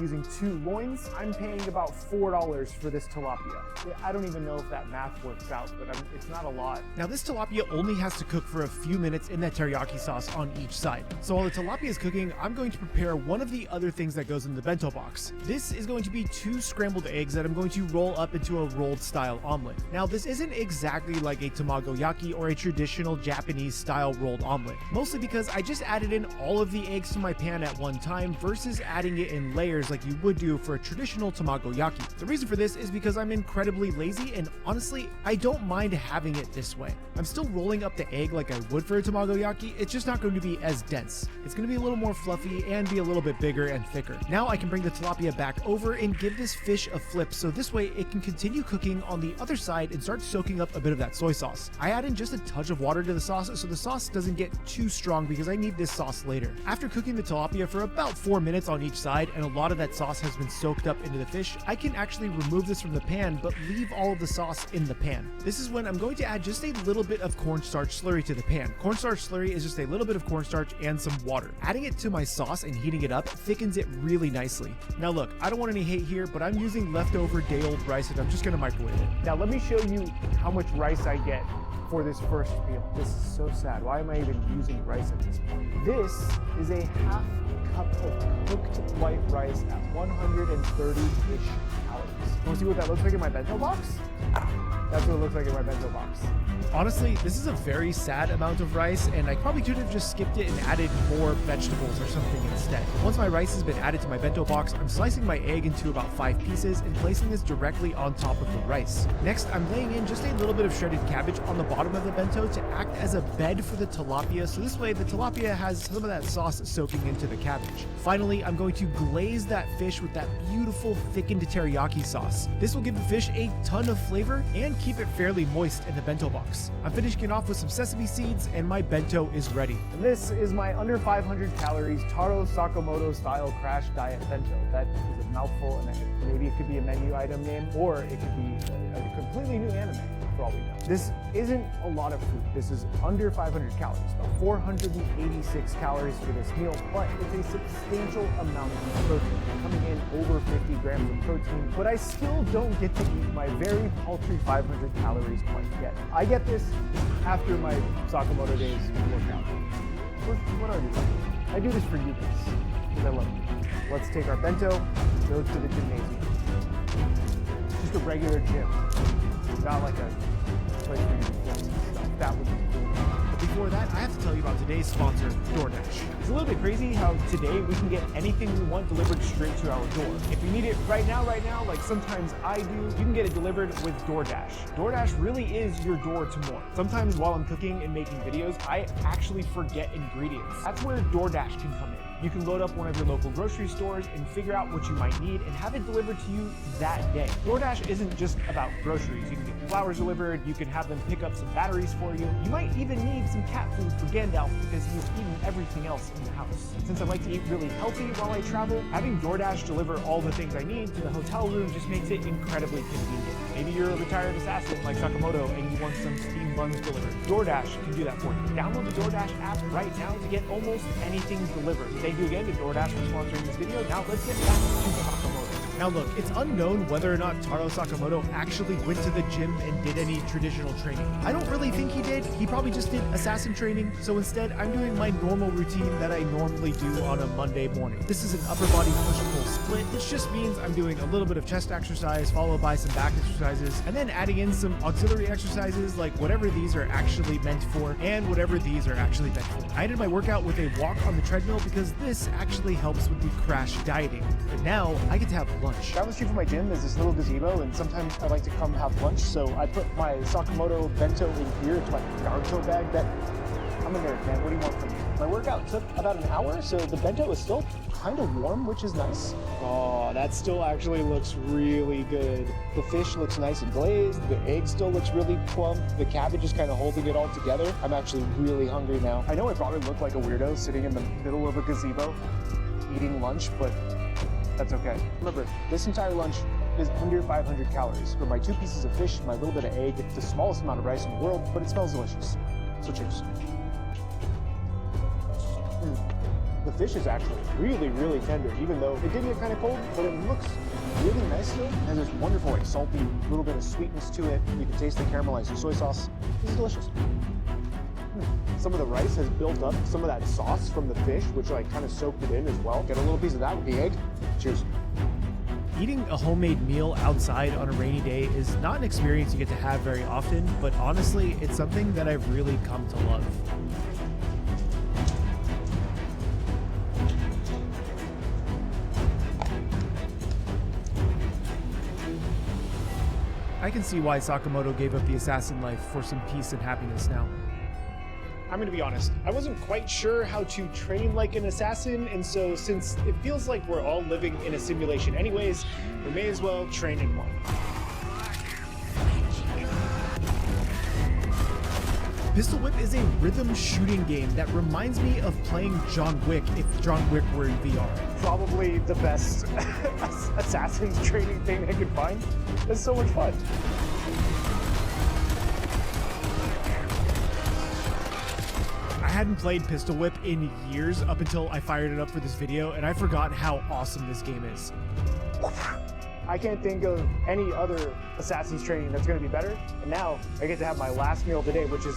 using 2 loins, I'm paying about $4 for this tilapia. I don't even know if that math works out, but it's not a lot. Now this tilapia only has to cook for a few minutes in that teriyaki sauce on each side. So while the tilapia is cooking, I'm going to prepare one of the other things that goes in the bento box. This is going to be 2 scrambled eggs that I'm going to roll up into a rolled style omelet. Now this isn't exactly like a tamagoyaki or a traditional Japanese style rolled omelet, mostly because I just added in all of the eggs to my pan at one time versus adding it in layers like you would do for a traditional tamagoyaki. The reason for this is because I'm incredibly lazy, and honestly, I don't mind having it this way. I'm still rolling up the egg like I would for a tamagoyaki, it's just not going to be as dense. It's going to be a little more fluffy and be a little bit bigger and thicker. Now I can bring the tilapia back over and give this fish a flip, so this way it can continue cooking on the other side and start soaking up a bit of that soy sauce. I add in just a touch of water to the sauce so the sauce doesn't get too strong because I need this sauce later. After cooking the tilapia for about 4 minutes on each side and a lot of that sauce has been soaked up into the fish, I can actually remove this from the pan but leave all of the sauce in the pan. This is when I'm going to add just a little bit of cornstarch slurry to the pan. Cornstarch slurry is just a little bit of cornstarch and some water. Adding it to my sauce and heating it up thickens it really nicely. Now look, I don't want any hate here, but I'm using leftover day-old rice and I'm just gonna microwave it. Now let me show you how much rice I get for this first meal. This is so sad. Why am I even using rice at this point? This is a half cup of cooked white rice at 130-ish calories. You wanna see what that looks like in my bento box? That's what it looks like in my bento box. Honestly, this is a very sad amount of rice, and I probably could have just skipped it and added more vegetables or something instead. Once my rice has been added to my bento box, I'm slicing my egg into about 5 pieces and placing this directly on top of the rice. Next, I'm laying in just a little bit of shredded cabbage on the bottom of the bento to act as a bed for the tilapia, so this way the tilapia has some of that sauce soaking into the cabbage. Finally, I'm going to glaze that fish with that beautiful thickened teriyaki sauce. This will give the fish a ton of flavor and keep it fairly moist in the bento box. I'm finishing it off with some sesame seeds and my bento is ready. This is my under 500 calories Taro Sakamoto style crash diet bento. That is a mouthful, and maybe it could be a menu item name, or it could be a completely new anime for all we know. This isn't a lot of food. This is under 500 calories, about 486 calories for this meal, but it's a substantial amount of protein, coming in over 50 grams of protein, but I still don't get to eat my very paltry 500 calories quite yet. I get this after my Sakamoto days workout. What are you? I do this for you guys, because I love you. Let's take our bento, go to the gymnasium. Just a regular gym, not like a place where you do stuff. That would be cool. But before that, I have to tell you about today's sponsor, DoorDash. It's a little bit crazy how today we can get anything we want delivered straight to our door. If you need it right now, like sometimes I do, you can get it delivered with DoorDash. DoorDash really is your door to more. Sometimes while I'm cooking and making videos, I actually forget ingredients. That's where DoorDash can come in. You can load up one of your local grocery stores and figure out what you might need and have it delivered to you that day. DoorDash isn't just about groceries. You can get flowers delivered, you can have them pick up some batteries for you. You might even need some cat food for Gandalf because he's eaten everything else in the house. Since I like to eat really healthy while I travel, having DoorDash deliver all the things I need to the hotel room just makes it incredibly convenient. Maybe you're a retired assassin like Sakamoto and you want some steamed buns delivered. DoorDash can do that for you. Download the DoorDash app right now to get almost anything delivered. Thank you again to DoorDash for sponsoring this video. Now let's get back to Sakamoto. Now look, it's unknown whether or not Taro Sakamoto actually went to the gym and did any traditional training. I don't really think he did. He probably just did assassin training. So instead, I'm doing my normal routine that I normally do on a Monday morning. This is an upper body push-pull split, which just means I'm doing a little bit of chest exercise followed by some back exercises, and then adding in some auxiliary exercises like whatever these are actually meant for and whatever these are actually meant for. I ended my workout with a walk on the treadmill because this actually helps with the crash dieting. But now I get to have lunch. Down the street from my gym is this little gazebo, and sometimes I like to come have lunch, so I put my Sakamoto bento in here. It's my Naruto bag. I'm a nerd, man. What do you want from me? My workout took about an hour, so the bento is still kind of warm, which is nice. Oh, that still actually looks really good. The fish looks nice and glazed. The egg still looks really plump. The cabbage is kind of holding it all together. I'm actually really hungry now. I know I probably look like a weirdo sitting in the middle of a gazebo eating lunch, but that's okay. Remember, this entire lunch is under 500 calories for my 2 pieces of fish, my little bit of egg. It's the smallest amount of rice in the world, but it smells delicious. So cheers. The fish is actually really, really tender, even though it did get kind of cold, but it looks really nice still. It has this wonderful, like, salty, little bit of sweetness to it. You can taste the caramelized soy sauce. This is delicious. Some of the rice has built up some of that sauce from the fish, which like kind of soaked it in as well. Get a little piece of that with the egg. Cheers. Eating a homemade meal outside on a rainy day is not an experience you get to have very often, but honestly, it's something that I've really come to love. I can see why Sakamoto gave up the assassin life for some peace and happiness now. I'm gonna be honest, I wasn't quite sure how to train like an assassin, and so since it feels like we're all living in a simulation anyways, we may as well train in one. Pistol Whip is a rhythm shooting game that reminds me of playing John Wick if John Wick were in VR. Probably the best assassin's training thing I could find. It's so much fun. I hadn't played Pistol Whip in years up until I fired it up for this video, and I forgot how awesome this game is. I can't think of any other Assassin's training that's going to be better. And now I get to have my last meal today, which is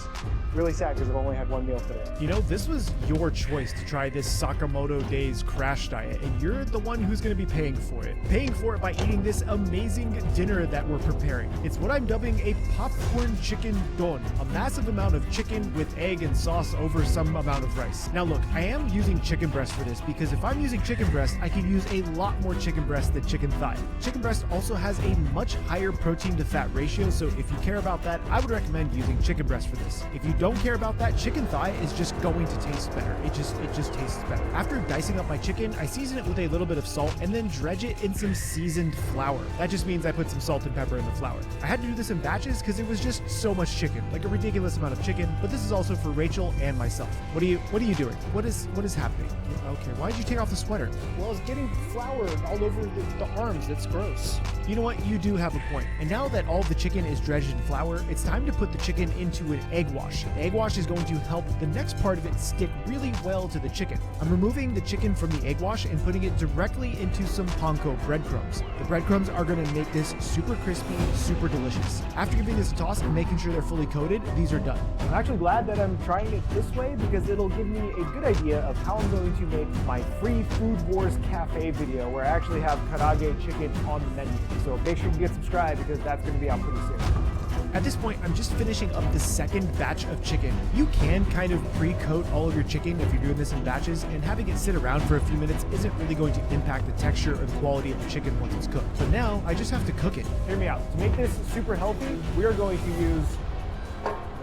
really sad because I've only had one meal today. You know, this was your choice to try this Sakamoto Days crash diet, and you're the one who's going to be paying for it. Paying for it by eating this amazing dinner that we're preparing. It's what I'm dubbing a popcorn chicken don, a massive amount of chicken with egg and sauce over some amount of rice. Now look, I am using chicken breast for this because if I'm using chicken breast, I can use a lot more chicken breast than chicken thigh. Chicken breast also has a much higher protein to fat ratio, so if you care about that, I would recommend using chicken breast for this. If you don't care about that, chicken thigh is just going to taste better. It just tastes better. After dicing up my chicken, I season it with a little bit of salt and then dredge it in some seasoned flour. That just means I put some salt and pepper in the flour. I had to do this in batches because it was just so much chicken, like a ridiculous amount of chicken, but this is also for Rachel and myself. What are you doing? What is happening? Okay, why did you take off the sweater? Well, it's getting flour all over the arms. It's gross. You know what? You do have a point. And now that all the chicken is dredged in flour, it's time to put the chicken into an egg wash. The egg wash is going to help the next part of it stick really well to the chicken. I'm removing the chicken from the egg wash and putting it directly into some panko breadcrumbs. The breadcrumbs are going to make this super crispy, super delicious. After giving this a toss and making sure they're fully coated, these are done. I'm actually glad that I'm trying it this way because it'll give me a good idea of how I'm going to make my free Food Wars Cafe video where I actually have karage chicken on the menu. So make sure you get subscribed because that's going to be out pretty soon. At this point, I'm just finishing up the second batch of chicken. You can kind of pre-coat all of your chicken if you're doing this in batches, and having it sit around for a few minutes isn't really going to impact the texture or the quality of the chicken once it's cooked. But now, I just have to cook it. Hear me out. To make this super healthy, we are going to use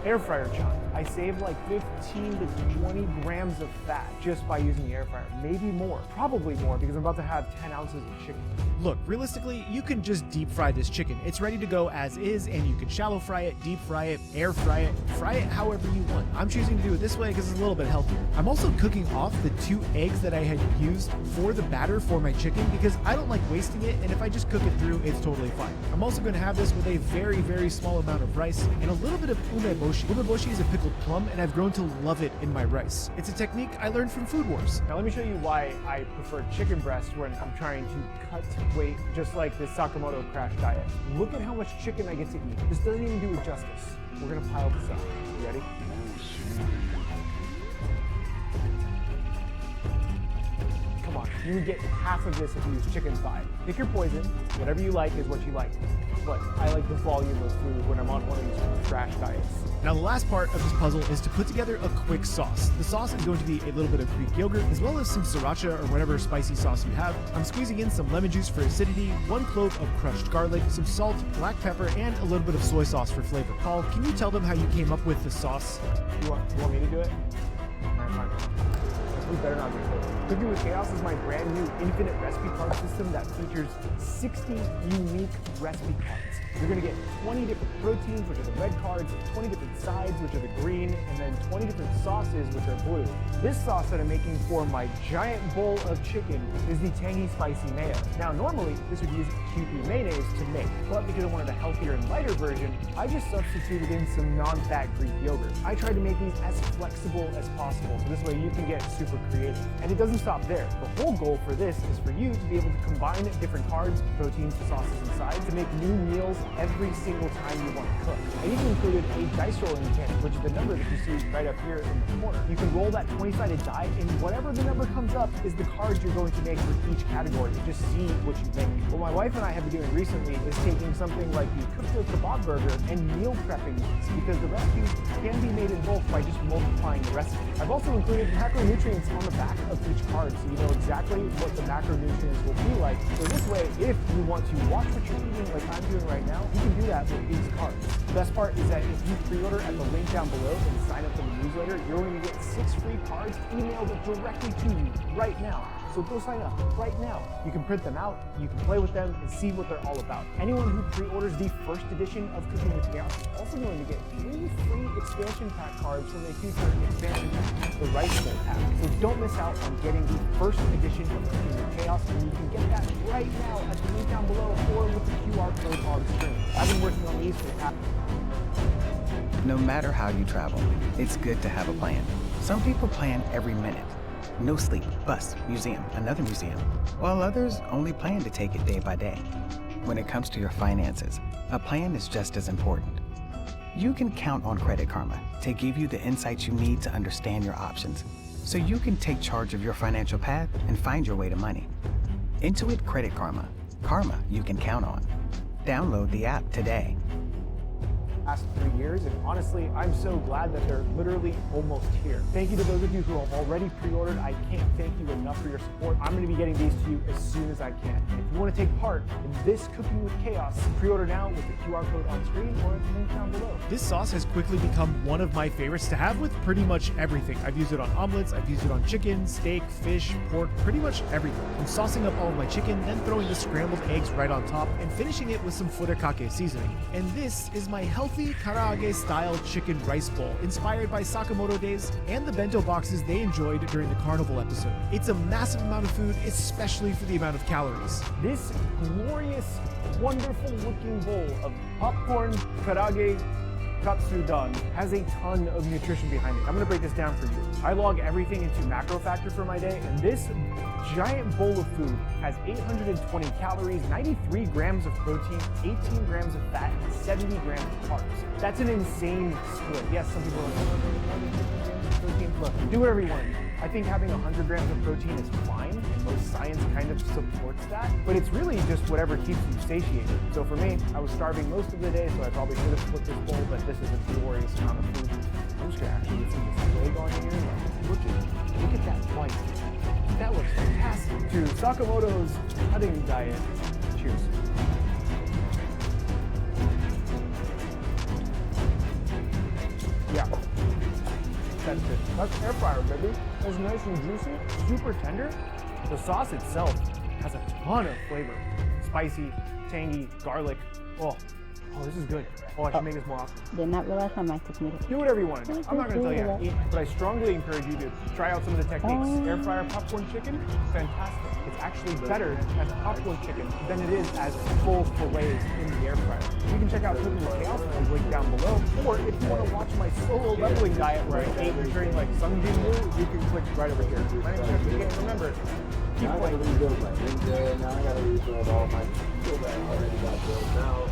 air fryer chop. I saved like 15 to 20 grams of fat just by using the air fryer. Maybe more, probably more, because I'm about to have 10 ounces of chicken. Look, realistically, you can just deep fry this chicken. It's ready to go as is, and you can shallow fry it, deep fry it, air fry it however you want. I'm choosing to do it this way because it's a little bit healthier. I'm also cooking off the 2 eggs that I had used for the batter for my chicken because I don't like wasting it, and if I just cook it through, it's totally fine. I'm also going to have this with a very, very small amount of rice and a little bit of umeboshi. Umeboshi is a pickled plum, and I've grown to love it in my rice. It's a technique I learned from Food Wars. Now let me show you why I prefer chicken breast when I'm trying to cut weight, just like this Sakamoto crash diet. Look at how much chicken I get to eat. This doesn't even do it justice. We're gonna pile this up. You ready? Come on, you would get half of this if you use chicken thigh. Pick your poison. Whatever you like is what you like. But I like the volume of food when I'm on one of these crash diets. Now the last part of this puzzle is to put together a quick sauce. The sauce is going to be a little bit of Greek yogurt, as well as some sriracha or whatever spicy sauce you have. I'm squeezing in some lemon juice for acidity, 1 clove of crushed garlic, some salt, black pepper, and a little bit of soy sauce for flavor. Paul, can you tell them how you came up with the sauce? You want me to do it? All right, fine. We better not get close. Cooking with Chaos is my brand new infinite recipe card system that features 60 unique recipe cards. You're gonna get 20 different proteins, which are the red cards, 20 different sides, which are the green, and then 20 different sauces, which are blue. This sauce that I'm making for my giant bowl of chicken is the tangy spicy mayo. Now, normally, this would use QP mayonnaise to make, but because I wanted a healthier and lighter version, I just substituted in some non-fat Greek yogurt. I tried to make these as flexible as possible, so this way you can get super creative. And it doesn't doesn't stop there. The whole goal for this is for you to be able to combine different carbs, proteins, sauces inside to make new meals every single time you want to cook. I even included a dice rolling mechanic, which is the number that you see right up here in the corner. You can roll that 20-sided die, and whatever the number comes up is the cards you're going to make for each category to just see what you make. What my wife and I have been doing recently is taking something like the cooked kebab burger and meal prepping these, because the recipes can be made in bulk by just multiplying the recipe. I've also included macronutrients on the back of each card, so you know exactly what the macronutrients will be like. So this way, if you want to watch what you're eating like I'm doing right now, you can do that with these cards. The best part is that if you pre-order at the link down below and sign up for the newsletter, you're going to get 6 free cards emailed directly to you right now. So go sign up right now. You can print them out, you can play with them, and see what they're all about. Anyone who pre-orders the first edition of Cooking with Chaos is also going to get 3 free expansion pack cards from a future expansion pack, the Rice Bowl pack. So don't miss out on getting the first edition of Cooking with Chaos, and you can get that right now at the link down below or with the QR code on the screen. I've been working on these for the past. No matter how you travel, it's good to have a plan. Some people plan every minute. No sleep, bus, museum, another museum, while others only plan to take it day by day. When it comes to your finances, a plan is just as important. You can count on Credit Karma to give you the insights you need to understand your options, so you can take charge of your financial path and find your way to money. Intuit Credit Karma, karma you can count on. Download the app today. Last 3 years, and honestly, I'm so glad that they're literally almost here. Thank you to those of you who have already pre-ordered. I can't thank you enough for your support. I'm going to be getting these to you as soon as I can. If you want to take part in this Cooking with Chaos, pre-order now with the QR code on screen or at the link down below. This sauce has quickly become one of my favorites to have with pretty much everything. I've used it on omelets, I've used it on chicken, steak, fish, pork, pretty much everything. I'm saucing up all of my chicken, then throwing the scrambled eggs right on top and finishing it with some furikake seasoning. And this is my healthy karaage-style chicken rice bowl, inspired by Sakamoto days and the bento boxes they enjoyed during the carnival episode. It's a massive amount of food, especially for the amount of calories. This glorious, wonderful looking bowl of popcorn karaage katsudon has a ton of nutrition behind it. I'm gonna break this down for you. I log everything into Macro Factor for my day, and this giant bowl of food has 820 calories, 93 grams of protein, 18 grams of fat, and 70 grams of carbs. That's an insane split. Yes, some people are like, oh, protein. Look, do whatever you want to do. I think having 100 grams of protein is fine, and most science kind of supports that, but it's really just whatever keeps you satiated. So for me, I was starving most of the day, so I probably should have split this bowl, but this is a glorious amount of food. I'm just gonna actually get some of this egg on here. Look at that white. That looks fantastic. To Sakamoto's cutting diet, cheers. Yeah. That's good. That's air fryer, baby. It's nice and juicy, super tender. The sauce itself has a ton of flavor. Spicy, tangy, garlic. Oh, this is good. Oh, I should make this more often. Did not realize how much it's made. Do whatever you want to do. I'm not going to tell you how to eat, but I strongly encourage you to try out some of the techniques. Air fryer popcorn chicken, fantastic. It's actually better as popcorn chicken than it is as full fillets in the air fryer. You can check out Cooking with Chaos on the link down below, or if you want to watch my solo leveling diet where I ate during like Sungjin Woo, you can click right over here. My name is Jeff. You can't remember. Keep Now I playing. gotta rebuild my ninja. Now I gotta rebuild all my skill that I already got built out.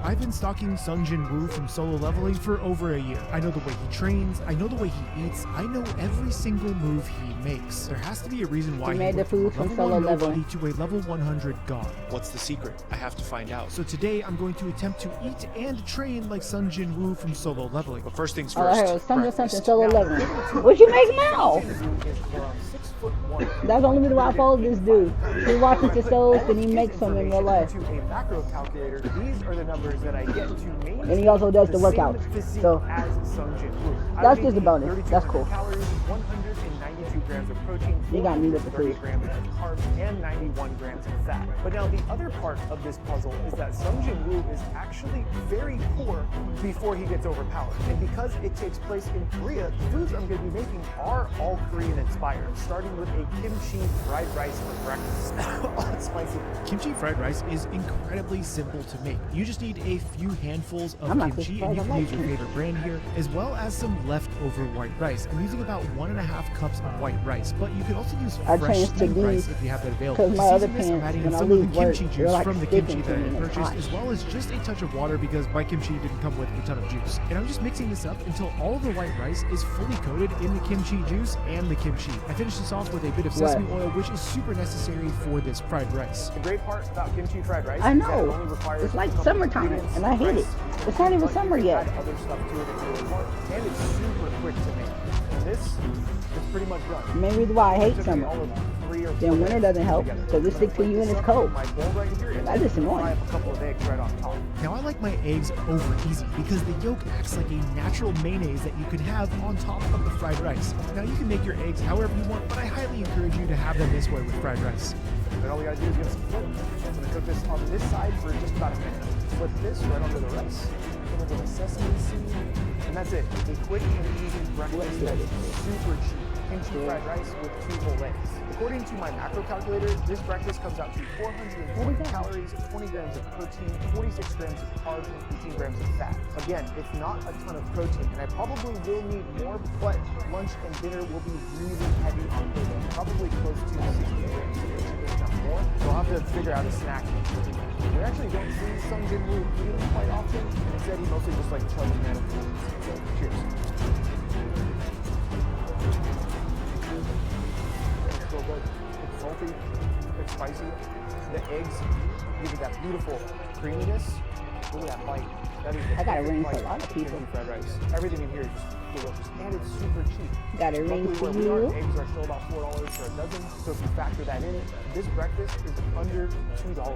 I've been stalking Sungjin Woo from Solo Leveling for over a year. I know the way he trains, I know the way he eats, I know every single move he makes. There has to be a reason why He made went the food from from level Solo 1 nobody Leveling. to a level 100 god. What's the secret? I have to find out. So today I'm going to attempt to eat and train like Sungjin Woo from Solo Leveling. But first things Oh, I first, heard something breakfast. solo leveling. What you make now? Is around 6'1". That's the only reason why I follow this dude. He watches his souls and he makes some in real life. To a macro calculator, these are the numbers that I get to maintain. And he also does the same workouts. physique So as Sungjin Woo. that's just a bonus. That's cool. Calories, 192 grams of protein, You got me with the 30 food. grams of carbs, and 91 grams of fat. But now the other part of this puzzle is that Sungjin Woo is actually very poor before he gets overpowered. And because it takes place in Korea, the foods I'm going to be making are all Korean inspired, starting with a kimchi fried rice for breakfast. Oh, it's spicy. Kimchi fried rice is incredibly simple to make. You just need a few handfuls of I'm not kimchi, surprised and you I can like use your kimchi. favorite brand here, as well as some leftover white rice. I'm using about 1.5 cups of white rice, but you could also use I fresh changed to steamed rice these if you have that available. because To my other season this, I'm pants, adding in when I some of the leave work, kimchi they're juice like from the sticking kimchi to that me I and it's purchased, hot. as well as just a touch of water because my kimchi didn't come with a ton of juice. And I'm just mixing this up until all of the white rice is fully coated in the kimchi juice and the kimchi. I finished this off with a bit of sesame oil, which is super necessary for this fried rice. The great part about kimchi fried rice I is that it know. only requires It's like a couple summertime, ingredients, and I hate it. rice, It's not even but you summer can yet. add other stuff to it if you really want, and it's super quick to make. And this is pretty much done. Main reason why I hate It took me summer. all of 3 or 4 Then winter minutes doesn't to help, put together. 'cause it I'm sticks to gonna you and plate it's this up cold. with my bowl right here, and That's just then annoying. fry up a couple of eggs right on top. Now I like my eggs over easy because the yolk acts like a natural mayonnaise that you can have on top of the fried rice. Now you can make your eggs however you want, but I highly encourage you to have them this way with fried rice. Then all we gotta do is give it some flip. I'm gonna cook this on this side for just about a minute. Flip this right onto the rice. Put a little bit of sesame seed, and that's it. A quick and easy breakfast that is super cheap. Kimchi fried rice with 2 whole eggs. According to my macro calculator, this breakfast comes out to 420 calories, 20 grams of protein, 46 grams of carbs, and 18 grams of fat. Again, it's not a ton of protein, and I probably will need more, but lunch and dinner will be really heavy on protein, probably close to 60 grams of protein, if not more. So I'll have to figure out a snack. We actually don't see Sungjin Woo eating quite often, and instead he mostly just like chugs man. So cheers. It's so good. It's salty. It's spicy. The eggs give it that beautiful creaminess. Look at that bite. That is the I got a perfect ring bite for a lot of for people. kimchi fried rice. Everything in here is just delicious, and it's super cheap. Got a ring Luckily, for where we are, you. eggs are still about $4 for a dozen. So if you factor that in, this breakfast is under $2.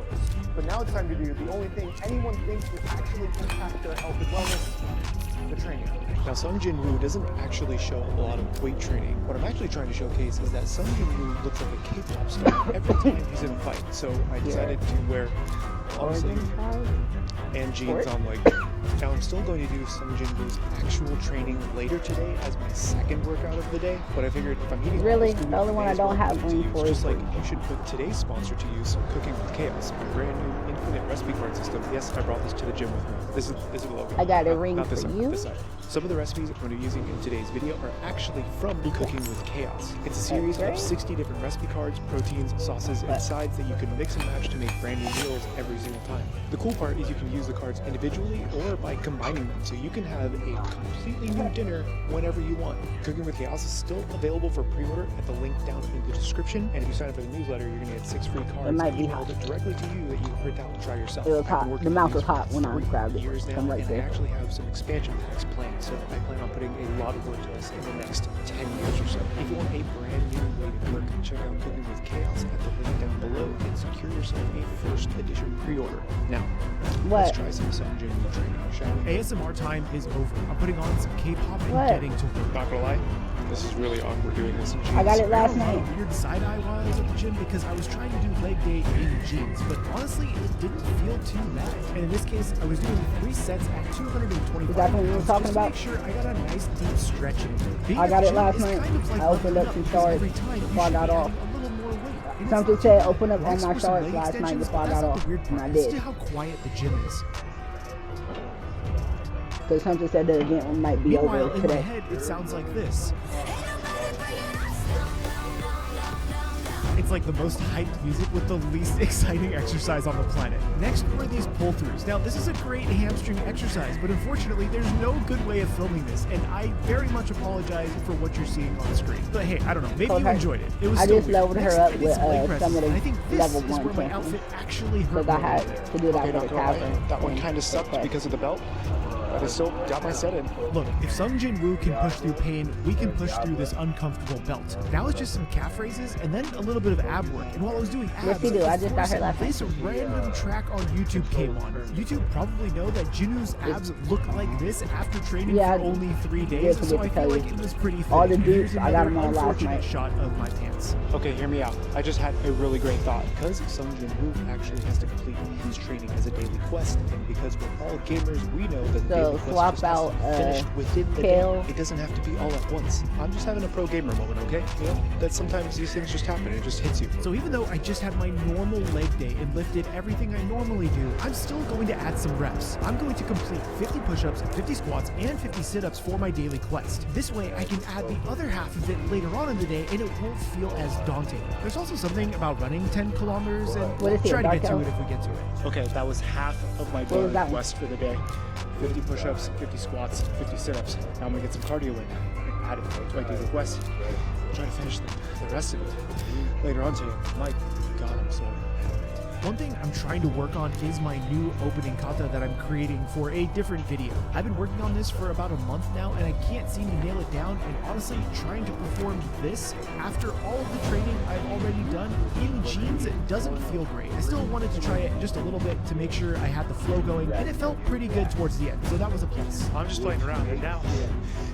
But now it's time to do the only thing anyone thinks will actually impact their health and wellness: the training. Now, Sungjin Woo doesn't actually show a lot of weight training. What I'm actually trying to showcase is that Sungjin Woo looks like a K-pop star every time he's in a fight. So I decided to wear long sleeve and jeans on leg. Now I'm still going to do Sungjin Woo's actual training later today as my second workout of the day. But I figured if I'm eating Really? all this food The only one I today's don't have workout to room use, for just is like you should put today's sponsor to use, Cooking with Chaos, my brand new infinite recipe card system. Yes, I brought this to the gym with me. This is the logo. I got a Not- ring not this for side, you. This side. Some of the recipes I'm going to be using in today's video are actually from Cooking with Chaos. It's a series great. of 60 different recipe cards, proteins, sauces, and sides that you can mix and match to make brand new meals every single time. The cool part is you can use the cards individually or by combining them, so you can have a completely new dinner whenever you want. Cooking with Chaos is still available for pre-order at the link down in the description, and if you sign up for the newsletter, you're going to get 6 free cards might be emailed hot. directly to you that you can print out and try yourself. It was I've been hot. working The with mouth these was for hot when I 3 grabbed it. years now, Come right and there. I actually have some expansion packs planned, so I plan on putting a lot of work to this in the next 10 years or so. If you want a brand new way to cook, check out Cooking with Chaos at the link down below and secure yourself a first edition pre-order. Now, let's What? try some Sungjin Woo training, shall we? ASMR time is over. I'm putting on some K-pop and What? getting to work. Not gonna lie, this is really awkward doing this in jeans. I got it I last got a lot night. of weird side eye while I was at the gym because I was trying to do leg day in jeans, but honestly, it didn't feel too bad. And in this case, I was doing 3 sets at 225 Is that what we were pounds talking just to about? make sure I got a nice deep stretch in. Being I at got the it gym last is night. kind of like I opened leveling up some because shorts every time you before I should got be off. adding a little more weight. And it's Something not said too open up bad. on Next my were some shorts leg last night extensions, before I but that's got not off, the weird and part. I Listen did. to how quiet the gym is. Because something said the event might be Meanwhile, over in my today. head, it sounds like this. It's like the most hyped music with the least exciting exercise on the planet. Next were these pull-throughs. Now, this is a great hamstring exercise, but unfortunately, there's no good way of filming this, and I very much apologize for what you're seeing on screen. But hey, I don't know, maybe you Okay. enjoyed it. It was I still just weird. leveled her Next, up I did with, some leg presses, some of the and I think this level is 1 where my champions. outfit actually hurt Because I me a little had bit. to do that Okay, for not the gonna lie, cavern. that one kind of sucked because of the belt. I still got my set in. Look, if Sung Jin Woo can push through pain, we can push through this uncomfortable belt. Now it's just some calf raises and then a little bit of ab work. And while I was doing abs, Yes, you do. I just got her of last course, this random track on YouTube came on. YouTube probably know that Jinwoo's abs look like this after training Yeah, for only 3 did days, forget so to I tell feel you. like it was pretty All the fitting. dudes, Here's I got 'em another on last unfortunate night. shot of my pants. Okay, hear me out. I just had a really great thought. Because Sung Jin Woo actually has to complete his training as a daily quest, and because we're all gamers, we know that the So daily quest swap just has to out, be finished within the day. Kale. It doesn't have to be all at once. I'm just having a pro gamer moment, okay? You know, that sometimes these things just happen. It just hits you. So even though I just had my normal leg day and lifted everything I normally do, I'm still going to add some reps. I'm going to complete 50 push-ups, 50 squats, and 50 sit-ups for my daily quest. This way I can add the other half of it later on in the day and it won't feel as daunting. There's also something about running 10 kilometers and What is we'll it, try to get dark to it elf? if we get to it. Okay, that was half of my was daily that one? quest for the day. 50 push-ups, 50 squats, 50 sit-ups. Now I'm gonna get some cardio in and add it to my daily quest. I'll try to finish the rest of it later on today. My God, I'm sore. One thing I'm trying to work on is my new opening kata that I'm creating for a different video. I've been working on this for about a month now and I can't seem to nail it down, and honestly trying to perform this after all of the training I've already done in jeans doesn't feel great. I still wanted to try it just a little bit to make sure I had the flow going, and it felt pretty good towards the end, so that was a plus. I'm just playing around and now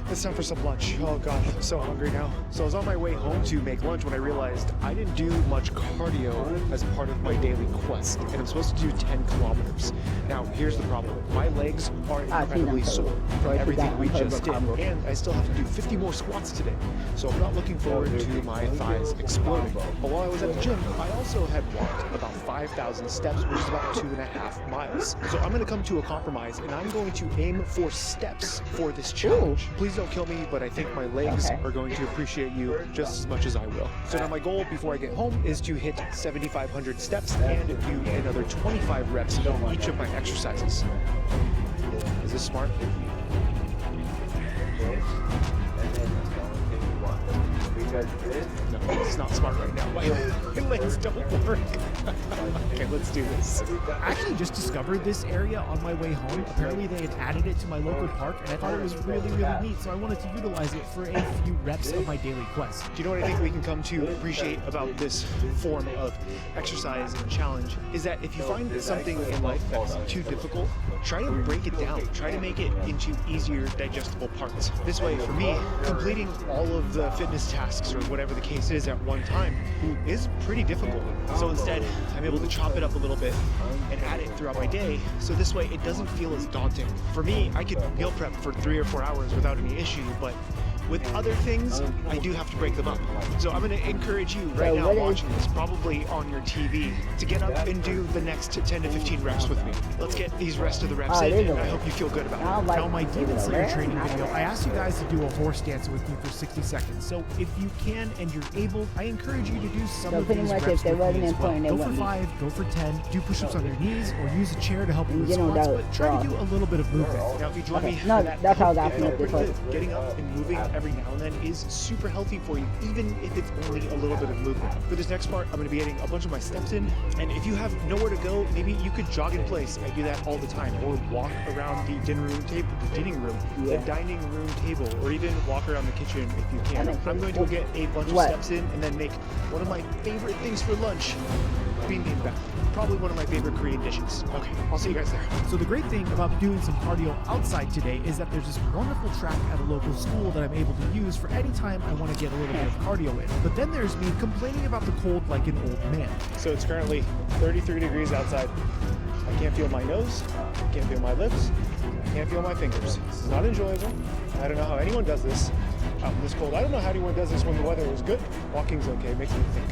it's time for some lunch. Oh God, I'm so hungry now. So I was on my way home to make lunch when I realized I didn't do much cardio as part of my daily quest, and I'm supposed to do 10 kilometers. Now, here's the problem. My legs are incredibly sore from everything we just did, and I still have to do 50 more squats today. So I'm not looking forward to my thighs exploding. But while I was at the gym, I also had walked about 5,000 steps, which is about 2.5 miles. So I'm gonna come to a compromise, and I'm going to aim for steps for this challenge. Please don't kill me, but I think my legs are going to appreciate you just as much as I will. So now my goal before I get home is to hit 7,500 steps and do another 25 reps on each of my exercises. Is this smart? No, it's not smart right now. My legs don't work. Okay, let's do this. I actually just discovered this area on my way home. Apparently they had added it to my local park and I thought it was really, really neat, so I wanted to utilize it for a few reps of my daily quest. Do you know what I think we can come to appreciate about this form of exercise and challenge is that if you find something in life that's too difficult, try to break it down. Try to make it into easier, digestible parts. This way, for me, completing all of the fitness tasks or whatever the case is at one time is pretty difficult. So instead, I'm able to chop it up a little bit and add it throughout my day, so this way it doesn't feel as daunting. For me, I could meal prep for 3 or 4 hours without any issue, but with other things, I do have to break them up. So I'm going to encourage you right now watching this, probably on your TV, to get up and do the next 10 to 15 reps with me. Let's get these rest of the reps in, and I hope you feel good about it. Now, my Demon Slayer training video, I asked you guys to do a horse dance with me for 60 seconds. So if you can and you're able, I encourage you to do some So of pretty these much reps if they with me wasn't as well. important, they Go for wouldn't. 5, go for 10, do push-ups on your knees, or use a chair to help you with You know, squats, that but try was to do a little bit of movement. Now, if you join me No, for that, that's how I got get from up this and one. getting up and moving every now and then is super healthy for you, even if it's only a little bit of movement. For this next part, I'm going to be getting a bunch of my steps in, and if you have nowhere to go, maybe you could jog in place. I do that all the time, or walk around the dining room, the dining room table, or even walk around the kitchen if you can. I'm going to get a bunch of steps in and then make one of my favorite things for lunch, bibimbap. Probably one of my favorite Korean dishes. Okay, I'll see you guys there. So the great thing about doing some cardio outside today is that there's this wonderful track at a local school that I'm able to use for any time I want to get a little bit of cardio in. But then there's me complaining about the cold like an old man. So it's currently 33 degrees outside. I can't feel my nose, I can't feel my lips, I can't feel my fingers. This is not enjoyable. I don't know how anyone does this out in this cold. I don't know how anyone does this when the weather is good. Walking's okay, makes me think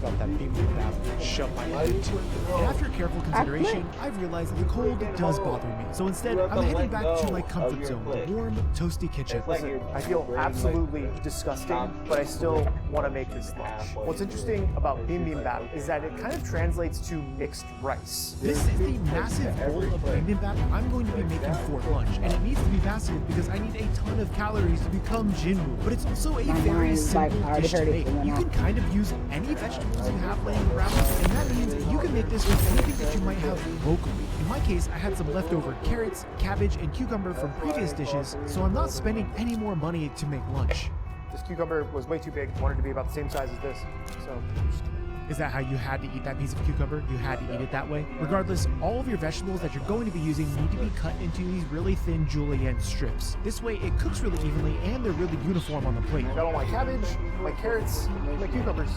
about that bibimbap, shove my head into it. And after careful consideration, I've realized that the cold does bother me. So instead, I'm heading back to my comfort zone, the warm, toasty kitchen. Listen, I feel absolutely disgusting, but I still want to make this lunch. What's interesting about bibimbap is that it kind of translates to mixed rice. This is the massive bowl of bibimbap I'm going to be making for lunch, and it needs to be massive because I need a ton of calories to become Jinwoo. But it's also a very mind is like, simple I already dish to heard it make. from You when can kind of use any vegetable vegetables you have laying around, and that means you can make this with anything that you might have locally. In my case, I had some leftover carrots, cabbage, and cucumber from previous dishes, so I'm not spending any more money to make lunch. This cucumber was way too big. Wanted to be about the same size as this. So Is that how you had to eat that piece of cucumber? You had to eat it that way? Regardless, all of your vegetables that you're going to be using need to be cut into these really thin julienne strips. This way it cooks really evenly and they're really uniform on the plate. got all my cabbage, my carrots, my cucumbers.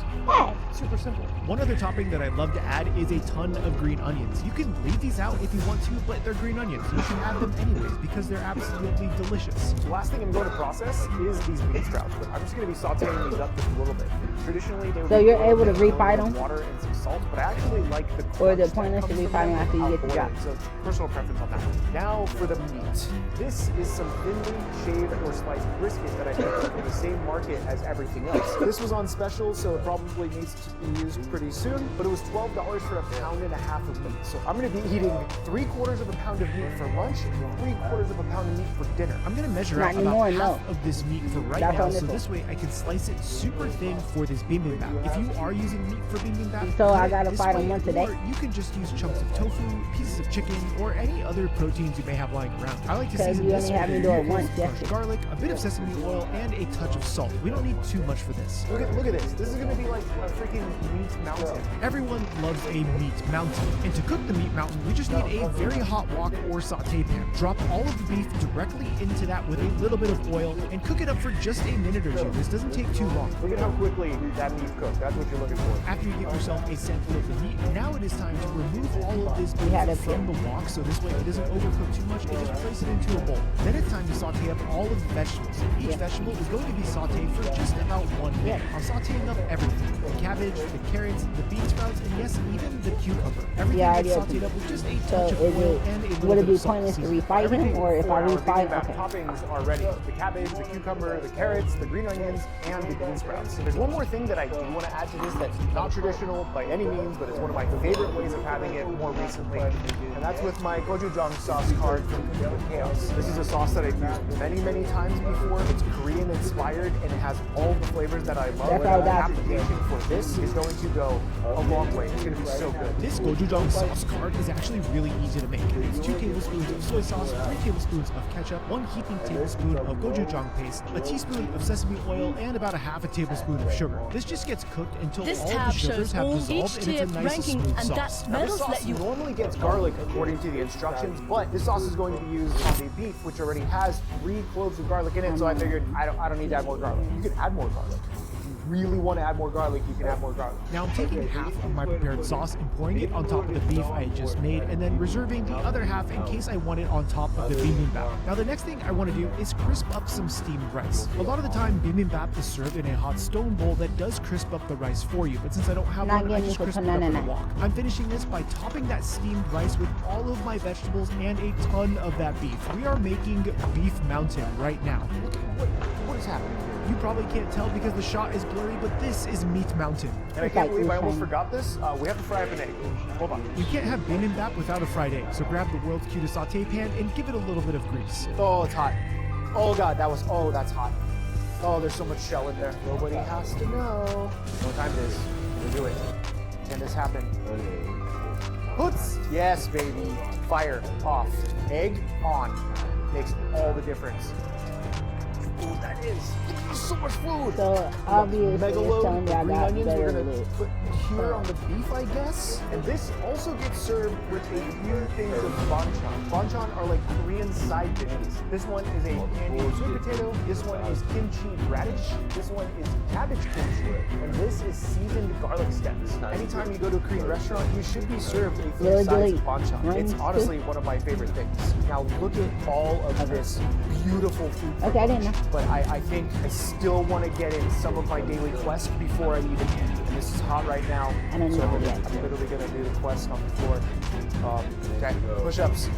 Super simple. One other topping that I love to add is a ton of green onions. You can leave these out if you want to, but they're green onions. You should add them anyways because they're absolutely delicious. The last thing I'm going to process is these bean sprouts, but I'm just going to be sauteing these up just a little bit. Traditionally, they would So be you're boiled able to in refight them? water and some salt, but I actually like the Or the crunch that pointless to comes from refight them them after you without get the boiling. job? So personal preference on that one. Now for the meat. This is some thinly shaved or sliced brisket that I picked in the same market as everything else. This was on special, so it probably needs to be used pretty soon, but it was $12 for a pound and a half of meat. So I'm going to be eating 3/4 of a pound of meat for lunch and 3/4 of a pound of meat for dinner. I'm gonna measure Not out anymore, about no. half of this meat for right That's now, on so this this way I can slice it super thin for this bibimbap. If you are using meat for bibimbap, So cut I it gotta this fight way, on one today? or you can just use chunks of tofu, pieces of chicken, or any other proteins you may have lying around. I like to 'Cause season you this only had with me do it crushed once yesterday. garlic, a bit of sesame oil, and a touch of salt. We don't need too much for this. Look at this. This is going to be like a freaking meat mountain. Everyone loves a meat mountain, and to cook the meat mountain, we just need a very hot wok or saute pan. Drop all of the beef directly into that with a little bit of oil, and cook it up for just a minute or two. This doesn't take too long. Look at how quickly that meat cooked. That's what you're looking for. After you get yourself a sample of the meat, now it is time to remove all of this had beef it from the wok, so this way it doesn't overcook too much, and just place it into a bowl. Then it's time to saute up all of the vegetables. Each vegetable is going to be sauteed for just about 1 minute. I'm sauteing up everything. The cabbage, the carrots, the bean sprouts, and yes, even the cucumber. Everything Yeah, I gets did. sauteed up with just a So touch of is oil it, and a little would it bit be of salt. pointless to Seasoning. refight him, or if I For our refight, bibimbap okay. toppings are ready. The cabbage, the cucumber, the carrots, the green onions, and the bean sprouts. There's one more thing that I do want to add to this that's not traditional by any means, but it's one of my favorite ways of having it more recently. And that's with my gochujang sauce card from Cooking with Chaos. This is a sauce that I've used many, many times before. It's Korean inspired and it has all the flavors that I love. That's how The that's- application for this is going to go a long way. It's going to be so good. This gochujang sauce card is actually really easy to make. It's 2 tablespoons of soy sauce, 3 tablespoons of ketchup, 1 heaping tablespoon of gochujang paste, a teaspoon of sesame oil, and about a half a tablespoon of sugar. This just gets cooked until This all of the tab sugars shows have all dissolved each and it's a tier nice ranking, smooth and sauce. that This medals sauce let you. normally gets garlic according to the instructions, but this sauce is going to be used on the beef, which already has 3 cloves of garlic in it. So I figured I don't need to add more garlic. You can add more garlic. If you really want to add more garlic, you can add more garlic. Now I'm taking half of my prepared sauce and pouring it on top of the beef I had just made, and then reserving the other half in case I want it on top of the bibimbap. Now the next thing I want to do is crisp up some steamed rice. A lot of the time bibimbap is served in a hot stone bowl that does crisp up the rice for you, but since I don't have Not one, I getting just you crisp for it up in the banana. wok. I'm finishing this by topping that steamed rice with all of my vegetables and a ton of that beef. We are making beef mountain right now. What is happening here? You probably can't tell because the shot is blurry, but this is meat mountain. And I can't believe I almost forgot this. We have to fry up an egg. Hold on. You can't have bibimbap without a fried egg, so grab the world's cutest saute pan and give it a little bit of grease. Oh, it's hot. Oh God, that's hot. Oh, there's so much shell in there. Nobody has to know. What time it is? We'll do it. Can this happen? Hoots! Yes, baby. Fire off. Egg on. Makes all the difference. Ooh, that is. There's so much food. So obviously it's Megaload, telling me I green got onions better we're gonna loot. put here on the beef, I guess. And this also gets served with a few things of banchan. Banchan are like Korean side dishes. This one is a candied sweet potato. This one is kimchi radish. This one is cabbage kimchi. And this is seasoned garlic stems. Anytime you go to a Korean restaurant, you should be served a few Really sides good of banchan. rings It's honestly one of my favorite things. Now look at all of this beautiful food. Okay, I didn't know. But I think I still want to get in some of my daily quest before I eat it. And this is hot right now. I don't so know I'm yet. literally going to do the quest on the floor. Okay, push-ups.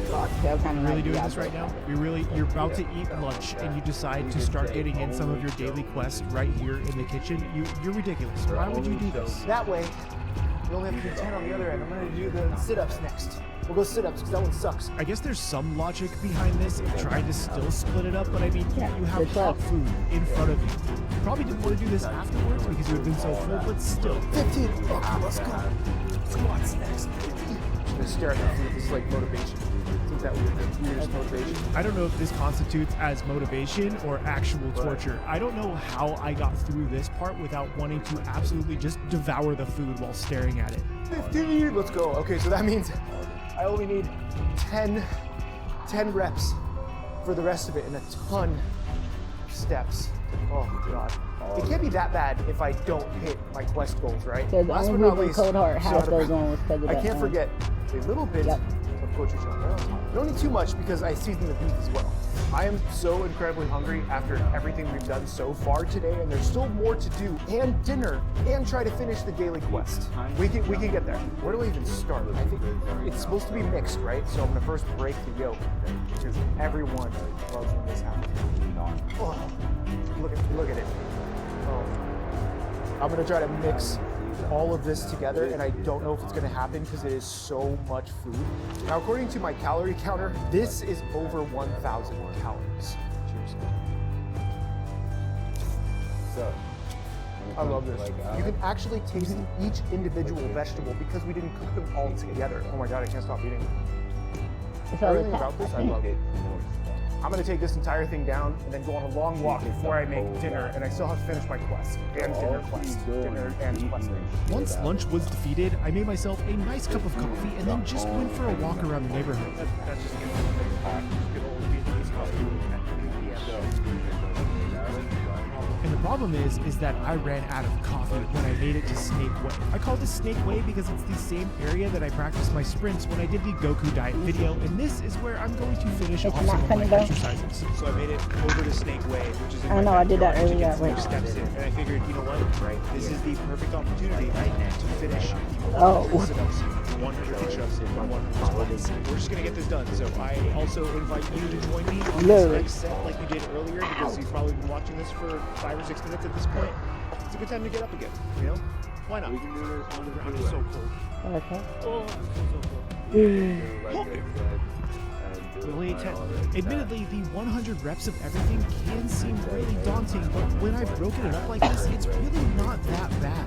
So kind of Really doing this right now? You're about to eat lunch and you decide to start getting in some of your daily quests right here in the kitchen. You're ridiculous. Why would you do this? That way, you only have to do 10 on the other end. I'm going to do the sit-ups next. We'll go sit-ups because that one sucks. I guess there's some logic behind this of trying to still split it up, but I mean, Yeah, you have good hot luck. food in front of you. You probably didn't want to do this afterwards because you had been so full, but still. 15. Okay, let's go. Squats next. Just gonna stare at the food. This is like motivation. Isn't that weird? Weirdest motivation. I don't know if this constitutes as motivation or actual torture. I don't know how I got through this part without wanting to absolutely just devour the food while staring at it. 15. Let's go. Okay, so that means I only need 10 reps for the rest of it and a ton of steps. Oh god. It can't be that bad if I don't hit my quest goals, right? Because the Last only but not reason least, Cold Heart has so those on was because of I that can't one. forget a little bit Yep. of gochujang. Don't need too much because I season the beef as well. I am so incredibly hungry after everything we've done so far today, and there's still more to do, and dinner, and try to finish the daily quest. We can get there. Where do I even start? I think it's supposed to be mixed, right? So I'm gonna first break the yolk because everyone loves when this happens. Oh, look at it. Oh. I'm gonna try to mix all of this together, and I don't know if it's gonna happen because it is so much food. Now, according to my calorie counter, this is over 1,000 calories. Cheers. So, I love this. You can actually taste each individual vegetable because we didn't cook them all together. Oh my god, I can't stop eating. It's all the Everything top. about this, I love it. I'm gonna take this entire thing down and then go on a long walk before I make dinner, and I still have to finish my quest and dinner quest. Dinner and quest. Once lunch was defeated, I made myself a nice cup of coffee and then just went for a walk around the neighborhood. That's just good old Vietnamese coffee at 3 p.m. And the problem is that I ran out of coffee when I made it to Snake Way. I call this Snake Way because it's the same area that I practiced my sprints when I did the Goku diet video, and this is where I'm going to finish It's off not some of funny my though. exercises. So I made it over to Snake Way, which is in I my know, I did that backyard, to earlier, get some wait. steps in. And I figured, you know what? Right, this is the perfect opportunity to finish the Oh. 100 sit-ups, 100 push-ups, and 100 squats. We're just gonna get this done. So I also invite you to join me on this Literally. next set like you did earlier, because you've probably been watching this for 5 or 6 minutes at this point. It's a good time to get up again. You know? Why not? we can do this on the I'm so cold. Okay. Oh, I'm so cold. Like I said, We only ate 10. Admittedly, the 100 reps of everything can seem really daunting, but when I've broken it up like this, it's really not that bad.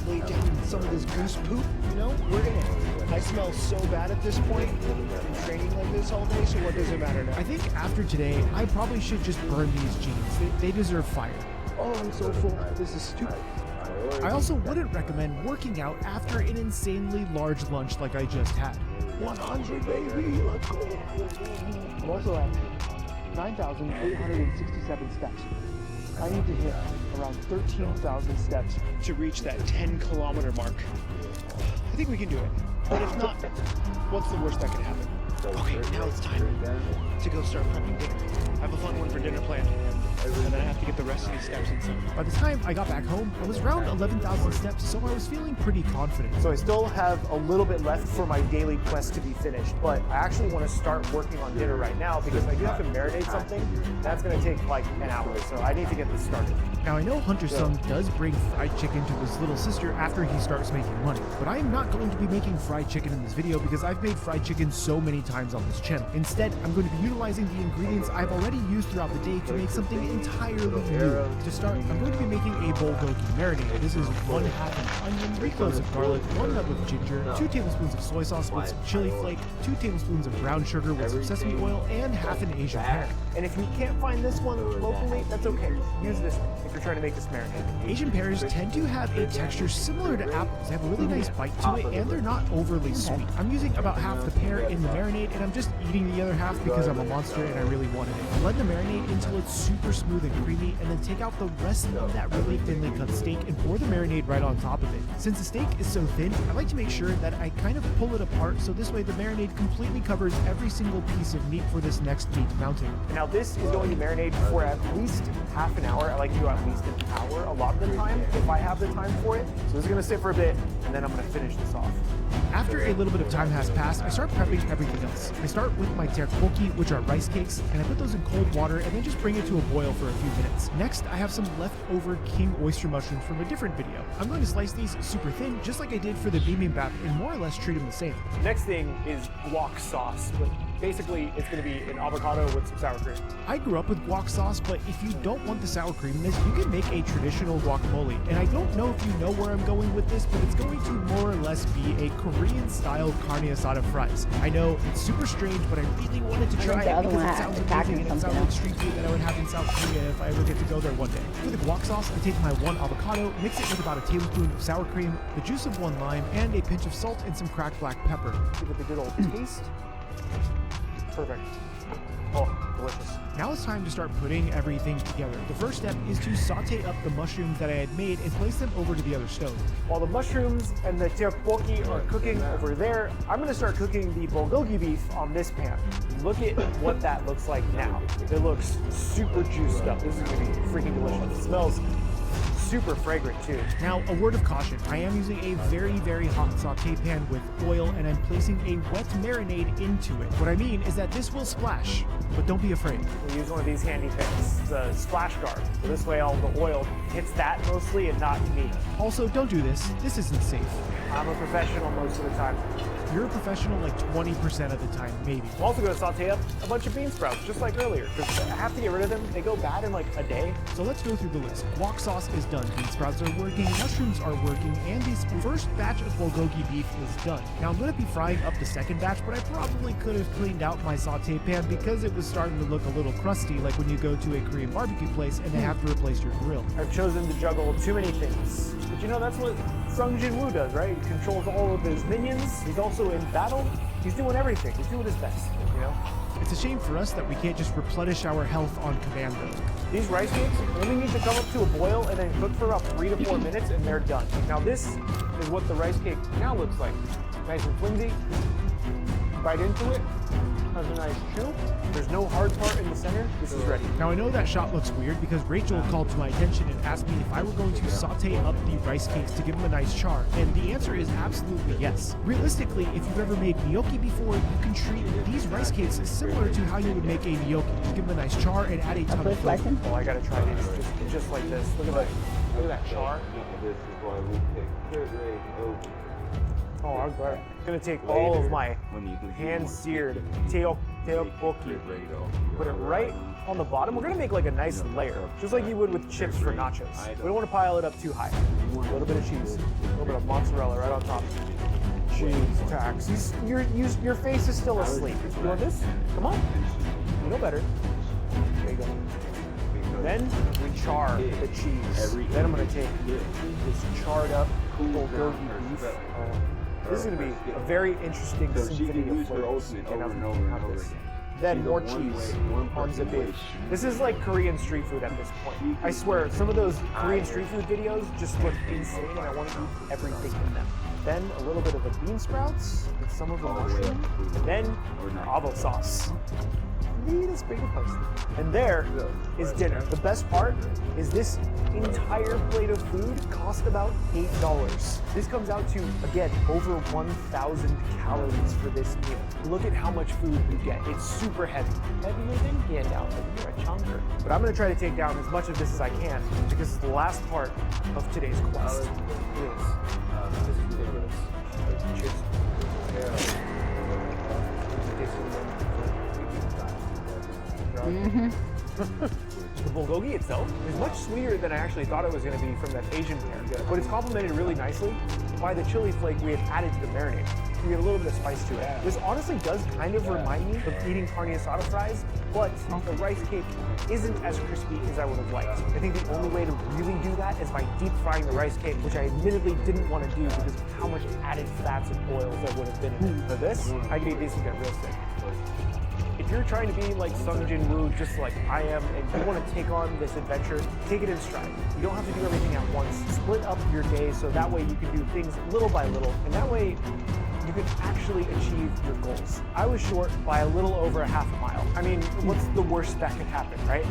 Lay down some of this goose poop, you know? We're gonna. I smell so bad at this point. Been training like this all day, so what does it matter now? I think after today, I probably should just burn these jeans. They deserve fire. Oh, I'm so full. This is stupid. I also wouldn't recommend working out after an insanely large lunch like I just had. 100, baby. Let's go. I'm also at 9,867 steps. I need to hit around 13,000 steps to reach that 10-kilometer mark. I think we can do it. But if not, what's the worst that can happen? Okay, now it's time to go start prepping dinner. I have a fun one for dinner planned, and then I have to get the rest of these steps in some. By the time I got back home, I was around 11,000 steps, so I was feeling pretty confident. So I still have a little bit left for my daily quest to be finished, but I actually want to start working on dinner right now because I do have to marinate something. That's going to take like an hour, so I need to get this started. Now I know Hunter Sung does bring fried chicken to his little sister after he starts making money, but I am not going to be making fried chicken in this video because I've made fried chicken so many times on this channel. Instead, I'm going to be utilizing the ingredients I've already used throughout the day to make something entirely new. To start, I'm going to be making a bulgogi marinade. This is 1/2 an onion, 3 cloves of garlic, 1 nut of ginger, 2 tablespoons of soy sauce with some chili flake, 2 tablespoons of brown sugar with some sesame oil, and half an Asian pear. And if you can't find this one locally, that's okay. Use this one if you're trying to make this marinade. Asian pears tend to have a texture similar to apples. They have a really nice bite to it, and they're not overly sweet. I'm using about half the pear in the marinade, and I'm just eating the other half because I'm a monster and I really wanted it. Blend the marinade until it's super smooth and creamy, and then take out the rest of that really thinly cut steak and pour the marinade right on top of it. Since the steak is so thin, I like to make sure that I kind of pull it apart so this way the marinade completely covers every single piece of meat for this next meat mounting. Now this is going to marinate for at least half an hour. I like to go at least an hour a lot of the time if I have the time for it. So this is gonna sit for a bit and then I'm gonna finish this off. After a little bit of time has passed, I start prepping everything else. I start with my tteokbokki, which are rice cakes, and I put those in cold water and then just bring it to a boil for a few minutes. Next, I have some leftover king oyster mushrooms from a different video. I'm going to slice these super thin, just like I did for the bibimbap, and more or less treat them the same. Next thing is guac sauce. But basically, it's gonna be an avocado with some sour cream. I grew up with guac sauce, but if you don't want the sour creaminess, you can make a traditional guacamole. And I don't know if you know where I'm going with this, but it's going to more or less be a Korean-style carne asada fries. I know it's super strange, but I really wanted to try it because it sounds amazing and it sounds like street food that I would have in South Korea if I ever get to go there one day. For the guac sauce, I take my 1 avocado, mix it with about a tablespoon of sour cream, the juice of 1 lime, and a pinch of salt and some cracked black pepper. Give it a good old taste. Perfect. Oh, delicious. Now it's time to start putting everything together. The first step is to saute up the mushrooms that I had made and place them over to the other stove. While the mushrooms and the tteokbokki are cooking over there, I'm gonna start cooking the bulgogi beef on this pan. Look at what that looks like now. It looks super juiced up. This is gonna be freaking delicious. It smells super fragrant too. Now, a word of caution. I am using a very, very hot saute pan with oil, and I'm placing a wet marinade into it. What I mean is that this will splash, but don't be afraid. We use one of these handy things, the splash guard. So this way all the oil hits that mostly and not me. Also, don't do this. This isn't safe. I'm a professional most of the time. You're a professional like 20% of the time, maybe. I'm also gonna saute up a bunch of bean sprouts, just like earlier, because I have to get rid of them. They go bad in like a day. So let's go through the list. Guac sauce is done, bean sprouts are working, mushrooms are working, and this first batch of bulgogi beef is done. Now I'm gonna be frying up the second batch, but I probably could have cleaned out my saute pan because it was starting to look a little crusty, like when you go to a Korean barbecue place and they have to replace your grill. I've chosen to juggle too many things. But you know, that's what Sung Jin-woo does, right? He controls all of his minions. He's also in battle. He's doing everything. He's doing his best, you know? It's a shame for us that we can't just replenish our health on command though. These rice cakes only need to come up to a boil and then cook for about 3 to 4 minutes and they're done. Now this is what the rice cake now looks like. Nice and flimsy. Bite into it. Has a nice chew. There's no hard part in the center. This is ready. Now I know that shot looks weird because Rachel called to my attention and asked me if I were going to saute up the rice cakes to give them a nice char, and the answer is absolutely yes. Realistically, if you've ever made gnocchi before, you can treat these rice cakes similar to how you would make a gnocchi. You give them a nice char and add a ton of flavor. Oh, I gotta try these just like this. Look at that. Look at that char. This is why we pick good rate over. Oh, I'm glad. I'm gonna take all of my hand-seared tteokbokki, put it right on the bottom. We're gonna make like a nice layer, just like you would with chips for nachos. We don't want to pile it up too high. A little bit of cheese, a little bit of mozzarella right on top. Cheese tax. Your face is still asleep. You want this? Come on. You know better. There you go. Then we char the cheese. Then I'm gonna take this charred up bulgogi beef. This is going to be a very interesting symphony of flavors. And have this. Then more cheese on the beef. This is like Korean street food at this point. I swear, some of those Korean street food videos just look insane and I want to eat everything in them. Then a little bit of the bean sprouts with some of the mushroom. And then avo sauce. It's pretty close. And there is dinner. The best part is this entire plate of food cost about $8. This comes out to, again, over 1,000 calories for this meal. Look at how much food you get. It's super heavy. Heavier than Gandalf, if you're a chunker. But I'm gonna try to take down as much of this as I can because it's the last part of today's quest. It is. This is ridiculous. Cheers. The bulgogi itself is much sweeter than I actually thought it was going to be from that Asian pair, but it's complemented really nicely by the chili flake we had added to the marinade. You get a little bit of spice to it. This honestly does kind of remind me of eating carne asada fries, but the rice cake isn't as crispy as I would have liked. I think the only way to really do that is by deep frying the rice cake, which I admittedly didn't want to do because of how much added fats and oils there would have been in it. For this, I could eat these and get real sick. If you're trying to be like Sung Jin-woo, just like I am, and you want to take on this adventure, take it in stride. You don't have to do everything at once. Split up your day so that way you can do things little by little, and that way you can actually achieve your goals. I was short by a little over a half a mile. I mean, what's the worst that could happen, right?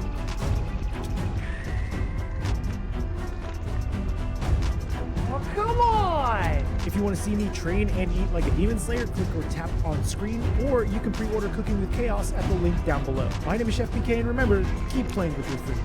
come on! If you want to see me train and eat like a demon slayer, click or tap on screen, or you can pre-order Cooking with Chaos at the link down below. My name is Chef PK, and remember, keep playing with your food.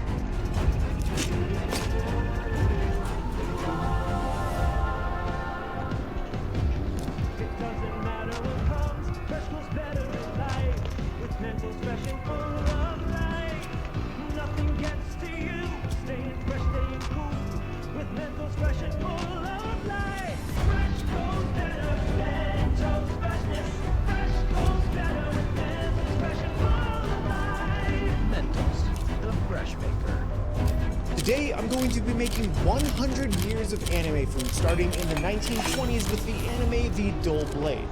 Today, I'm going to be making 100 years of anime food, starting in the 1920s with the anime The Dull Blade.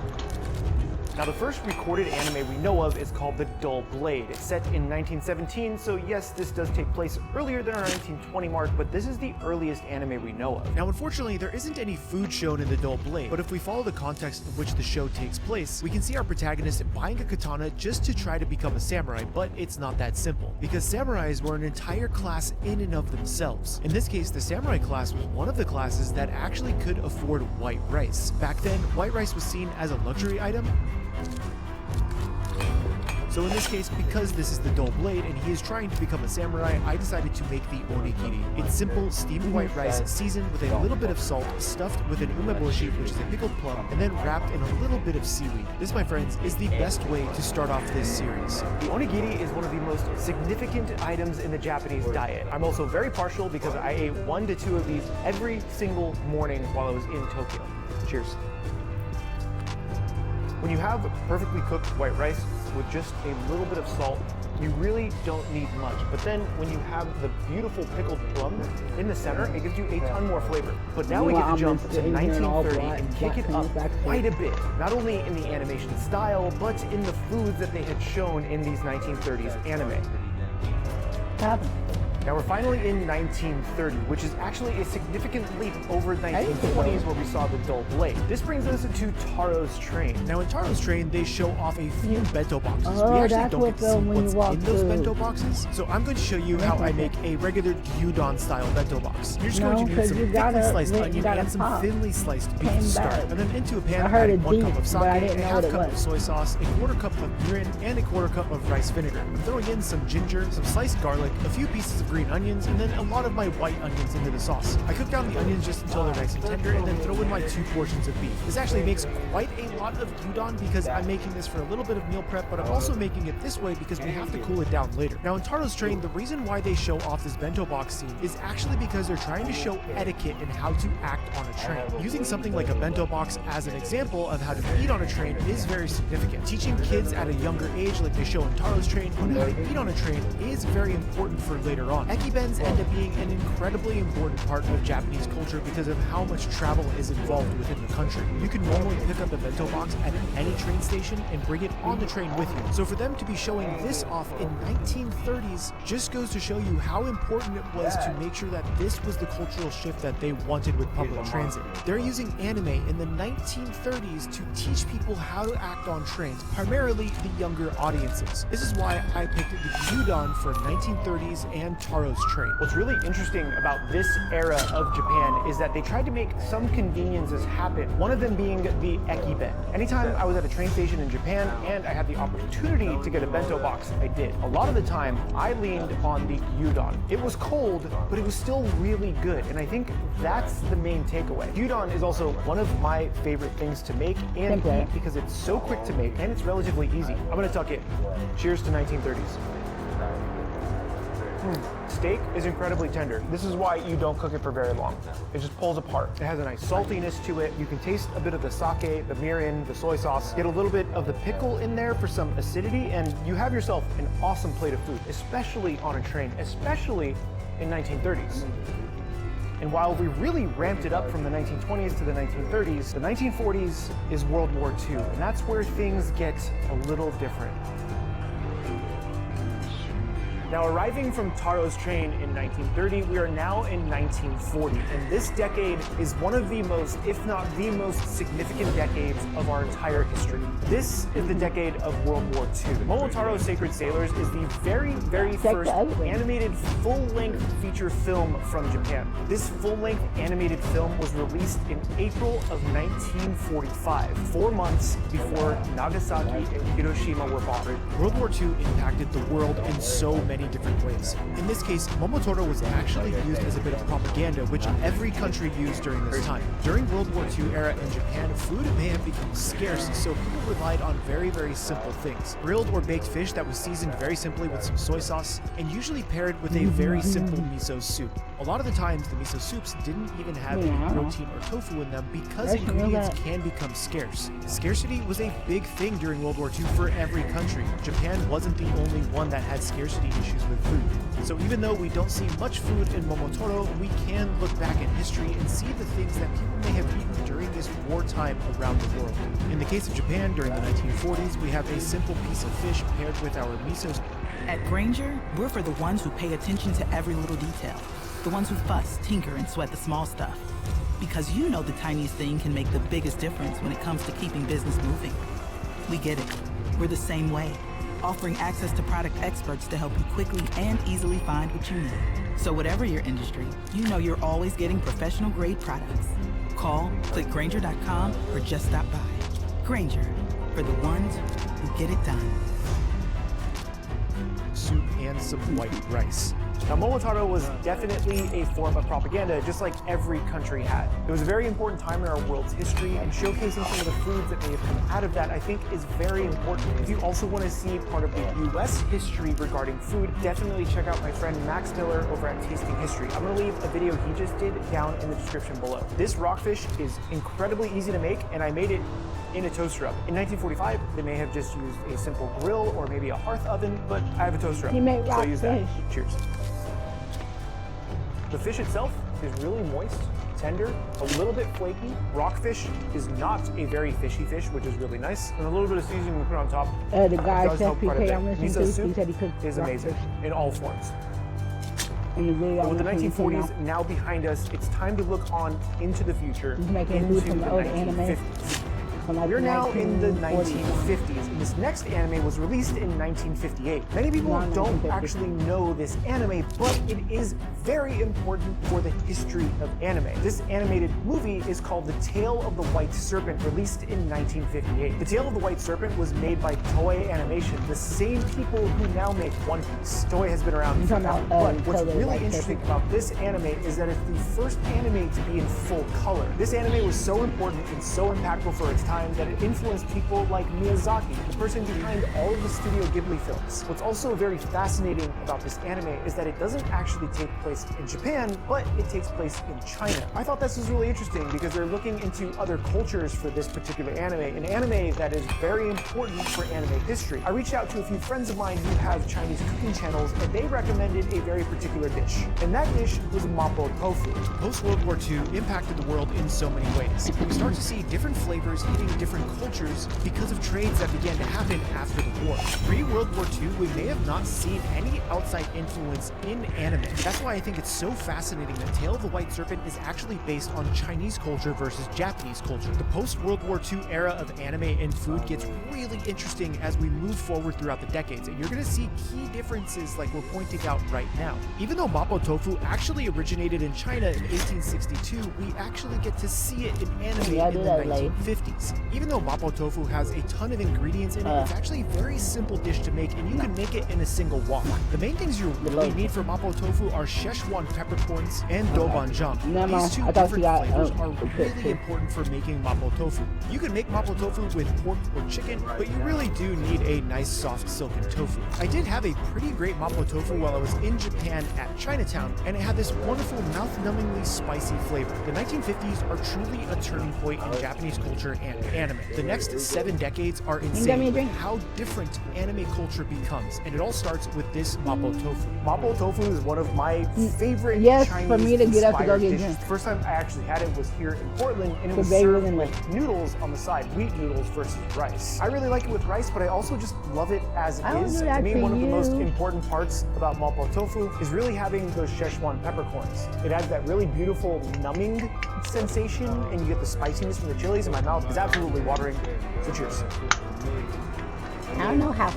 Now, the first recorded anime we know of is called The Dull Blade. It's set in 1917, so yes, this does take place earlier than our 1920 mark, but this is the earliest anime we know of. Now, unfortunately, there isn't any food shown in The Dull Blade, but if we follow the context of which the show takes place, we can see our protagonist buying a katana just to try to become a samurai, but it's not that simple, because samurais were an entire class in and of themselves. In this case, the samurai class was one of the classes that actually could afford white rice. Back then, white rice was seen as a luxury item. So in this case, because this is the Dull Blade and he is trying to become a samurai, I decided to make the onigiri. It's simple, steamed white rice seasoned with a little bit of salt, stuffed with an umeboshi, which is a pickled plum, and then wrapped in a little bit of seaweed. This, my friends, is the best way to start off this series. The onigiri is one of the most significant items in the Japanese diet. I'm also very partial because I ate 1 to 2 of these every single morning while I was in Tokyo. Cheers. When you have perfectly cooked white rice with just a little bit of salt, you really don't need much. But then when you have the beautiful pickled plum in the center, it gives you a ton more flavor. But now we get to jump to 1930 and kick it up quite a bit, not only in the animation style, but in the foods that they had shown in these 1930s anime. Now we're finally in 1930, which is actually a significant leap over the 1920s where we saw the Dull Blade. This brings us to Taro's Train. Now in Taro's Train, they show off a few bento boxes. Oh, we actually that's don't what get to see when you what's walk in those through. bento boxes. So I'm going to show you how I make a regular gyudon style bento box. You're just No, going to need 'cause some you thickly gotta- sliced you onion gotta and some pop. thinly sliced beef Came to start. back. And then into a pan, I heard add it 1 cup deep, of sake, but I a didn't know half what it cup of was. soy sauce, a 1/4 cup of mirin, and a 1/4 cup of rice vinegar. I'm throwing in some ginger, some sliced garlic, a few pieces of green onions, and then a lot of my white onions into the sauce. I cook down the onions just until they're nice and tender, and then throw in my 2 portions of beef. This actually makes quite a lot of gyudon because I'm making this for a little bit of meal prep, but I'm also making it this way because we have to cool it down later. Now in Taro's Train, the reason why they show off this bento box scene is actually because they're trying to show etiquette and how to act on a train. Using something like a bento box as an example of how to eat on a train is very significant. Teaching kids at a younger age, like they show in Taro's Train, on how to eat on a train is very important for later on. Ekibens end up being an incredibly important part of Japanese culture because of how much travel is involved within the country. You can normally pick up a bento box at any train station and bring it on the train with you. So for them to be showing this off in 1930s just goes to show you how important it was to make sure that this was the cultural shift that they wanted with public transit. They're using anime in the 1930s to teach people how to act on trains, primarily the younger audiences. This is why I picked the gyudon for 1930s and Taro's Train. What's really interesting about this era of Japan is that they tried to make some conveniences happen, one of them being the ekiben. Anytime I was at a train station in Japan and I had the opportunity to get a bento box, I did. A lot of the time, I leaned on the gyudon. It was cold, but it was still really good, and I think that's the main takeaway. Gyudon is also one of my favorite things to make and eat because it's so quick to make and it's relatively easy. I'm gonna tuck it. Cheers to 1930s. Steak is incredibly tender. This is why you don't cook it for very long. It just pulls apart. It has a nice saltiness to it. You can taste a bit of the sake, the mirin, the soy sauce. Get a little bit of the pickle in there for some acidity, and you have yourself an awesome plate of food, especially on a train, especially in 1930s. And while we really ramped it up from the 1920s to the 1930s, the 1940s is World War II, and that's where things get a little different. Now, arriving from Taro's train in 1930, we are now in 1940, and this decade is one of the most, if not the most significant decades of our entire history. This is the decade of World War II. Momotaro's Sacred Sailors is the very, very first animated full-length feature film from Japan. This full-length animated film was released in April of 1945, 4 months before Nagasaki and Hiroshima were bombed. World War II impacted the world in so many different ways. In this case, Momotaro was actually used as a bit of propaganda, which every country used during this time. During World War II era in Japan, food may have become scarce, so people relied on very, very simple things. Grilled or baked fish that was seasoned very simply with some soy sauce, and usually paired with a very simple miso soup. A lot of the times, the miso soups didn't even have any protein or tofu in them because ingredients can become scarce. Scarcity was a big thing during World War II for every country. Japan wasn't the only one that had scarcity issues with food. So even though we don't see much food in Momotaro, we can look back at history and see the things that people may have eaten during this wartime around the world. In the case of Japan, during the 1940s, we have a simple piece of fish paired with our miso. At Granger, we're for the ones who pay attention to every little detail. The ones who fuss, tinker, and sweat the small stuff. Because you know the tiniest thing can make the biggest difference when it comes to keeping business moving. We get it. We're the same way, offering access to product experts to help you quickly and easily find what you need. So whatever your industry, you know you're always getting professional grade products. Call, click Granger.com, or just stop by. Granger, for the ones who get it done. Soup and some white rice. Now, Momotaro was definitely a form of propaganda, just like every country had. It was a very important time in our world's history, and showcasing some of the foods that may have come out of that, I think, is very important. If you also want to see part of the U.S. history regarding food, definitely check out my friend Max Miller over at Tasting History. I'm going to leave a video he just did down in the description below. This rockfish is incredibly easy to make, and I made it in a toaster oven. In 1945, they may have just used a simple grill or maybe a hearth oven, but I have a toaster oven, He made so I use that. rockfish. Cheers. The fish itself is really moist, tender, a little bit flaky. Rockfish is not a very fishy fish, which is really nice. And a little bit of seasoning we put on top The guy does Chef help quite a PK bit. I'm listening Miso to, he soup said he cooked is amazing rockfish. in all forms. And he really But with the don't listen to me 1940s now behind us, it's time to look on into the future, He's making into food from the the old anime. 1950s. From like We're now in the 1940s. 1950s, and this next anime was released in 1958. Many people Not don't 1950. actually know this anime, but it is very important for the history of anime. This animated movie is called The Tale of the White Serpent, released in 1958. The Tale of the White Serpent was made by Toei Animation, the same people who now make One Piece. Toei has been around You're talking forever, about, but what's Totally really White interesting Serpent. about this anime is that it's the first anime to be in full color. This anime was so important and so impactful for its time that it influenced people like Miyazaki, the person behind all of the Studio Ghibli films. What's also very fascinating about this anime is that it doesn't actually take place in Japan, but it takes place in China. I thought this was really interesting because they're looking into other cultures for this particular anime, an anime that is very important for anime history. I reached out to a few friends of mine who have Chinese cooking channels, and they recommended a very particular dish, and that dish was mapo tofu. Post-World War II impacted the world in so many ways. We start to see different flavors hitting different cultures because of trades that began to happen after the war. Pre-World War II, we may have not seen any outside influence in anime. That's why I think it's so fascinating that Tale of the White Serpent is actually based on Chinese culture versus Japanese culture. The post-World War II era of anime and food gets really interesting as we move forward throughout the decades, and you're going to see key differences like we're pointing out right now. Even though mapo tofu actually originated in China in 1862, we actually get to see it in anime in the 1950s. Even though mapo tofu has a ton of ingredients in it, it's actually a very simple dish to make, and you can make it in a single wok. The main things you really need for mapo tofu are Szechuan peppercorns and doubanjiang. These two different flavors are really important for making mapo tofu. You can make mapo tofu with pork or chicken, but you really do need a nice soft silken tofu. I did have a pretty great mapo tofu while I was in Japan at Chinatown, and it had this wonderful mouth-numbingly spicy flavor. The 1950s are truly a turning point in Japanese culture and anime. The next 7 decades are get me a insane with drink? how different anime culture becomes, and it all starts with this Mapo Tofu. Mapo tofu is one of my favorite Yes, Chinese for me to get up to go inspired get dishes. drinks. The first time I actually had it was here in Portland, and it So was they served really with like- noodles on the side, wheel noodles versus rice. I really like it with rice, but I also just love it as it I will is. do To that me, to one of the most you. important parts about Mapo tofu is really having those Szechuan peppercorns. It adds that really beautiful numbing sensation, and you get the spiciness from the chilies, and my mouth is absolutely watering. So cheers. I don't know how.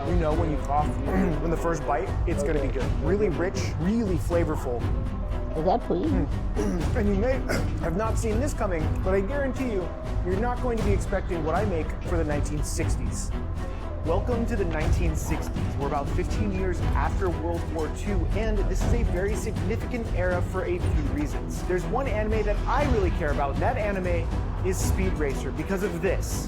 You know when you cough, when the first bite, it's gonna be good. Really rich, really flavorful. Is that please? And you may have not seen this coming, but I guarantee you, you're not going to be expecting what I make for the 1960s. Welcome to the 1960s. We're about 15 years after World War II, and this is a very significant era for a few reasons. There's one anime that I really care about, and that anime is Speed Racer because of this.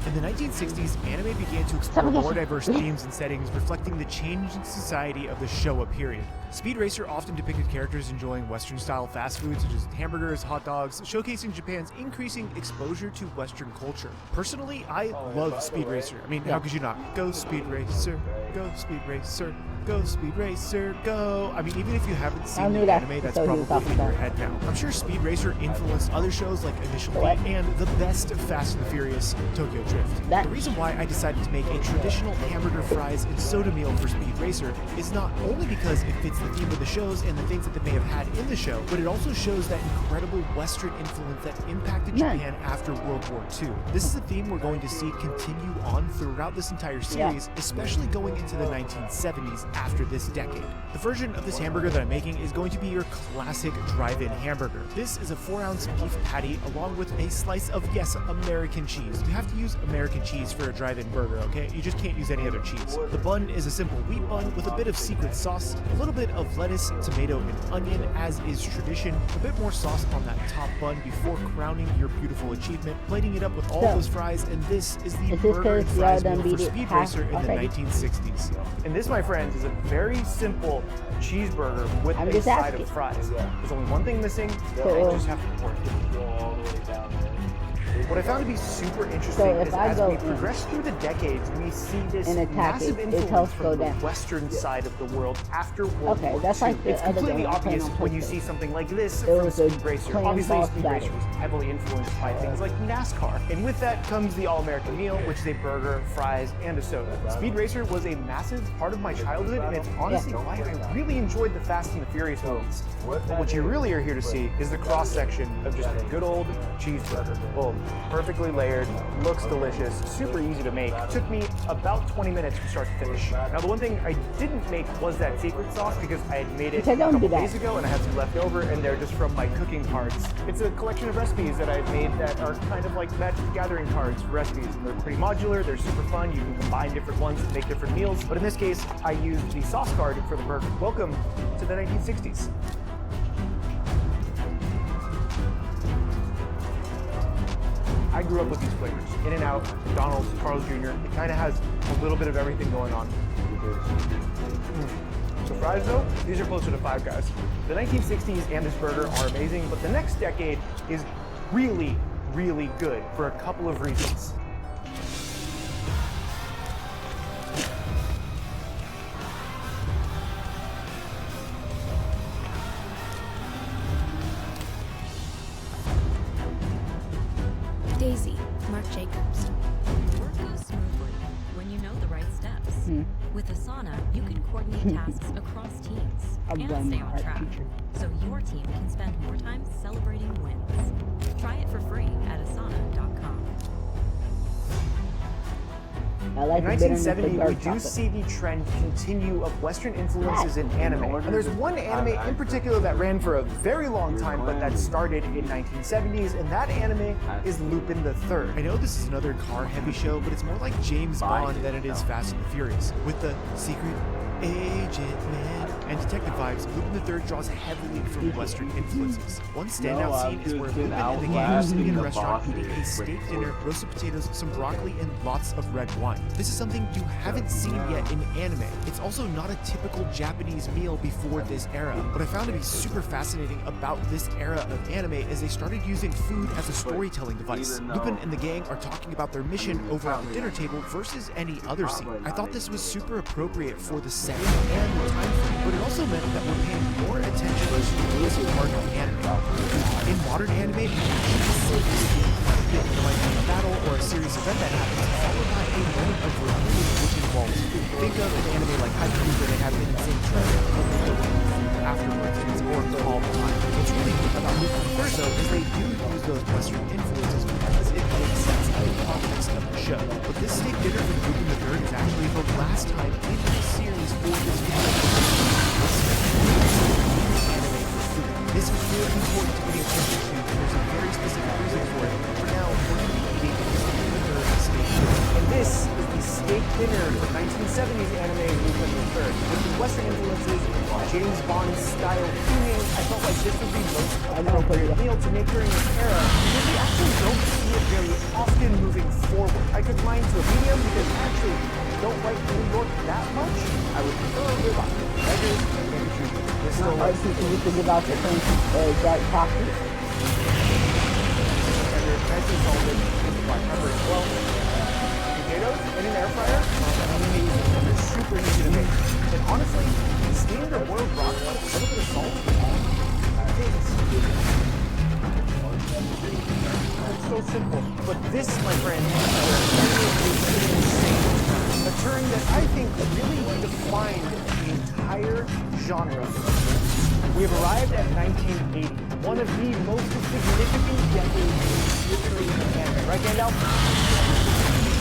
In the 1960s, anime began to explore more diverse themes and settings, reflecting the changing society of the Showa period. Speed Racer often depicted characters enjoying Western-style fast foods such as hamburgers, hot dogs, showcasing Japan's increasing exposure to Western culture. Personally, I love Speed Racer. I mean, how could you not? Go Speed Racer, go Speed Racer, go Speed Racer, go! I mean, even if you haven't I seen knew the that. anime, that's So he was probably talking in your about. head now. I'm sure Speed Racer influenced other shows like Initial D What? and the best of Fast and the Furious, Tokyo Drift. That- The reason why I decided to make a traditional hamburger, fries, and soda meal for Speed Racer is not only because it fits the theme of the shows and the things that they may have had in the show, but it also shows that incredible Western influence that impacted None. Japan after World War II. This is a theme we're going to see continue on throughout this entire series, especially going into the 1970s after this decade. The version of this hamburger that I'm making is going to be your classic drive-in hamburger. This is a 4-ounce beef patty along with a slice of, yes, American cheese. You have to use American cheese for a drive-in burger, okay? You just can't use any other cheese. The bun is a simple wheat bun with a bit of secret sauce, a little bit of lettuce, tomato, and onion, as is tradition, a bit more sauce on that top bun before crowning your beautiful achievement, plating it up with all So, those fries, and this is the is this burger and 'cause y'all fries done meal for beat it Speed half Racer in the already? 1960s. And this, my friends, is a very simple cheeseburger with I'm a just side asking. of fries. There's only one thing missing, So- and you just have to pour it. Go all the way down there. What I found to be super interesting So if is I as go we in progress through the decades, we see this and attack massive it, its influence health from go the down. western side of the world after World Okay, War that's II. like the It's other completely game I'm playing obvious on when you PlayStation. see something like this It from was a Speed Racer. plain Obviously, boss Speed battle. Racer was heavily influenced by things like NASCAR. And with that comes the all-American meal, which is a burger, fries, and a soda. Speed Racer was a massive part of my childhood, and it's honestly why I really enjoyed the Fast and the Furious movies. But what you really are here to see is the cross-section of just a good old cheeseburger. Boom. Perfectly layered, looks delicious, super easy to make. Took me about 20 minutes from start to finish. Now, the one thing I didn't make was that secret sauce because I had made it Okay, a don't couple do that. days ago and I had some left over, and they're just from my cooking cards. It's a collection of recipes that I've made that are kind of like Magic the Gathering cards for recipes. And they're pretty modular, they're super fun, you can combine different ones to make different meals. But in this case, I used the sauce card for the burger. Welcome to the 1960s. I grew up with these flavors. In-N-Out, McDonald's, Carl's Jr. It kind of has a little bit of everything going on. So fries though, these are closer to Five Guys. The 1960s and this burger are amazing, but the next decade is really, really good for a couple of reasons. Daisy, Mark Jacobs. Work goes smoothly when you know the right steps. With Asana, you can coordinate tasks across teams I blame and stay my on art track, teacher. so your team can spend more time celebrating wins. Try it for free at asana.com. I like In the bitterness of 1970, we dark do chocolate. see the trend continue of Western influences in anime. And there's one anime in particular that ran for a very long time, but that started in 1970s, and that anime is Lupin the Third. I know this is another car-heavy show, but it's more like James Bond than it is Fast and the Furious, with the secret Agent Man, and detective vibes, Lupin III draws heavily from Western influences. One standout scene is where Lupin and the gang are sitting in a restaurant eating a steak dinner, roasted potatoes, some broccoli, and lots of red wine. This is something you haven't seen yet in anime. It's also not a typical Japanese meal before this era. What I found to be super fascinating about this era of anime is they started using food as a storytelling device. Lupin and the gang are talking about their mission over at the dinner table versus any other scene. I thought this was super appropriate for the setting and the time frame, but it also meant that we're paying more attention to this part of anime. In modern anime, we actually see there might be a battle or a serious event that happens, followed by a moment of review which involves food. Think of an anime like Haiku where they have an insane trend afterwards and it's worked all the time. What's really good about Lupin first though is they do use those Western influences because it makes sense in the context of the show. But this steak dinner with Lupin III is actually the last time in the series for this video. This is really important to pay attention to. There's a very specific reason for it. For now, we're going to be eating the steak dinner. And this is the steak dinner from 1970s anime Lupin III. With the Western influences, James Bond style theming, I felt like this would be the most appropriate meal to make during this era because we actually don't see it very often moving forward. I could mine to a medium because I actually don't like New York that much. I would prefer a ribeye. Measures and maybe treatment. This is Other people you think about the thing, dark coffee. And they're nicely salted with black pepper as well. Potatoes in an air fryer are amazing and they're super easy to make. And honestly, steamed or boiled broccoli with a little bit of salt, it's so simple. But this, my friend, is insane. A turn that I think really defined the entire genre. We have arrived at 1980, one of the most significant decades in history of anime. Right, Gandalf?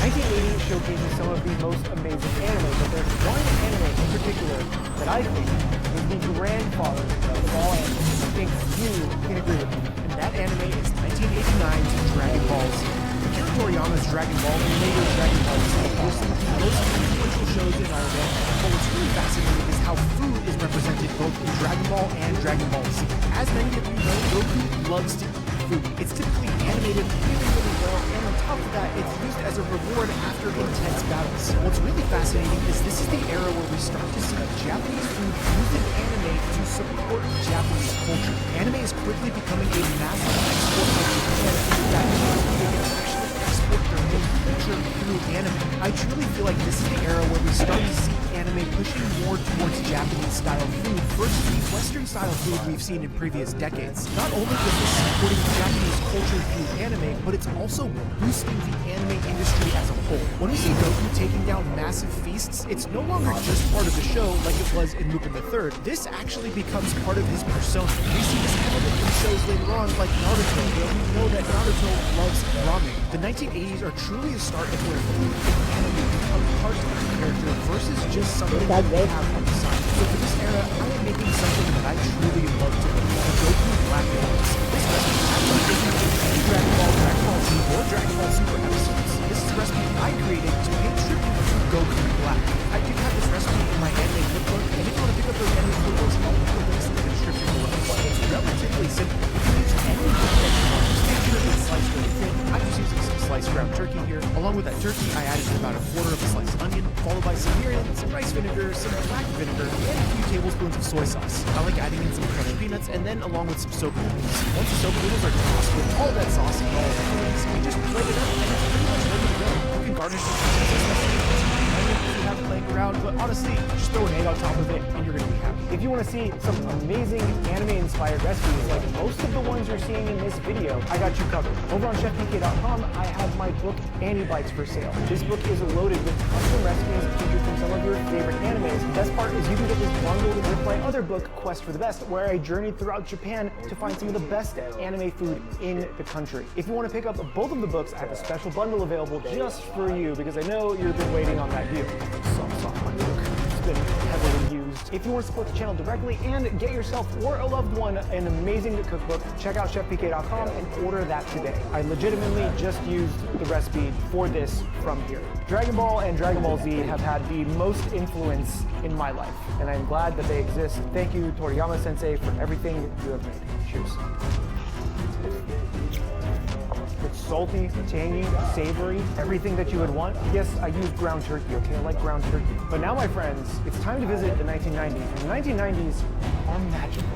1980 showcases some of the most amazing anime, but there's one anime in particular that I think is the grandfather of all anime. I think you can agree with me. And that anime is 1989's Dragon Ball Z. Akira Toriyama's Dragon Ball and later Dragon Ball Z were some of the most influential shows in our day. But what's really fascinating is how food is represented both in Dragon Ball and Dragon Ball Z. As many of you know, Goku loves to eat food. It's typically animated really, really well, and on top of that, it's used as a reward after intense battles. What's really fascinating is this is the era where we start to see Japanese food used in anime to support Japanese culture. Anime is quickly becoming a massive export of Japan, and that means they can actually export their own culture through anime. I truly feel like this is the era where we start to see anime pushing more towards Japanese-style food versus the Western-style food we've seen in previous decades. Not only is this supporting Japanese culture through anime, but it's also boosting the anime industry as a whole. When we see Goku taking down massive feasts, it's no longer just part of the show like it was in Lupin III. This actually becomes part of his persona. We see this element in shows later on like Naruto, where we know that Naruto loves ramen. The 1980s are truly a start of where food and anime become part of the character versus just something that they have on the side. So for this era, I am making something that I truly love to make, the Goku Black Balls. This recipe actually isn't in any Dragon Ball Z, or Dragon Ball Super episodes. This is a recipe I created to pay tribute to Goku Black. I do have this recipe in my anime cookbook, and if you want to pick up those anime cookbooks, I'll put the links in the description below. It's relatively simple. You can use any cook that you want. Just make sure it's sliced really thin. I'm just using some sliced ground turkey here. Along with that turkey, I added about a quarter of a sliced onion, followed by some mirin, some rice vinegar, some black vinegar, and a few tablespoons of soy sauce. I like adding in some crushed peanuts, and then along with some soap noodles. Once the soap noodles are tossed with all that sauce and all the fillings, we just plate it up, and it's pretty much ready to go. You can garnish it if you have playing around, but honestly, just throw an egg on top of it, and you're gonna be happy. If you want to see some amazing anime-inspired recipes like most of the ones you're seeing in this video, I got you covered. Over on chefpk.com, I have my book, Annie Bites, for sale. This book is loaded with custom recipes featured from some of your favorite animes. The best part is you can get this bundled with my other book, Quest for the Best, where I journeyed throughout Japan to find some of the best anime food in the country. If you want to pick up both of the books, I have a special bundle available just for you because I know you've been waiting on that deal. Sauce on my book. It's been heavily used. post. If you want to support the channel directly and get yourself or a loved one an amazing cookbook, check out chefpk.com and order that today. I legitimately just used the recipe for this from here. Dragon Ball and Dragon Ball Z have had the most influence in my life, and I'm glad that they exist. Thank you, Toriyama Sensei, for everything you have made. Cheers. It's salty, tangy, savory, everything that you would want. Yes, I used ground turkey, okay? I like ground turkey. But now, my friends, it's time to visit the 1990s. And the 1990s are magical.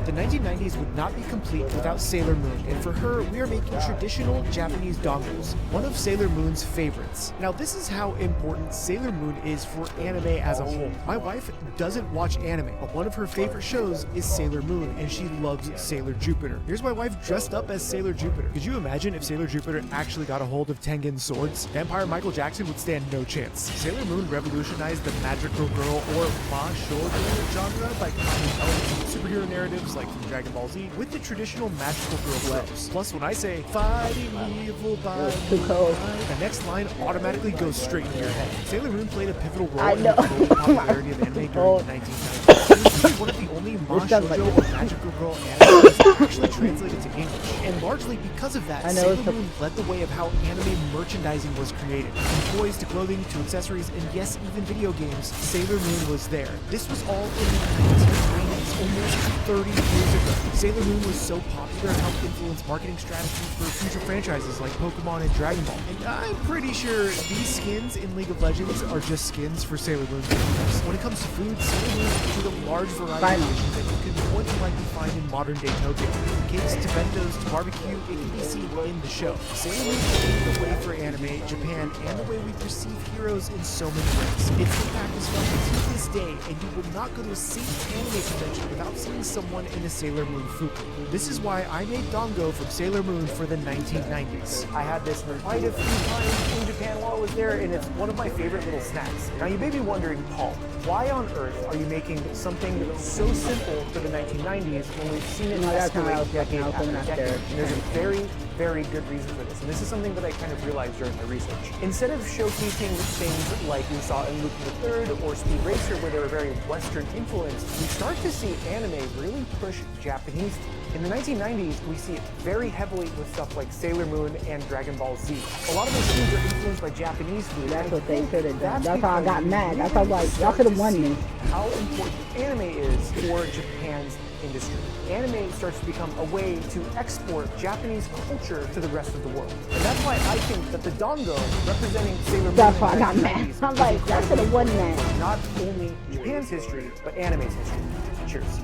The 1990s would not be complete without Sailor Moon, and for her, we are making traditional Japanese dongles, one of Sailor Moon's favorites. Now, this is how important Sailor Moon is for anime as a whole. My wife doesn't watch anime, but one of her favorite shows is Sailor Moon, and she loves Sailor Jupiter. Here's my wife dressed up as Sailor Jupiter. Could you imagine if Sailor Jupiter actually got a hold of Tengen's swords? Vampire Michael Jackson would stand no chance. Sailor Moon revolutionized the magical girl or ma shoujo genre by combining elements of superhero narratives like from Dragon Ball Z with the traditional magical girl letters. Plus, when I say fighting evil by the next line automatically goes straight into your head. Sailor Moon played a pivotal role in the global popularity of anime during the 1990s. It was one of the only ma shoujo or magical girl animes that actually translated to English. And largely because of that, Sailor Moon led the way of how anime merchandising was created. From toys to clothing to accessories and yes, even video games, Sailor Moon was there. This was all in the 1990s, almost 30 years ago. Sailor Moon was so popular and helped influence marketing strategies for future franchises like Pokemon and Dragon Ball. And I'm pretty sure these skins in League of Legends are just skins for Sailor Moon characters. When it comes to food, Sailor Moon featured a large variety of dishes that you could more than likely find in modern day Tokyo. From cakes to bentos to barbecue, it can be seen in the show. Sailor Moon paved the way for anime, Japan, and the way we perceive heroes in so many ways. Its impact is felt to this day, and you will not go to a single anime convention without seeing someone in a Sailor Moon fuku. This is why I made Dongo from Sailor Moon for the 1990s. I had this quite a few times in Japan while I was there, and it's one of my favorite little snacks. Now, you may be wondering, Paul, why on earth are you making something so simple for the 1990s when we've seen it escalate decade after decade? And there's a very, very good reason for this. And this is something that I kind of realized during my research. Instead of showcasing things like we saw in Lupin the Third or Speed Racer, where they were very Western influenced, we start to see anime really push Japanese. In the 1990s, we see it very heavily with stuff like Sailor Moon and Dragon Ball Z. A lot of those things are influenced by Japanese food. That's what they should have done. That's how I got mad. That's how like, y'all should have won me. How important anime is for Japan's industry. Anime starts to become a way to export Japanese culture to the rest of the world. And that's why I think that the Dongo representing Sailor Moon. That's why I got mad. I'm like, y'all should have won that. Not only Japan's history, but anime's history. Cheers.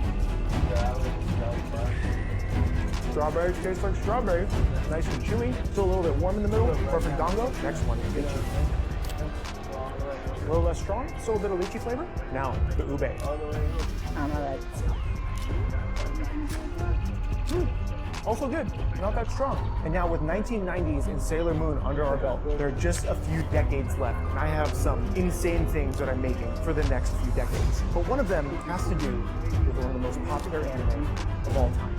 Strawberry tastes like strawberry. Nice and chewy. Still a little bit warm in the middle. Perfect Dongo. Next one, lychee. A little less strong, still a bit of lychee flavor. Now, the ube. I'm alright. Also good, not that strong. And now with 1990s and Sailor Moon under our belt, there are just a few decades left. And I have some insane things that I'm making for the next few decades. But one of them has to do with one of the most popular anime of all time.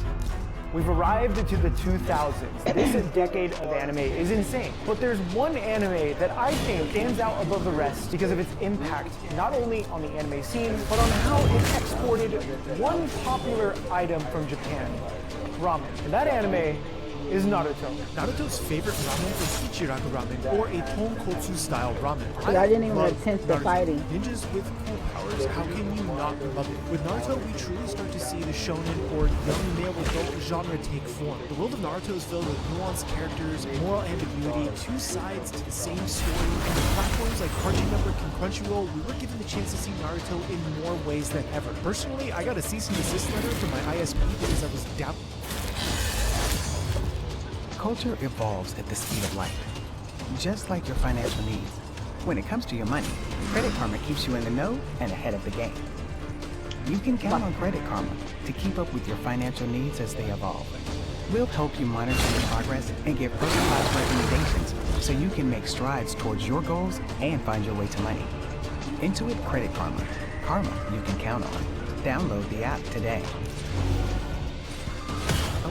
We've arrived to the 2000s. This decade of anime is insane. But there's one anime that I think stands out above the rest because of its impact, not only on the anime scene, but on how it exported one popular item from Japan, ramen. And that anime is Naruto. Naruto's favorite ramen is Ichiraku ramen, or a tonkotsu style ramen. I didn't even attempt the fighting. Ninjas with cool powers, how can you not love it? With Naruto, we truly start to see the shonen or young male adult genre take form. The world of Naruto is filled with nuanced characters, moral ambiguity, two sides to the same story, and with platforms like Crunchy Number and Crunchyroll, we were given the chance to see Naruto in more ways than ever. Personally, I got a cease and desist letter from my ISP because I was doubting. Culture evolves at the speed of light, just like your financial needs. When it comes to your money, Credit Karma keeps you in the know and ahead of the game. You can count on Credit Karma to keep up with your financial needs as they evolve. We'll help you monitor your progress and give personalized recommendations so you can make strides towards your goals and find your way to money. Intuit Credit Karma. Karma you can count on. Download the app today.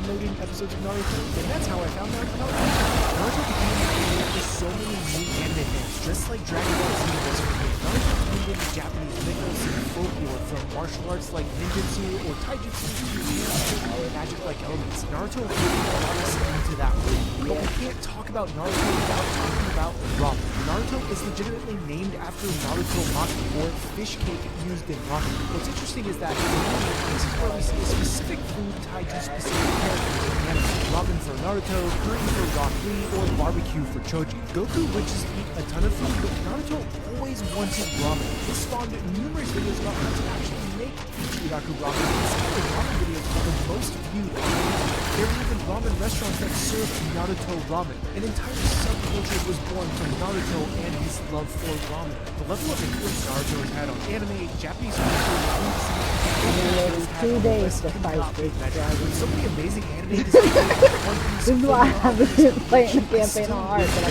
downloading episodes of Naruto, and that's how I found out about Naruto. Naruto became a with so many new anime fans, just like Dragon Ball Z was for me. Naruto blended in Japanese mythos and folklore from martial arts like ninjutsu or taijutsu to magic-like elements. Naruto really brought us into that world. But we can't talk about Naruto without talking about ramen. Naruto is legitimately named after Naruto maki, or fish cake used in ramen. What's interesting is that this is where we see a specific food tied to specific characters in anime. Ramen for Naruto, curry for Rock Lee, or barbecue for Choji. Goku would just eat a ton of food, but Naruto always wanted ramen. This spawned numerous videos about how to actually make Ichiraku ramen, and some of the ramen videos are the most viewed on YouTube. There were even ramen restaurants that served Naruto ramen. An entire subculture was born from Naruto and his love for ramen. The level of influence Naruto has had on anime, Japanese culture, food scene, I've been waiting 2 days to fight this dragon. so many amazing anime this This is why I haven't been playing the campaign on hard, but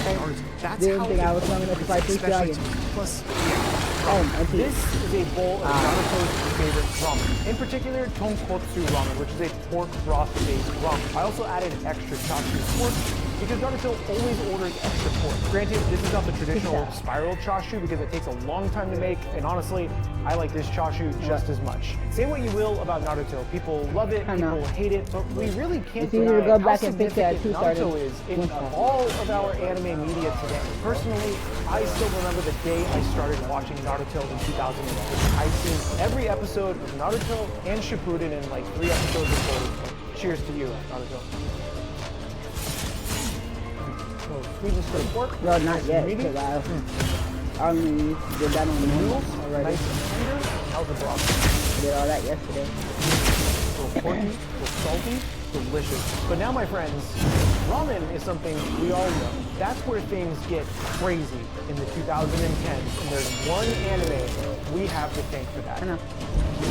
I didn't think I was coming to fight this dragon. Plus, This is a bowl of Naruto's favorite ramen. In particular, tonkotsu ramen, which is a pork broth-based ramen. I also added extra chashu pork because Naruto always orders extra pork. Granted, this is not the traditional spiral chashu because it takes a long time to make, and honestly, I like this chashu just as much. Say what you will about Naruto. People love it, people hate it, but we really can't It's easy to deny go how back and pick that significant 2-starter. Naruto is in all of our anime media today. Personally, I still remember the day I started watching Naruto in 2008. I've seen every episode of Naruto and Shippuden in like 3 episodes of total. Cheers to you, Naruto. So, sweetness for the pork. No, not yet, because I only did that on the noodles already. Nice and tender. How's the broth? I did all that yesterday. A little porky, a little salty, delicious. But now, my friends, ramen is something we all know. That's where things get crazy in the 2010s, and there's one anime we have to thank for that. I know.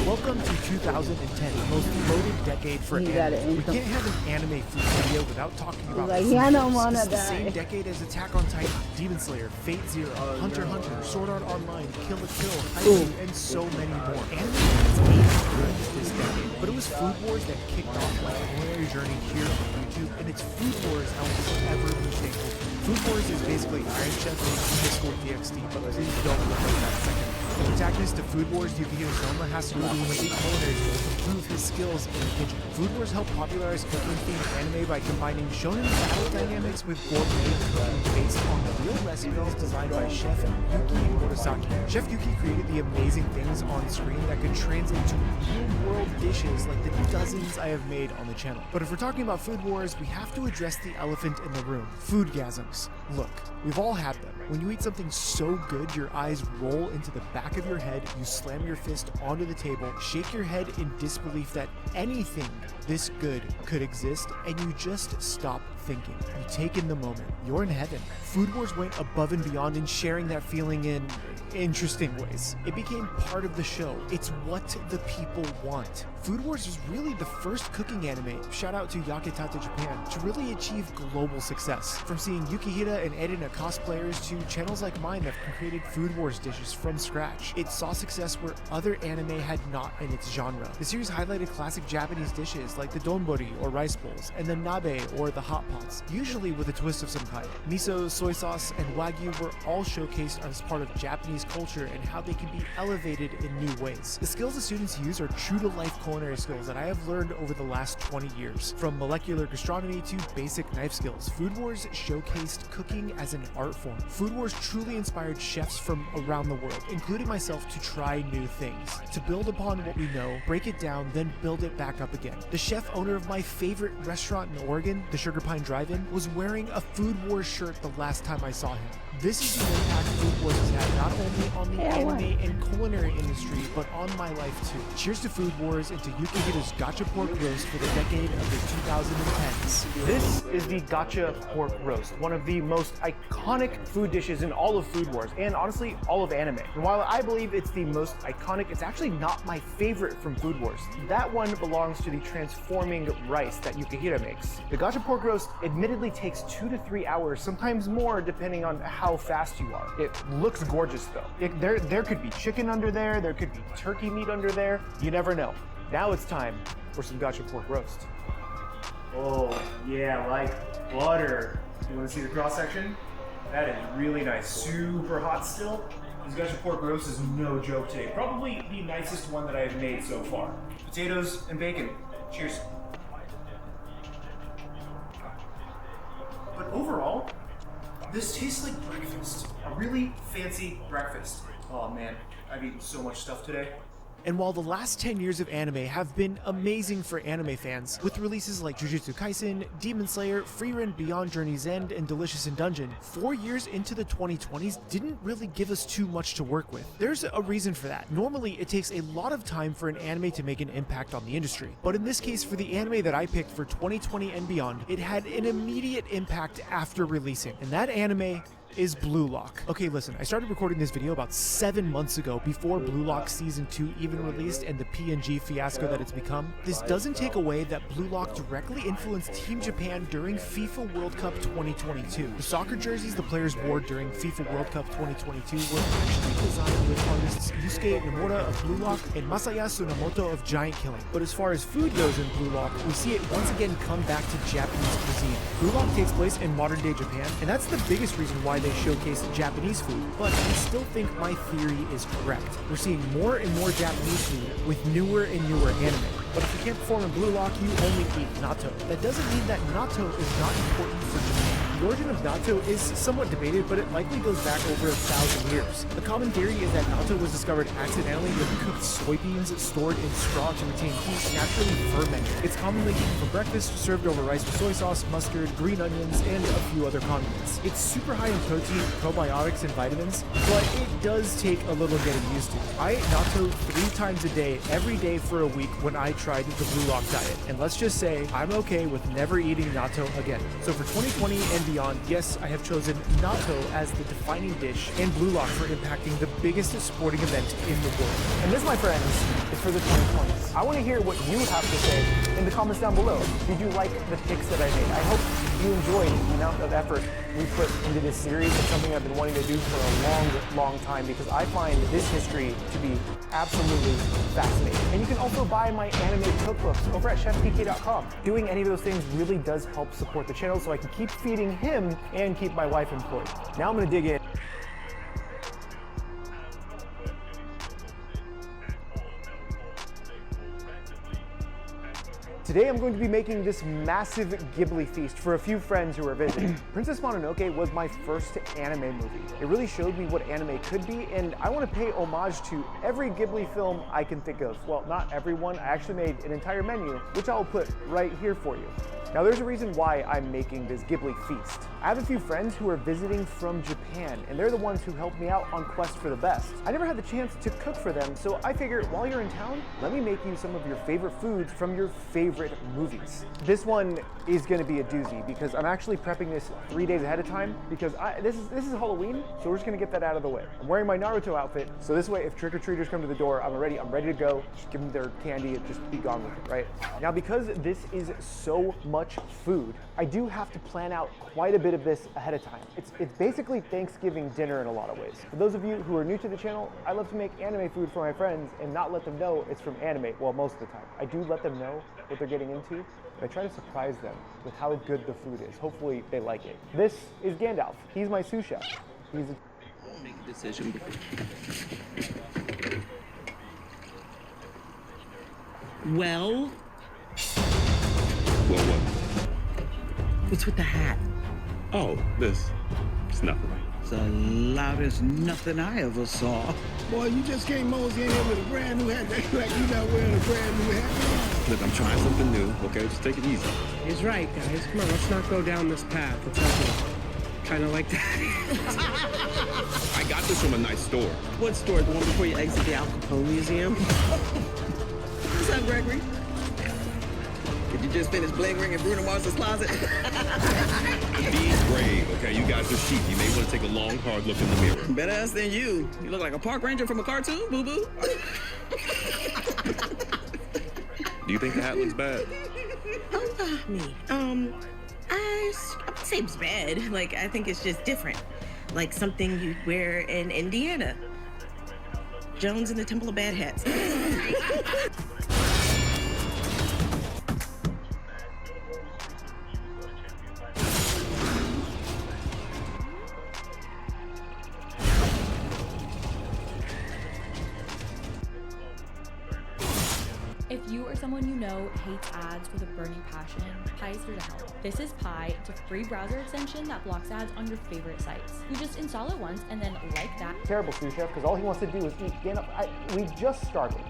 welcome to 2010, the most loaded decade for You got anime. it. We can't have an anime food video without talking about like, food yeah, I don't wars. wanna It's the die. same decade as Attack on Titan, Demon Slayer, Fate Zero, Hunter x Hunter, Sword Art Online, Kill la Kill, Haikyuu, and so many more. Anime has aged good this decade, but it was Food Wars that kicked off my culinary journey here on YouTube, and it's Food Wars I will forever be thankful for. Food Wars is basically Iron Chef and high school DxD, but please don't look at that second. The protagonist of Food Wars, Yukihiro Soma, has to go through an 8 culinary school to prove his skills in the kitchen. Food Wars helped popularize cooking-themed anime by combining shonen battle dynamics with gourmet cooking based on the real recipes designed by Chef Yuki Murasaki. Chef Yuki created the amazing things on screen that could translate to real-world dishes like the dozens I have made on the channel. But if we're talking about Food Wars, we have to address the elephant in the room: foodgasms. Look, we've all had them. When you eat something so good, your eyes roll into the back of your head, you slam your fist onto the table, shake your head in disbelief that anything this good could exist, and you just stop thinking. You take in the moment. You're in heaven. Food Wars went above and beyond in sharing that feeling in interesting ways. It became part of the show. It's what the people want. Food Wars was really the first cooking anime, shout out to Yakitate Japan, to really achieve global success. From seeing Yukihira and Edina cosplayers to channels like mine that created Food Wars dishes from scratch, it saw success where other anime had not in its genre. The series highlighted classic Japanese dishes like the donbori or rice bowls, and the nabe or the hot pots, usually with a twist of some kind. Miso, soy sauce, and wagyu were all showcased as part of Japanese culture and how they can be elevated in new ways. The skills the students use are true-to-life culinary skills that I have learned over the last 20 years. From molecular gastronomy to basic knife skills, Food Wars showcased cooking as an art form. Food Wars truly inspired chefs from around the world, including myself, to try new things, to build upon what we know, break it down, then build it back up again. The chef owner of my favorite restaurant in Oregon, the Sugar Pine Drive-In, was wearing a Food Wars shirt the last time I saw him. This is the impact Food Wars has had not only on the anime and culinary industry, but on my life too. Cheers to Food Wars and to Yukihira's Gacha Pork Roast for the decade of the 2010s. This is the Gacha Pork Roast, one of the most iconic food dishes in all of Food Wars, and honestly, all of anime. And while I believe it's the most iconic, it's actually not my favorite from Food Wars. That one belongs to the transforming rice that Yukihira makes. The Gacha Pork Roast admittedly takes 2 to 3 hours, sometimes more depending on how fast you are. It looks gorgeous though. There could be chicken under there could be turkey meat under there, you never know. Now it's time for some Gacha Pork Roast. Oh, yeah, like butter. You want to see the cross section? That is really nice. Super hot still. These guys' pork roast is no joke today. Probably the nicest one that I have made so far. Potatoes and bacon. Cheers. But overall, this tastes like breakfast. A really fancy breakfast. Oh man, I've eaten so much stuff today. And while the last 10 years of anime have been amazing for anime fans, with releases like Jujutsu Kaisen, Demon Slayer, Frieren Beyond Journey's End, and Delicious in Dungeon, 4 years into the 2020s didn't really give us too much to work with. There's a reason for that. Normally, it takes a lot of time for an anime to make an impact on the industry. But in this case, for the anime that I picked for 2020 and beyond, it had an immediate impact after releasing. And that anime is Blue Lock. Okay, listen, I started recording this video about 7 months ago before Blue Lock Season 2 even released and the PNG fiasco that it's become. This doesn't take away that Blue Lock directly influenced Team Japan during FIFA World Cup 2022. The soccer jerseys the players wore during FIFA World Cup 2022 were actually designed with artists Yusuke Nomura of Blue Lock and Masaya Tsunamoto of Giant Killing. But as far as food goes in Blue Lock, we see it once again come back to Japanese cuisine. Blue Lock takes place in modern day Japan, and that's the biggest reason why they showcase Japanese food, but I still think my theory is correct. We're seeing more and more Japanese food with newer and newer anime. But if you can't perform in Blue Lock, you only eat natto. That doesn't mean that natto is not important for Japan. The origin of natto is somewhat debated, but it likely goes back over 1,000 years. The common theory is that natto was discovered accidentally with cooked soybeans stored in straw to retain heat and naturally fermented. It's commonly eaten for breakfast, served over rice with soy sauce, mustard, green onions, and a few other condiments. It's super high in protein, probiotics, and vitamins, but it does take a little getting used to. I ate natto 3 times a day, every day for a week when I tried the Blue Lock diet. And let's just say, I'm okay with never eating natto again. So for 2020 and beyond, yes, I have chosen natto as the defining dish and Blue Lock for impacting the biggest sporting event in the world. And this, my friends, is for the 2020s. I want to hear what you have to say in the comments down below. Did you like the picks that I made? I hope you enjoyed the amount of effort we put into this series. It's something I've been wanting to do for a long time because I find this history to be absolutely fascinating. And you can also buy my anime cookbooks over at chefpk.com. Doing any of those things really does help support the channel so I can keep feeding him and keep my wife employed. Now I'm going to dig in. Today I'm going to be making this massive Ghibli feast for a few friends who are visiting. Princess Mononoke was my first anime movie. It really showed me what anime could be, and I want to pay homage to every Ghibli film I can think of. Well, not every one. I actually made an entire menu, which I'll put right here for you. Now there's a reason why I'm making this Ghibli feast. I have a few friends who are visiting from Japan, and they're the ones who helped me out on Quest for the Best. I never had the chance to cook for them, so I figured while you're in town, let me make you some of your favorite foods from your favorite movies. This one is gonna be a doozy because I'm actually prepping this 3 days ahead of time because this is Halloween, so we're just gonna get that out of the way. I'm wearing my Naruto outfit, so this way if trick-or-treaters come to the door, I'm ready to go. Just give them their candy and just be gone with it, right? Now because this is so much food, I do have to plan out quite a bit of this ahead of time. It's basically Thanksgiving dinner in a lot of ways. For those of you who are new to the channel, I love to make anime food for my friends and not let them know it's from anime. Well, most of the time. I do let them know what they're getting into, but I try to surprise them with how good the food is. Hopefully they like it. This is Gandalf. He's my sous chef. He's make a decision. Well, what? what's with the hat? Oh, this. It's nothing. It's the loudest nothing I ever saw. Boy, you just came mosey in here with a brand new hat. That's like you not wearing a brand new hat. Look, I'm trying something new, okay? Just take it easy. He's right, guys. Come on, let's not go down this path. It's like kind of like that. I got this from a nice store. What store? The one before you exit the Al Capone Museum? What's up, Gregory? Did you just finish blaring in Bruno Mars's closet? Be brave, okay? You guys are sheep. You may want to take a long, hard look in the mirror. Better us than you. You look like a park ranger from a cartoon, boo-boo. Do you think the hat looks bad? Me. I would say it's bad. Like, I think it's just different. Like something you'd wear in Indiana. Jones in the Temple of Bad Hats. or someone you know hates ads with a burning passion, Pi is here to help. This is Pi. It's a free browser extension that blocks ads on your favorite sites. You just install it once and then like that. Terrible sous chef, because all he wants to do is eat. We just started.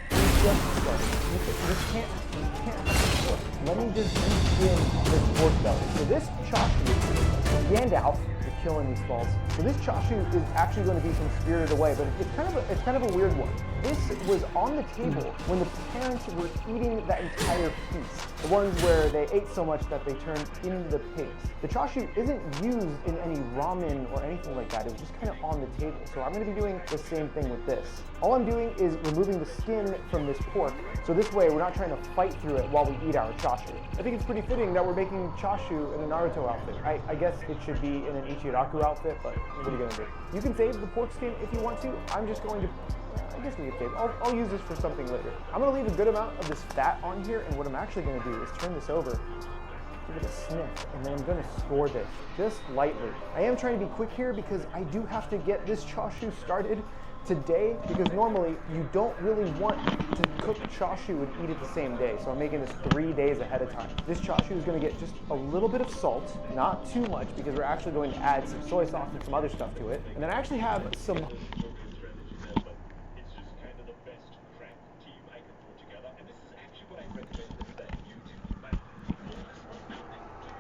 You can't have this pork. Let me just begin this pork belly. So this chashu, Gandalf, you're killing these balls. So this chashu is actually going to be from Spirited Away, but it's kind of a weird one. This was on the table when the parents were eating that entire piece. The ones where they ate so much that they turned into pigs. The chashu isn't used in any ramen or anything like that. It was just kind of on the table. So I'm going to be doing the same thing with this. All I'm doing is removing the skin from this pork. So this way we're not trying to fight through it while we eat our chashu. I think it's pretty fitting that we're making chashu in a Naruto outfit. I guess it should be in an Ichiraku outfit, but what are you going to do? You can save the pork skin if you want to. I'm just going to I guess we could save. I'll use this for something later. I'm going to leave a good amount of this fat on here, and what I'm actually going to do is turn this over, give it a sniff, and then I'm going to score this just lightly. I am trying to be quick here because I do have to get this chashu started today, because normally you don't really want to cook chashu and eat it the same day. So I'm making this 3 days ahead of time. This chashu is going to get just a little bit of salt, not too much, because we're actually going to add some soy sauce and some other stuff to it. And then I actually have some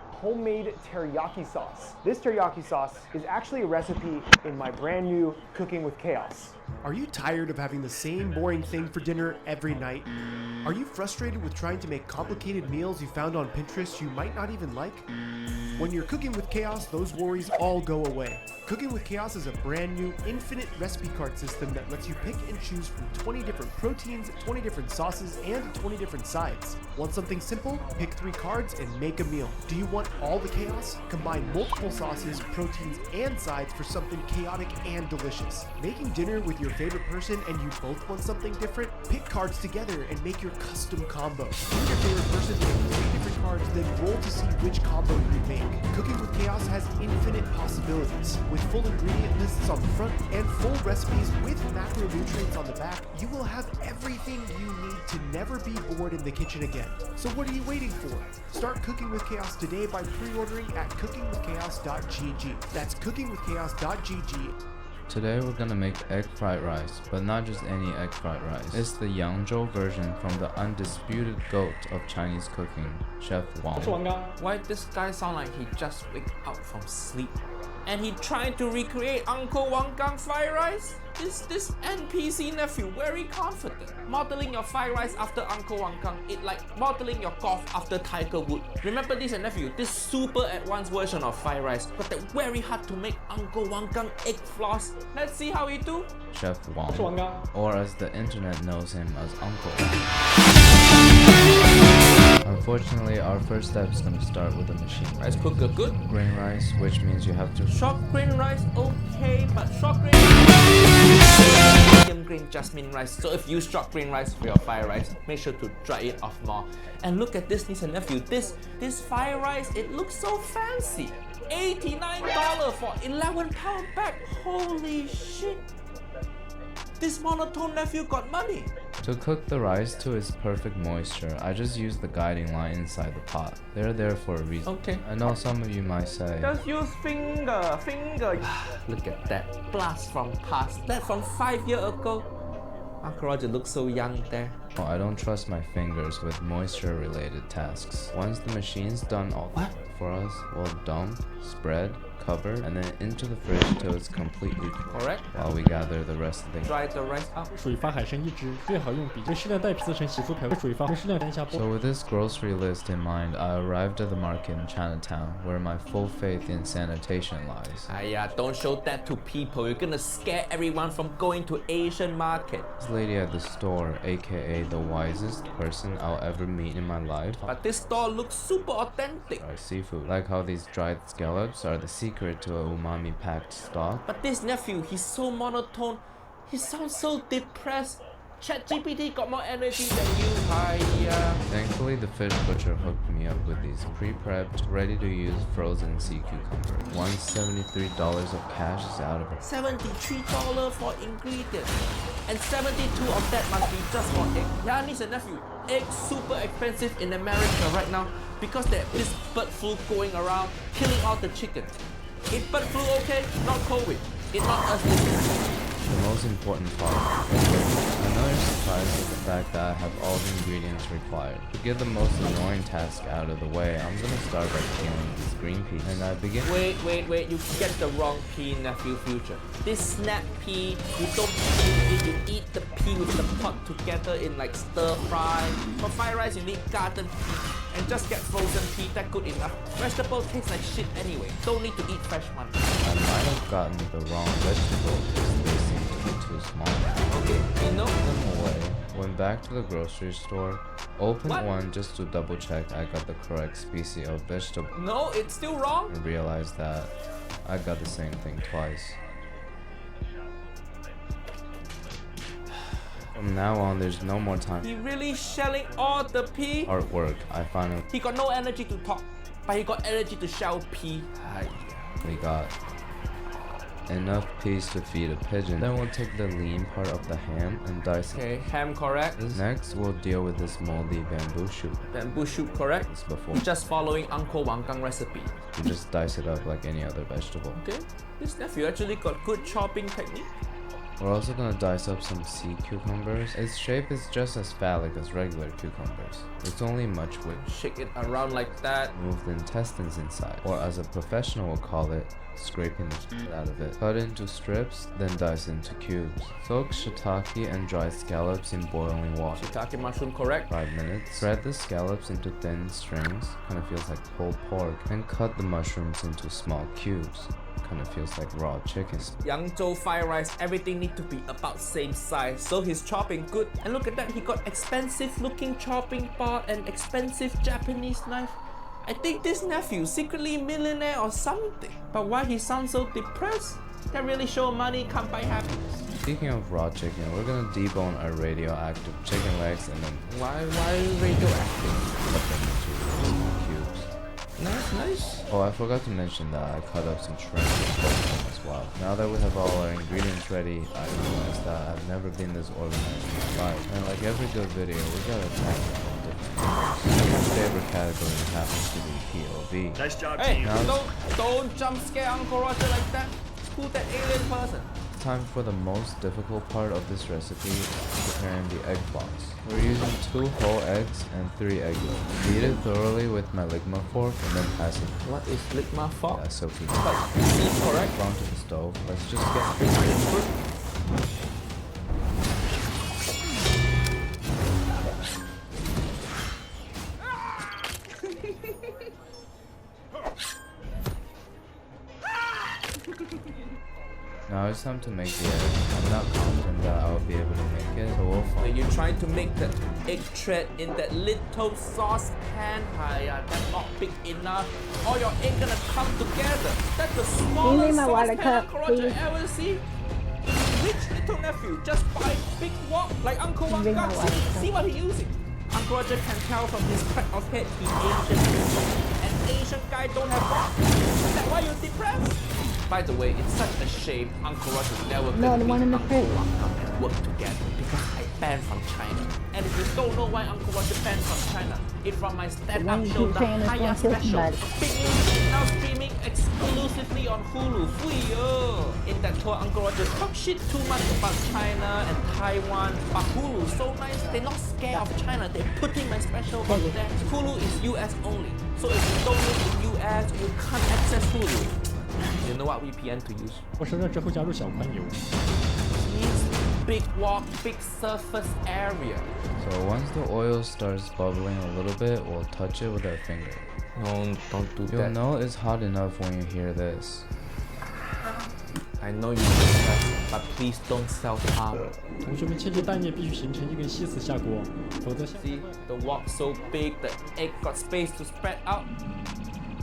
homemade teriyaki sauce. This teriyaki sauce is actually a recipe in my brand new Cooking with Chaos. Are you tired of having the same boring thing for dinner every night? Are you frustrated with trying to make complicated meals you found on Pinterest you might not even like? When you're cooking with Chaos, those worries all go away. Cooking with Chaos is a brand new infinite recipe card system that lets you pick and choose from 20 different proteins, 20 different sauces, and 20 different sides. Want something simple? Pick 3 cards and make a meal. Do you want all the chaos? Combine multiple sauces, proteins, and sides for something chaotic and delicious. Making dinner with your favorite person and you both want something different? Pick cards together and make your custom combo. Pick your favorite person, pick 3 different cards, then roll to see which combo you make. Cooking with Chaos has infinite possibilities. With full ingredient lists on the front and full recipes with macronutrients on the back, you will have everything you need to never be bored in the kitchen again. So what are you waiting for? Start Cooking with Chaos today by pre-ordering at cookingwithchaos.gg. That's cookingwithchaos.gg. Today we're gonna make egg fried rice, but not just any egg fried rice. It's the Yangzhou version from the undisputed goat of Chinese cooking, Chef Wang. Why this guy sound like he just wake up from sleep? And he trying to recreate Uncle Wang Gang fried rice? This NPC nephew very confident. Modeling your fried rice after Uncle Wang Gang, it like modeling your golf after Tiger Woods. Remember this nephew, this super advanced version of fried rice, but that very hard to make Uncle Wang Gang egg floss. Let's see how he do. Chef Wang, or as the internet knows him as Uncle. Unfortunately, our first step is going to start with the machine. Rice cooker good? Grain rice, which means you have to short grain rice, okay, but short grain medium grain jasmine rice. So if you use short grain rice for your fried rice, make sure to dry it off more. And look at this, niece and nephew. This fried rice, it looks so fancy. $89 for 11-pound bag. Holy shit! This monotone nephew got money. To cook the rice to its perfect moisture, I just use the guiding line inside the pot. They're there for a reason. Okay. I know some of you might say, just use finger. Look at that. Blast from past. That from 5 years ago. Uncle Roger looks so young there. Oh, I don't trust my fingers with moisture related tasks. Once the machine's done all that for us, we'll dump, spread, cover, and then into the fridge till it's completely correct while we gather the rest of the dry the rice up. So with this grocery list in mind, I arrived at the market in Chinatown, where my full faith in sanitation lies. Don't show that to people. You're gonna scare everyone from going to Asian market. This lady at the store, aka the wisest person I'll ever meet in my life. But this store looks super authentic. Seafood, like how these dried scallops are the secret to a umami-packed stock. But this nephew, he's so monotone. He sounds so depressed. ChatGPT got more energy than you, Hiya. Thankfully, the fish butcher hooked me up with these pre-prepped, ready-to-use frozen sea cucumbers. $173 of cash is out of it. $73 for ingredients. And 72 of that must be just for egg. Yeah, niece and nephew, eggs super expensive in America right now because there's this bird flu going around, killing all the chickens. Is bird flu okay? Not COVID. It's not us listeners. The most important part. I know you're surprised at the fact that I have all the ingredients required. To get the most annoying task out of the way, I'm gonna start by peeling these green peas. And I begin— Wait, you get the wrong pea, nephew future. This snap pea, you don't peel it, you eat the pea with the pot together in like stir fry. For fried rice, you need garden pea. And just get frozen pea, that's good enough. Vegetable tastes like shit anyway. Don't need to eat fresh one. I might have gotten the wrong vegetable because they seem to be too small. Okay, you know. Put them away. Went back to the grocery store. Opened one just to double check I got the correct species of vegetable. No, it's still wrong. And realized that I got the same thing twice. From now on, there's no more time. He really shelling all the pea? Artwork, I finally— He got no energy to talk, but he got energy to shell pea. We got enough peas to feed a pigeon. Then we'll take the lean part of the ham and dice it. Okay, ham correct. Next, we'll deal with this moldy bamboo shoot. Bamboo shoot correct. It's before. Just following Uncle Wang Gang recipe. You just dice it up like any other vegetable. Okay, this nephew actually got good chopping technique. We're also gonna dice up some sea cucumbers. Its shape is just as phallic as regular cucumbers. It's only much with— Shake it around like that. Move the intestines inside, or as a professional will call it, scraping the shit out of it. Cut into strips, then dice into cubes. Soak shiitake and dried scallops in boiling water. Shiitake mushroom correct. 5 minutes. Spread the scallops into thin strings, kinda feels like pulled pork. Then cut the mushrooms into small cubes. Kinda feels like raw chicken. Yangzhou fried rice, everything need to be about same size. So he's chopping good. And look at that, he got expensive looking chopping board and expensive Japanese knife. I think this nephew secretly millionaire or something. But why he sounds so depressed? That really show money can't buy happiness. Speaking of raw chicken, we're gonna debone our radioactive chicken legs and then— Why radioactive? Cut them into small cubes. Nice. Oh, I forgot to mention that I cut up some shrimp and cooked them as well. Now that we have all our ingredients ready, I realized that I've never been this organized in my life. And like every good video, we gotta tackle all different categories. My favorite category happens to be POV. Nice job, team. Don't jump scare Uncle Roger like that. Who's that alien person? Time for the most difficult part of this recipe, preparing the egg blocks. We're using 2 whole eggs and 3 egg yolks. Beat it thoroughly with my Ligma fork and then pass it— What is Ligma fork? Yeah, so keep correct. onto the stove. Let's just get this. Now it's time to make the egg. I'm not confident that I'll be able to make it, so we'll find. So you're trying to make the egg thread in that little saucepan. That's not big enough. All your egg gonna come together. That's the smallest saucepan Uncle Roger ever see. Rich little nephew just buy big wok like Uncle Wang Gang. See what he using. Uncle Roger can tell from his crack of head he's Asian. An Asian guy don't have wok. Is that why you're depressed? By the way, it's such a shame Uncle Roger never could meet Uncle Wang Gang and work together because I banned from China. And if you don't know why Uncle Roger banned from China, it's from my stand-up show, The Hiya Special. Big news, now streaming exclusively on Hulu. In that tour, Uncle Roger talk shit too much about China and Taiwan, but Hulu so nice, they're not scared of China, they're putting my special on there. Hulu is US only, so if you don't live in US, you can't access Hulu. You know what VPN to use? 我升任之后加入小宽油。 Means big wok, big surface area. So once the oil starts bubbling a little bit, we'll touch it with our finger. No, don't do You'll that. know it's hot enough when you hear this. I know you depressed, but please don't self-harm. 同学们切记蛋液必须形成一根细丝下锅，否则下。 See, the wok so big, the egg got space to spread out.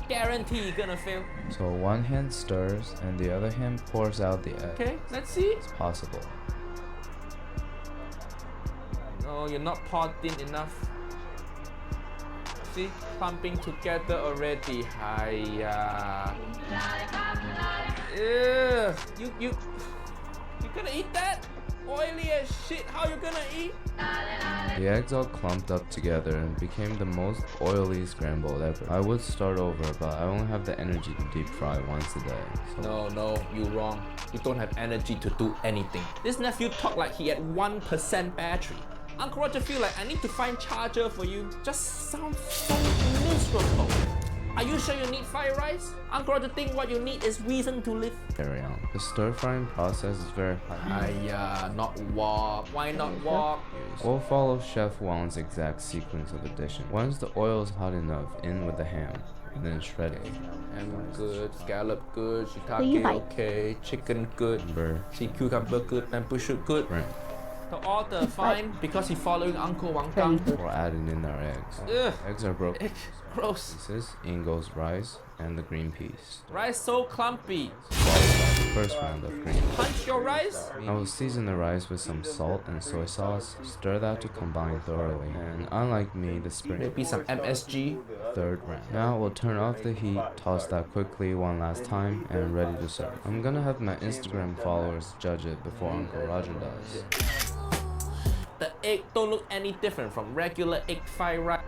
Guarantee you're gonna fail. So one hand stirs and the other hand pours out the egg. Okay, let's see. It's possible. No, you're not poured in enough. See, clumping together already. Hiya. Ugh, you gonna eat that? Oily as shit. How you gonna eat? The eggs all clumped up together and became the most oily scrambled ever. I would start over, but I only have the energy to deep fry once a day. So No, you wrong. You don't have energy to do anything. This nephew talk like he had 1% battery. Uncle Roger feel like I need to find charger for you. Just sounds so miserable. Are you sure you need fried rice? Uncle Roger think what you need is reason to live. carry on. The stir frying process is very high. Hiya, not wok. Why not wok? We'll follow Chef Wong's exact sequence of addition. Once the oil is hot enough, in with the ham, and then shred it. Ham good, scallop good, shiitake okay, chicken good, see cucumber good, bamboo shoot good. Right. The order fine because he following Uncle Wang Kang. We're adding in our eggs. Ugh. Eggs are broken. Gross. Pieces. In goes rice and the green peas. Rice so clumpy. Followed by the first round of green. Punch your rice. I will season the rice with some salt and soy sauce. Stir that to combine thoroughly. And unlike me, the spring. Maybe some MSG. Third round. Now we'll turn off the heat, toss that quickly one last time, and ready to serve. I'm gonna have my Instagram followers judge it before Uncle Roger does. The egg don't look any different from regular egg fried rice.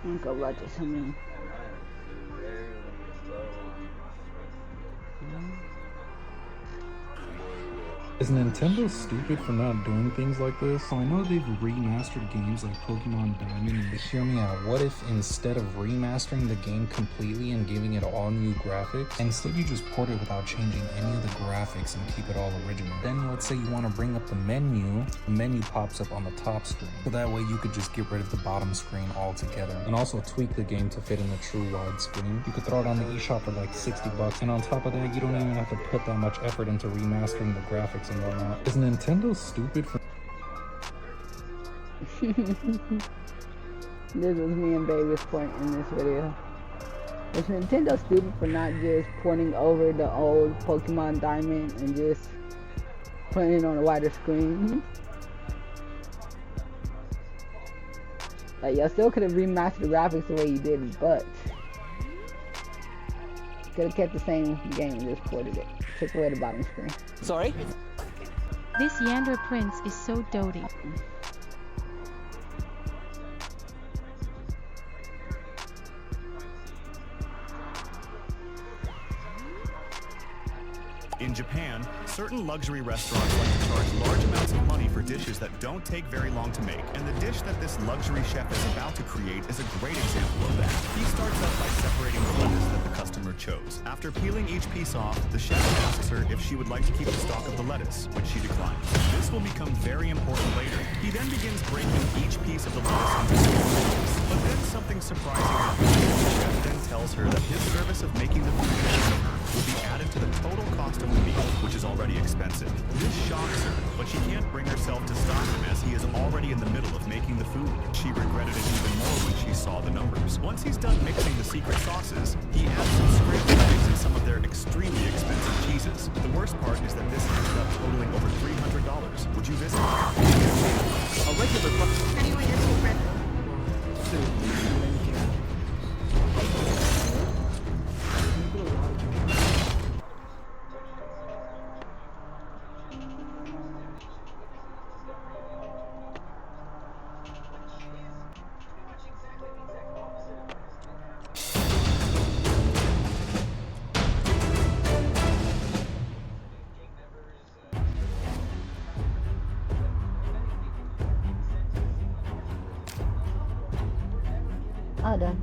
Uncle Roger, something. Is Nintendo stupid for not doing things like this? So I know they've remastered games like Pokemon Diamond, and hear me out. What if instead of remastering the game completely and giving it all new graphics, instead you just port it without changing any of the graphics and keep it all original? Then let's say you want to bring up the menu pops up on the top screen. So that way you could just get rid of the bottom screen altogether. And also tweak the game to fit in the true widescreen. You could throw it on the eShop for like $60, and on top of that, you don't even have to put that much effort into remastering the graphics and whatnot. Is Nintendo stupid for... This was me and Baby's point in this video. Is Nintendo stupid for not just porting over the old Pokemon Diamond and just putting it on a wider screen? Like, y'all still could have remastered the graphics the way you did, but could have kept the same game and just ported it. Took away the bottom screen. Sorry? This Yander Prince is so doty. In Japan, certain luxury restaurants like to charge large amounts of money for dishes that don't take very long to make. And the dish that this luxury chef is about to create is a great example of that. He starts out by separating the lettuce that the customer chose. After peeling each piece off, the chef asks her if she would like to keep the stalk of the lettuce, which she declines. This will become very important later. He then begins breaking each piece of the lettuce into small pieces. But then something surprising happens. The chef then tells her that his service of making the food in front of her will be added to the total cost of the meal, which is already expensive. This shocks her, but she can't bring herself to stop him as he is already in the middle of making the food. She regretted it even more when she saw the numbers. Once he's done mixing the secret sauces, he adds some scrambled eggs and some of their extremely expensive cheeses. The worst part is that this ended up totaling over $300. Would you visit? A regular Anyway, your secret. All done.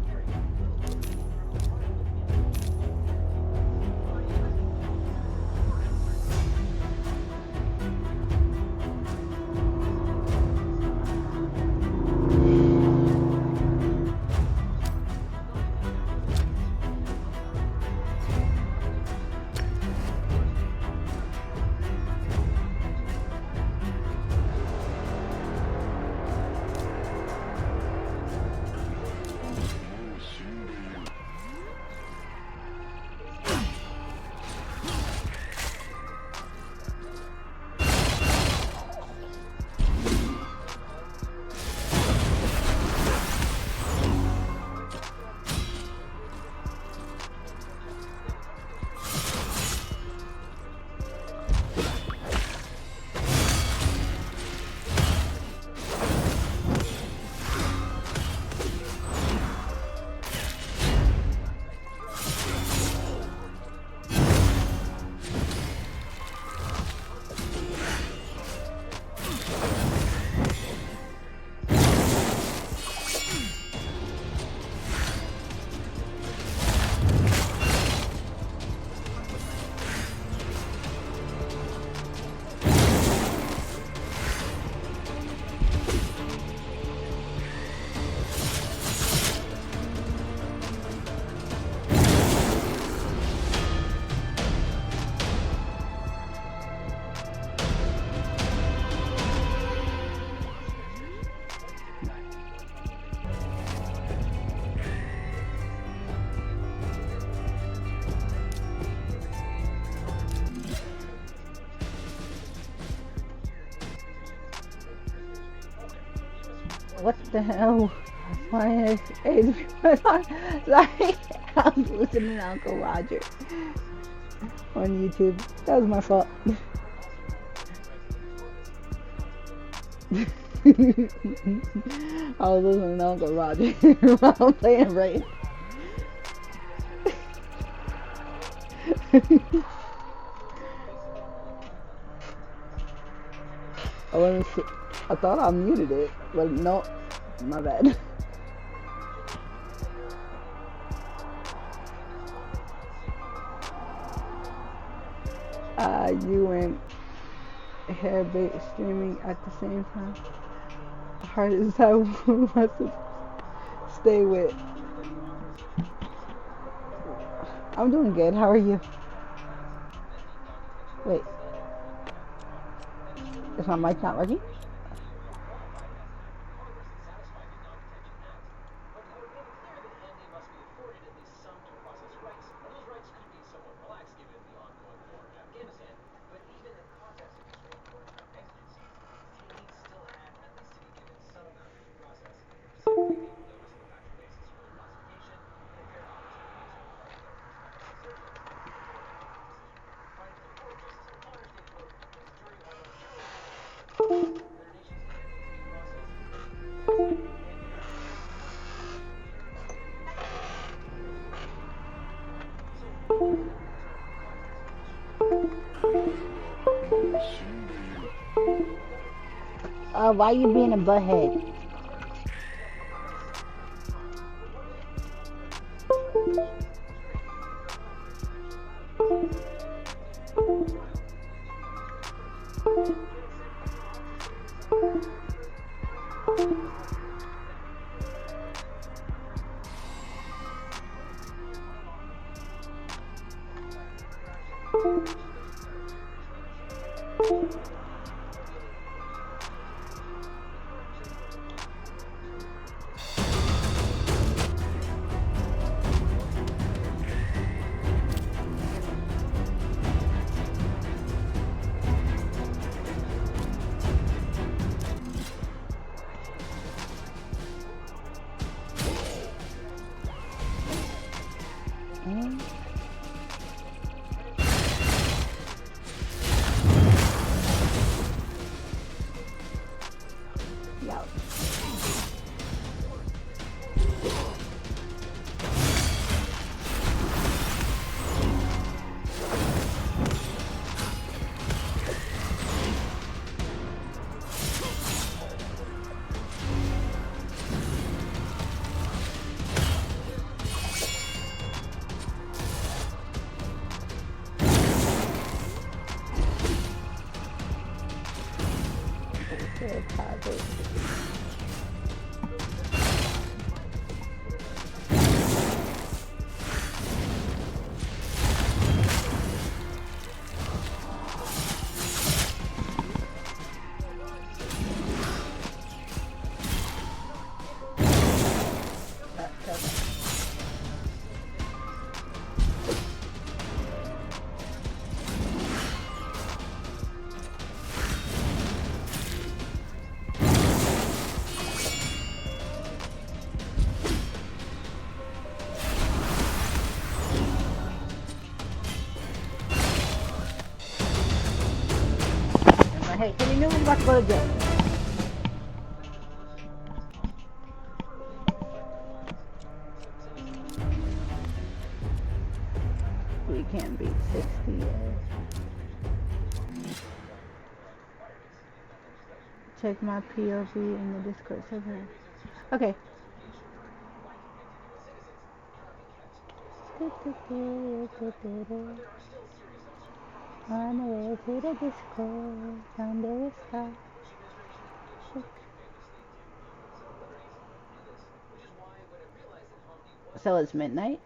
What the hell? My age. Sorry, I'm listening to Uncle Roger on YouTube. That was my fault. I was listening to Uncle Roger while I'm playing Raid. I thought I muted it, but no, my bad. You and Hairbait streaming at the same time. Hard as I want to stay with. I'm doing good. How are you? Wait. Is my mic not working? Why you being a butthead? Hey, can you know I'm about to go to jail? We can't beat 60 yet. Check my POV in the Discord server. Okay. On the way to the disco, donde está? So it's midnight?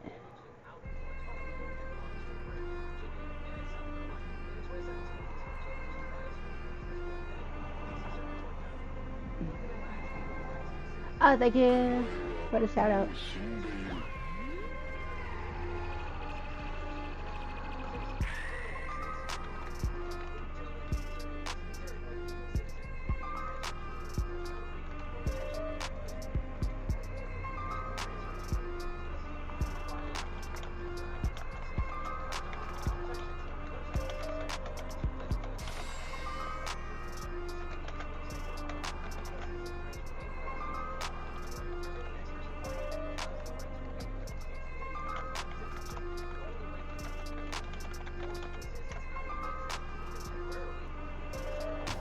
Oh, thank you for the shout out.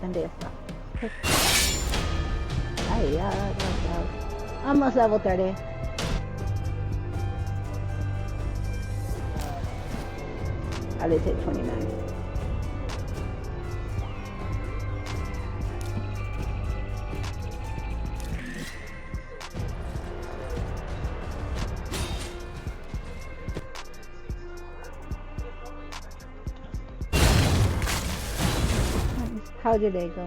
And this stuff. Almost level 30. I did take 29. How'd your day go?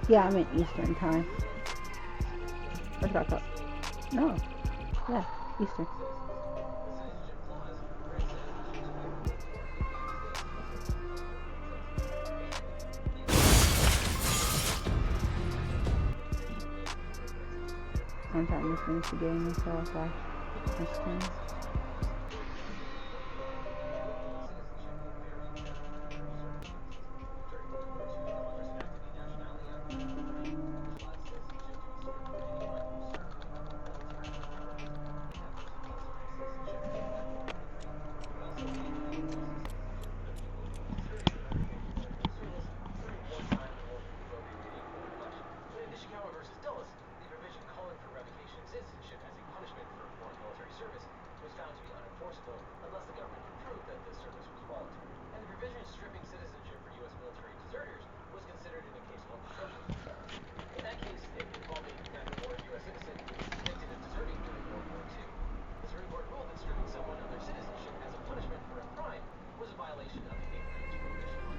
Yeah, I'm in Eastern time. Where's back up? No. Yeah, Eastern. I'm trying to finish the game, so if I understand.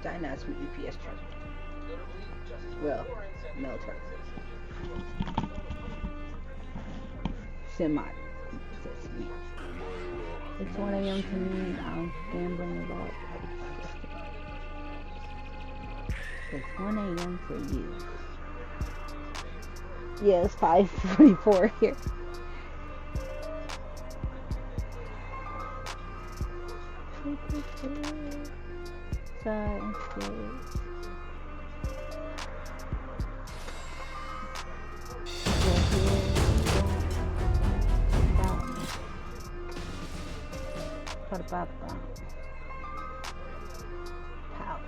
Dynasty EPS chart. Well, military. Semi. It's 1 a.m. to me. I'm gambling about. It's 1 a.m. for you. Yeah, it's 5:44 here. Pow.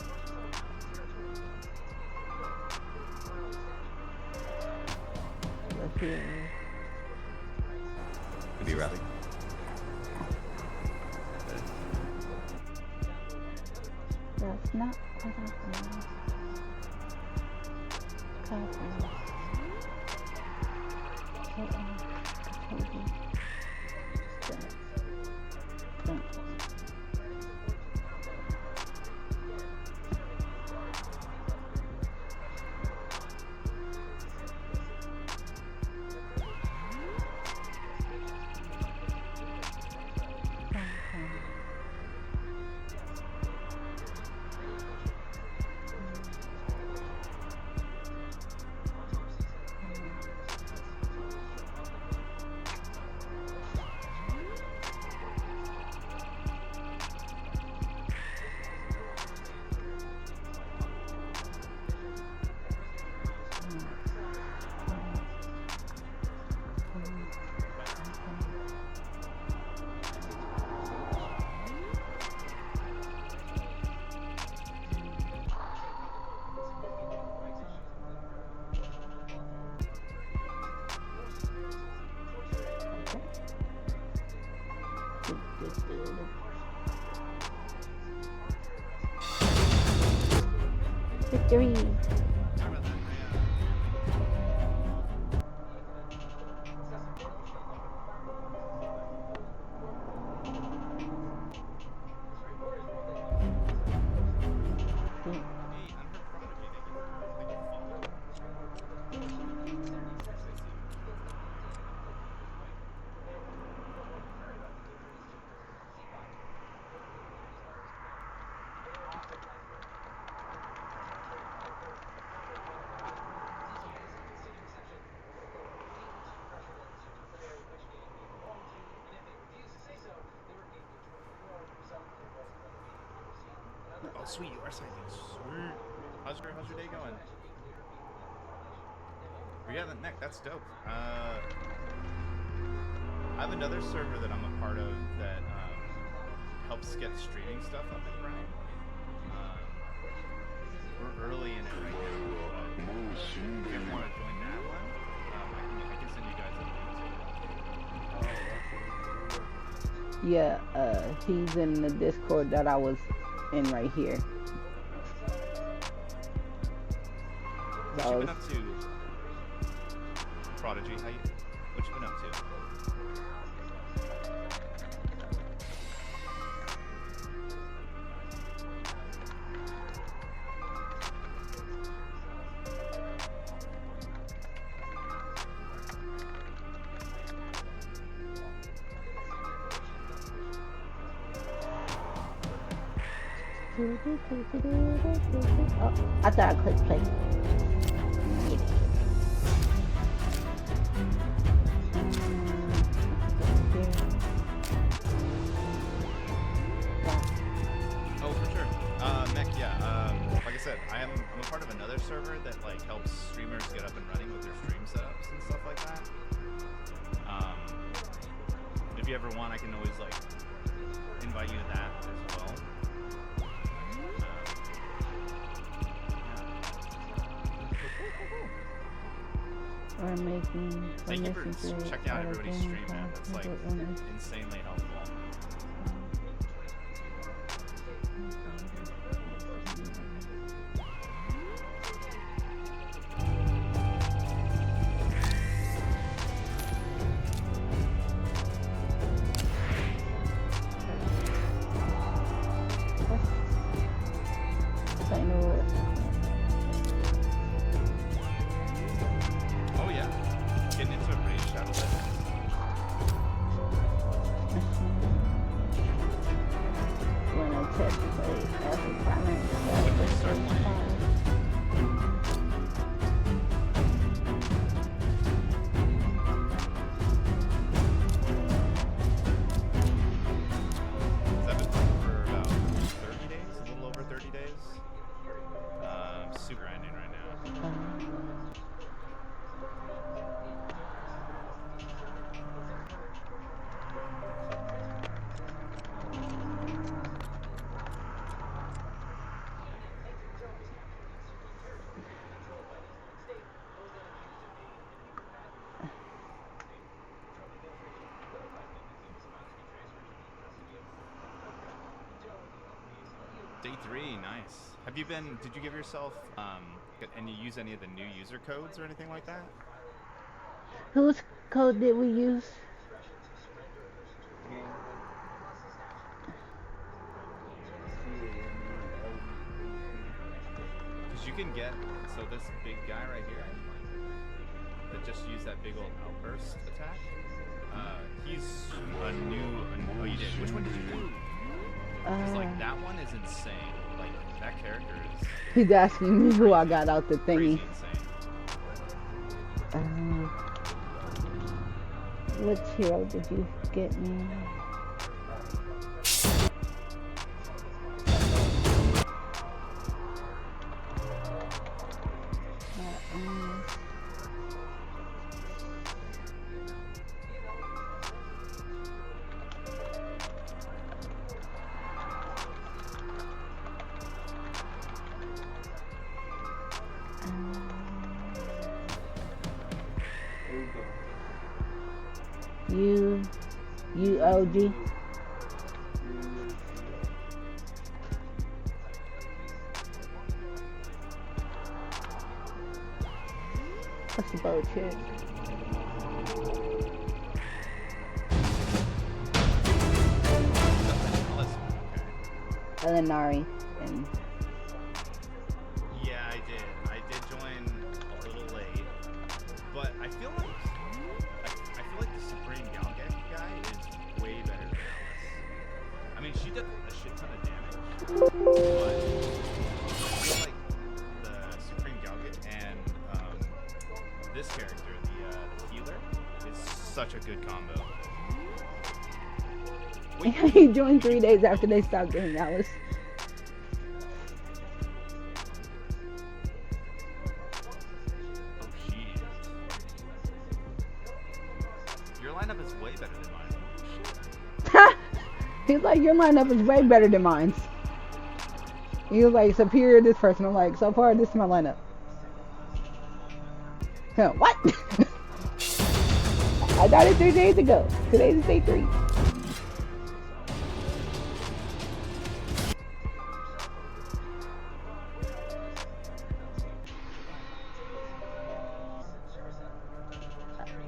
Look here. Be ready. That's not what I want. Copy. Victory! sweet, you are signing. Sweet. How's your day going? But yeah, that's dope. I have another server that I'm a part of that helps get streaming stuff up and running. We're early in it right now, but if you ever want to join that one, I can send you guys a link to it. Yeah, he's in the Discord that I was in right here. What you been up to, Prodigy? What you been up to? Oh, I thought I clicked play. Oh, for sure. Mech, yeah. Like I said, I'm a part of another server that like helps streamers get up and running with their stream setups and stuff like that. If you ever want, I can always like invite you to that as well. We're making. Thank you for checking out everybody's stream, man. That's like insanely helpful. Oh yeah, getting into a raid shadow bit. When I check the play, every time I start playing. I've been playing for about 30 days, a little over 30 days. Super grinding right now. Day 3, nice. Have you been, did you give yourself, and you use any of the new user codes or anything like that? Whose code did we use? Because you can get, so this big guy right here, that just used that big old outburst attack, he's a new, oh you did, which one did you do? Because like that one is insane, like that character is... He's asking me who I got out the thingy. Which hero did you get me? UOG. What's the boat chick? Elenari and yeah, I did join a little late, but I feel like the Supreme Galgek guy is way better than Alice. I mean, she did a shit ton of damage, but I feel like the Supreme Galgek and this character, the healer, is such a good combo. He joined 3 days after they stopped doing Alice. lineup is way better than mine. He's like, your lineup is way better than mine. He was like, superior to this person. I'm like, so far, this is my lineup. Huh, what? I got it 3 days ago. Today's day 3.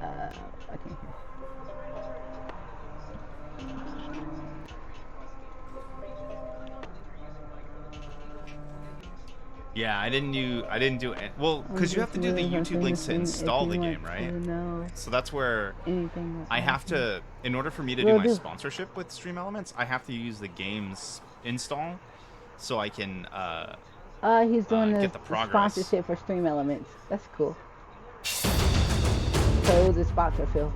I can't hear. Yeah, I didn't do it. Well, because you have to do the YouTube links to install the game, right? So that's where I have to, in order for me to do my sponsorship with Stream Elements, I have to use the game's install so I can he's doing get the the progress. sponsorship for Stream Elements. That's cool. So it was a sponsor, Phil.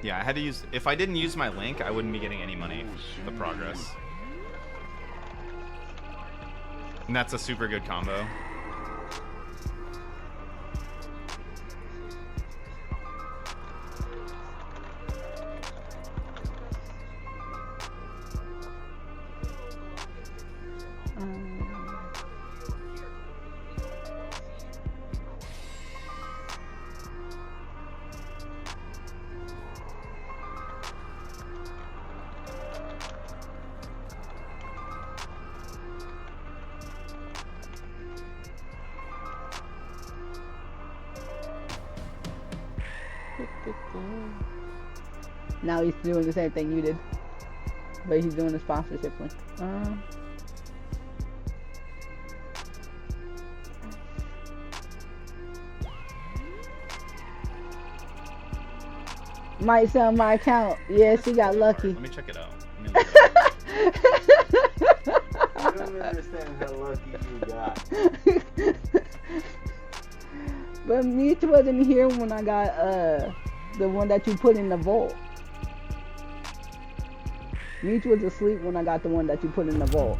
Yeah, I had to use, if I didn't use my link, I wouldn't be getting any money for the progress. And that's a super good combo. Now he's doing the same thing you did, but he's doing the sponsorship link. Might sell my account. Yes, he got lucky. Let me check it out. I don't understand how lucky you got. But Meech wasn't here when I got the one that you put in the vault. Meech was asleep when I got the one that you put in the vault.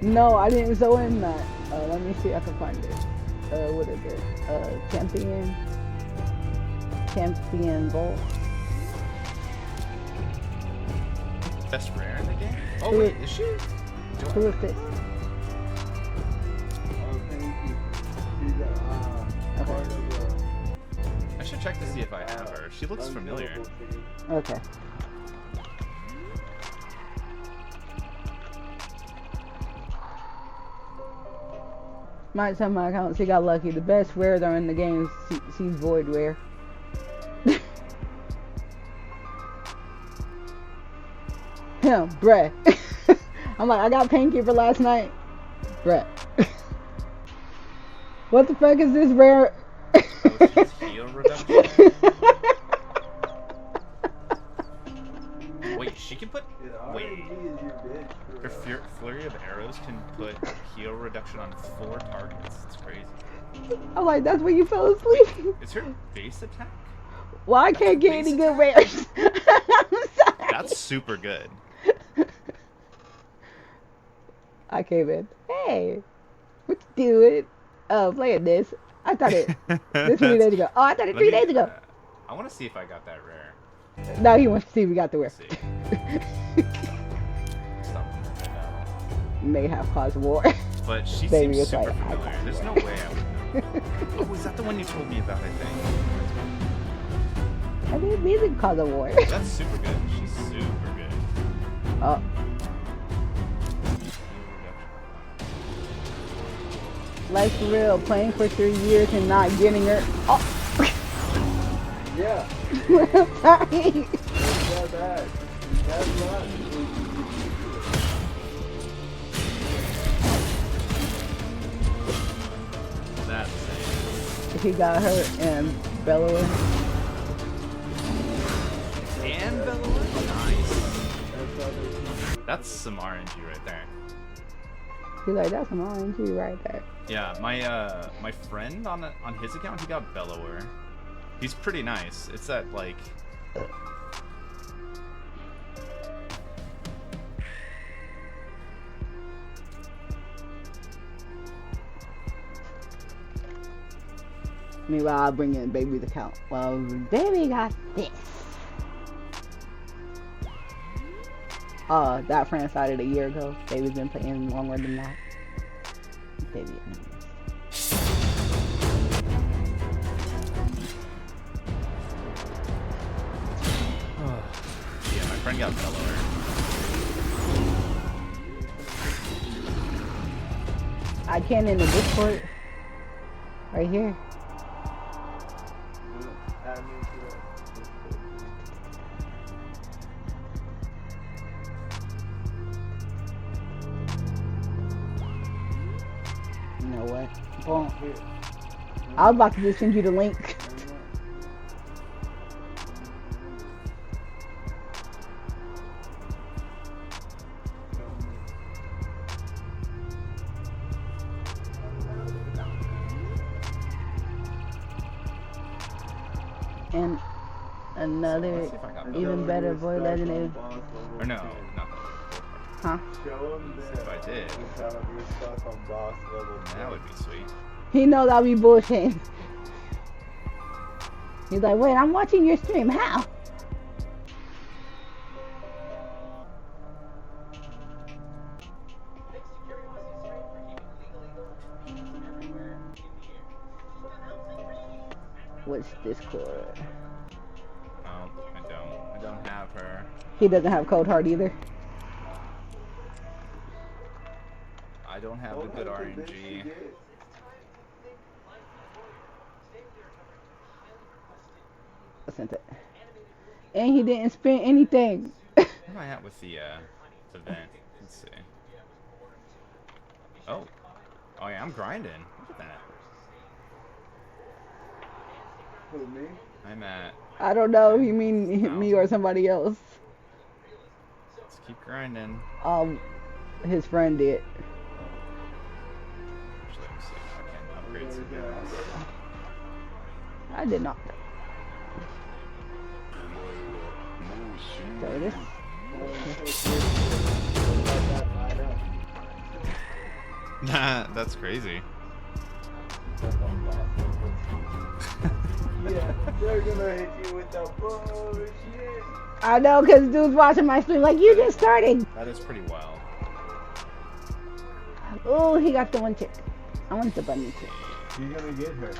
No, I didn't show him that. Let me see if I can find it. What is it? Champion vault. Best rare in the game? Oh wait, is she? Who is this? I should check to see if I have her. She looks familiar. Okay. Might sell my account. She got lucky. The best rares are in the game. She's void rare. Him, bruh. I'm like, I got Painkeeper last night. Bruh. What the fuck is this rare? Heal reduction. Wait, she can put. Wait. Her flurry of arrows can put heal reduction on 4 targets. It's crazy. I'm like, that's when you fell asleep. Is her base attack? Well, I can't get any good rares. That's super good. I came in. Hey, what you doing? Oh, playing this. I thought it. This 3 days ago. Oh, I thought it 3 days ago. I want to see if I got that rare. No, he wants to see if we got the rare. May have caused war. But she Baby, seems super like, familiar. There's no way I would know. Oh, is that the one you told me about, I think? I mean, music caused a war. That's super good. She's super good. Oh. Like for real, playing for 3 years and not getting her. Oh. Yeah. I'm sorry. It's not bad. That's not. That's He got hurt and bellowing. And bellowing? Nice. That's some RNG right there. He's like, that's some RNG right there. Yeah, my friend on his account, he got Bellower. He's pretty nice. It's that like. Meanwhile, I'll bring in baby's account. Well, baby got this. That friend started a year ago. Baby's been playing longer than that. Baby, yeah, my friend got Bellower. I can in the Discord. Right here. You know what? Well, I was about to just send you the link. And another even better boy legendary. Or no, not Huh? if I did. That would be sweet. He knows I'll be bullshitting. He's like, wait, I'm watching your stream. How? What's Discord? Oh, I don't have her. He doesn't have Cold Heart either. I don't have the good RNG. I sent it. And he didn't spend anything. Where am I at with the event? Let's see. Oh yeah, I'm grinding. Look at that. Who, me? I'm at. I don't know if you mean me or somebody else. Let's keep grinding. His friend did. Actually, let me see if I can upgrade some guns. I did not. So this. Nah, that's crazy. Yeah, they're gonna hit you with the bullshit. I know, cause dude's watching my stream like, you just started. That is pretty wild. Oh, he got the one chick. I want the bunny chick. You're gonna get her.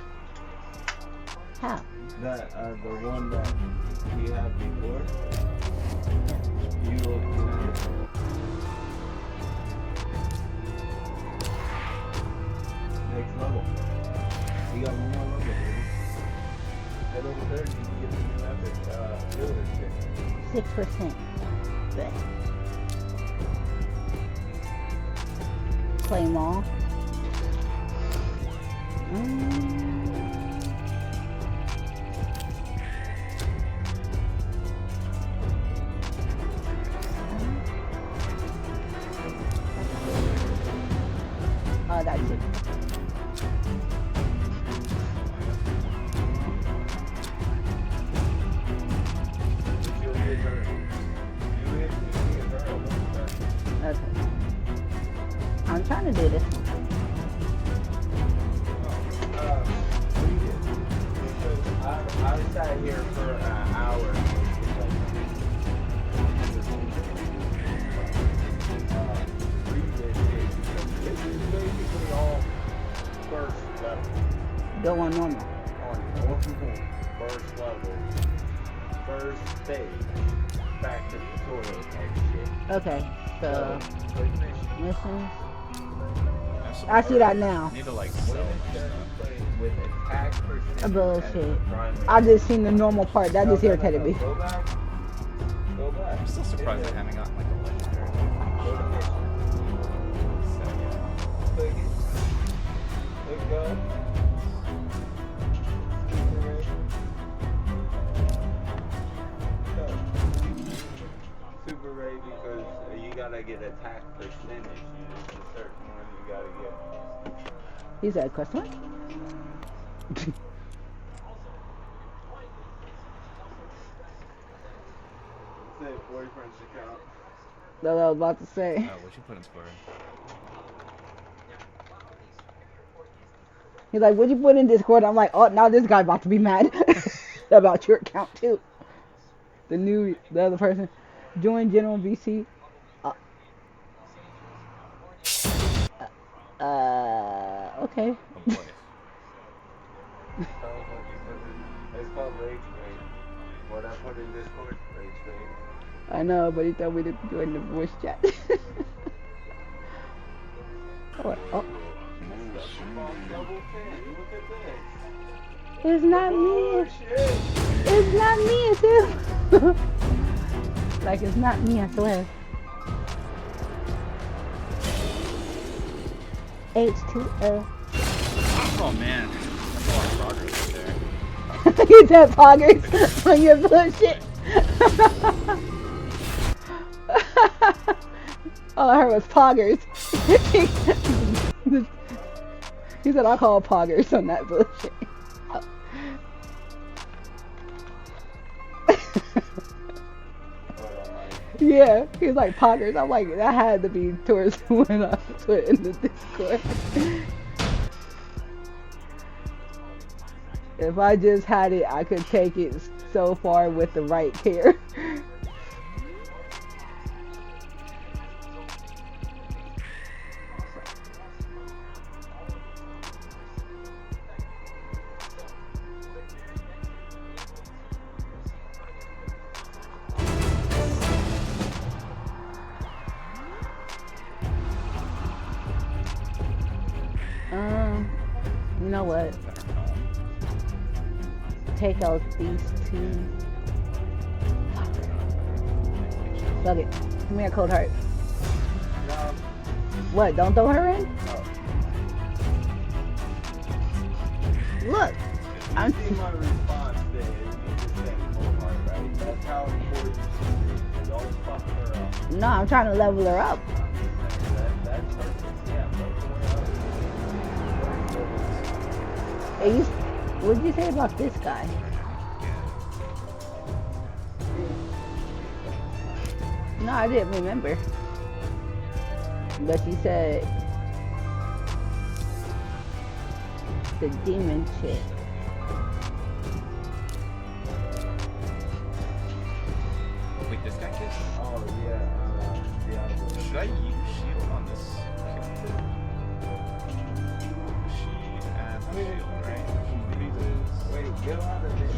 How? That the one that we had before. You will get her. Next level. You got one more level, baby. At level 30, you can get the new epic builder chick. 6%. Blech. Play them all. Oh, that's it. Okay. I'm trying to do this. I sat here for an hour. This is basically all first level. Go on normal. On normal, first level, first stage, back to tutorial type shit. Okay, so missions. some I see that cards. now. Need to like sell with attack percentage. Bullshit. I just seen the normal part. That just irritated me. Go back. Go back. I'm still surprised I haven't gotten like a legendary. Go to mission. Click it. Click go. Super super rate because you gotta get attack percentage. There's a certain one you gotta get. He said, question mark? Say boyfriend's account. That's what I was about to say. What you put in score? He's like, what'd you put in Discord? I'm like, oh, now this guy about to be mad about your account too. The other person. Join General VC. Okay. Oh boy. It's called rage bait. What I put in Discord, rage bait. I know, but he told me to join the voice chat. Oh. It's not me. It's not me, it's him. Like, it's not me, I swear. H2O. Oh man. That's a lot of progress right there. You said poggers on your bullshit. All I heard was poggers. He said I'll call poggers on that bullshit. Yeah, he's like poggers. I'm like, that had to be towards when I put in the Discord. If I just had it, I could take it so far with the right pair. You know what? Take out these two. Fuck it. Give me a cold heart. What? Don't throw her in? Look, I'm. You see my response there. You just said cold heart, right? That's how important it is. Don't fuck her up. No, I'm trying to level her up. That's perfect. Yeah, Hey, what did you say about this guy? No, I didn't remember. But you said the demon chick. Wait, this guy kissed? Oh yeah. Should I use shield on this character? She adds the shield, right? Wait, get out of this.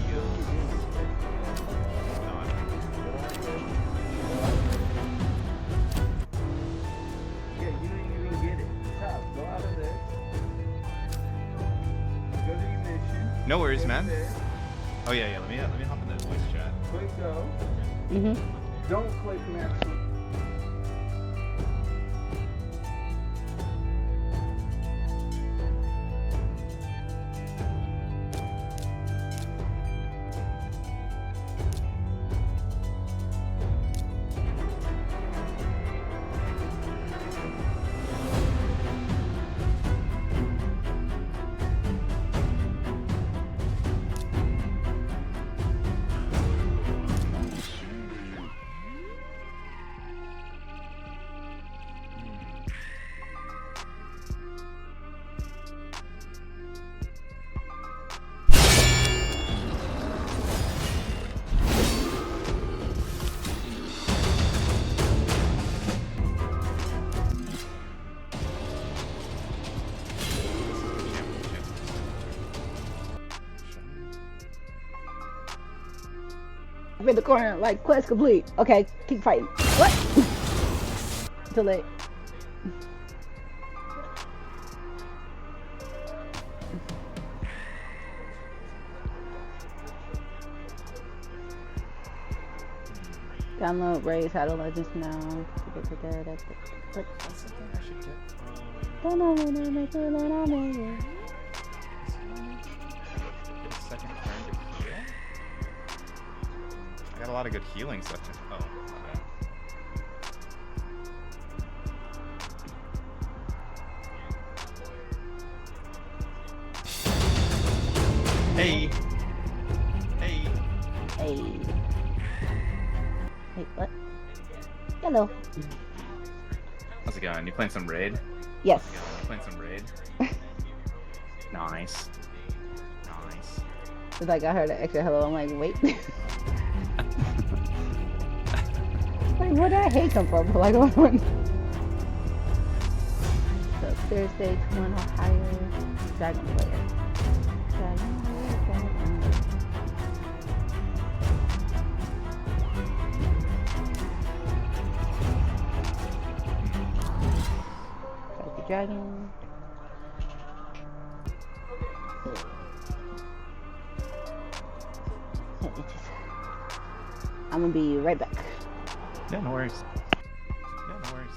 Yeah, you didn't even get it. Stop. Go out of there. Go to your mission. No worries, Go man. there. Oh yeah, let me hop in that voice chat. Click go. Mm-hmm. Don't click next. In the corner, like, quest complete. Okay, keep fighting. What? Too late. Download Ray's Shadow Legends now. That's something I should get from... Don't know when I make it, then I'll make it. Get a second turn to heal? I got a lot of good healing stuff. Oh, my bad. Hey. Hey. Hey. Wait, what? Hello. How's it going? You playing some raid? Yes. Playing some raid? Nice. Nice. It's like I heard an extra hello. I'm like, wait. Like, where did that hate come from? Like, what? So Thursday, 21 Ohio, Dragon Player. Dragon Player, Dragon. Fight the dragon. I'm gonna be right back. Yeah, no worries. Yeah, no worries.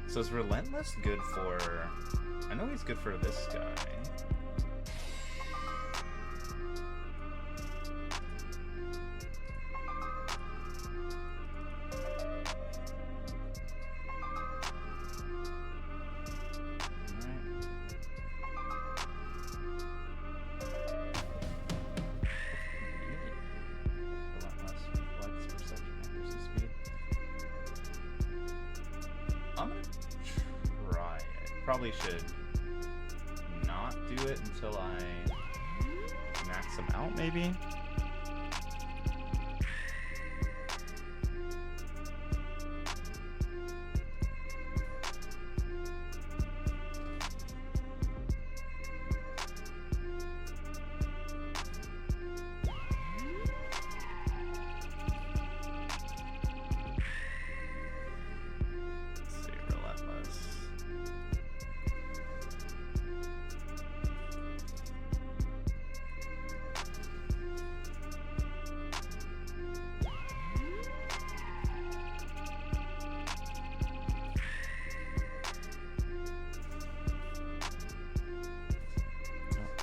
So is Relentless good for... I know he's good for this guy. I'm gonna try it. Probably should not do it until I max them out, maybe.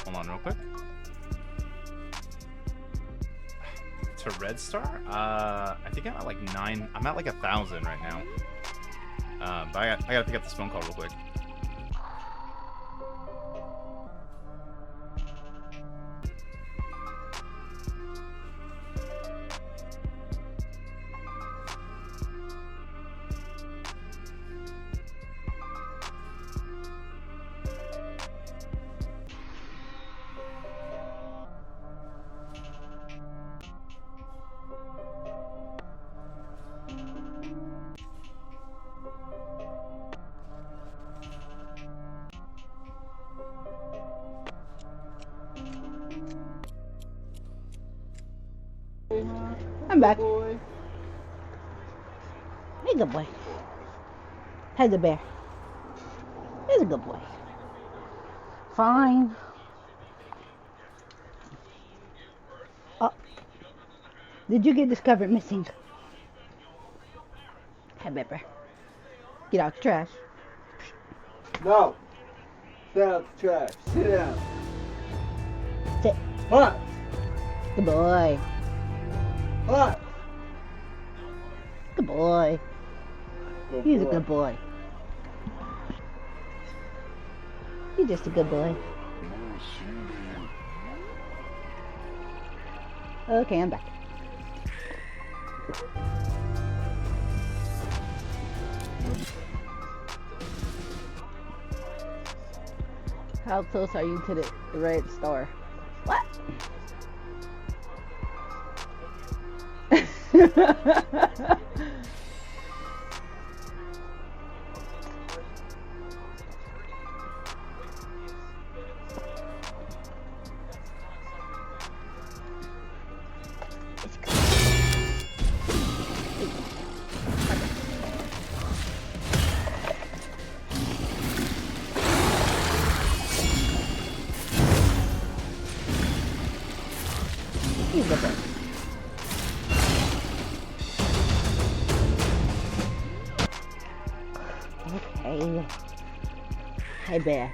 Hold on real quick. To Red Star? I think I'm at like 9. I'm at like 1,000 right now. But I gotta pick up this phone call real quick. I'm back. Hey, good boy. Hey, the bear. He's a good boy. Fine. Oh. Did you get discovered missing? Hey, Pepper. Get out the trash. No. Sit out the trash. Sit down. Sit. What? Good boy. What? Good boy. Good He's boy. a good boy. You're just a good boy. Okay, I'm back. How close are you to the red star? What? He's the best. Okay. Hi, Bear.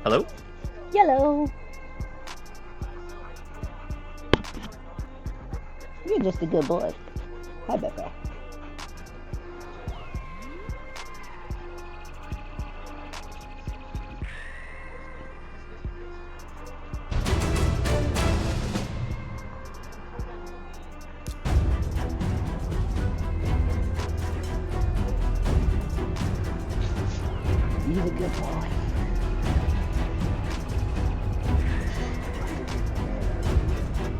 Hello? Yellow. You're just a good boy. Hi, Bear. He's a good boy.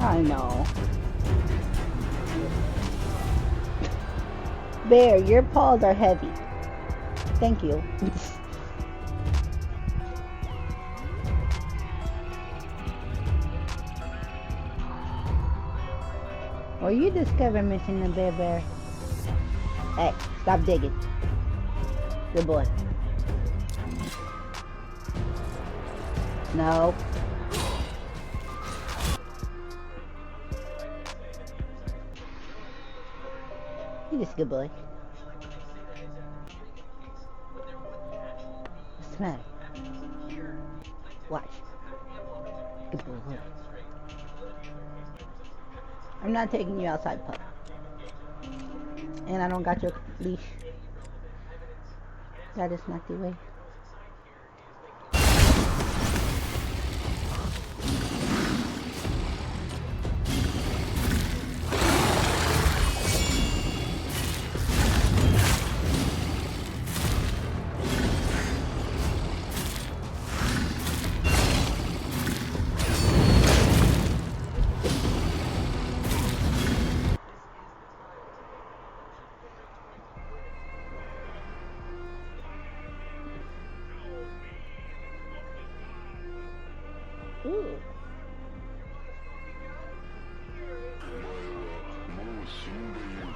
I know. Bear, your paws are heavy. Thank you. Or you discover missing the bear. Hey, stop digging. Good boy. No. You're just a good boy. What's the matter? Watch. Good boy. I'm not taking you outside, pup. And I don't got your leash. That is not the way. Ooh.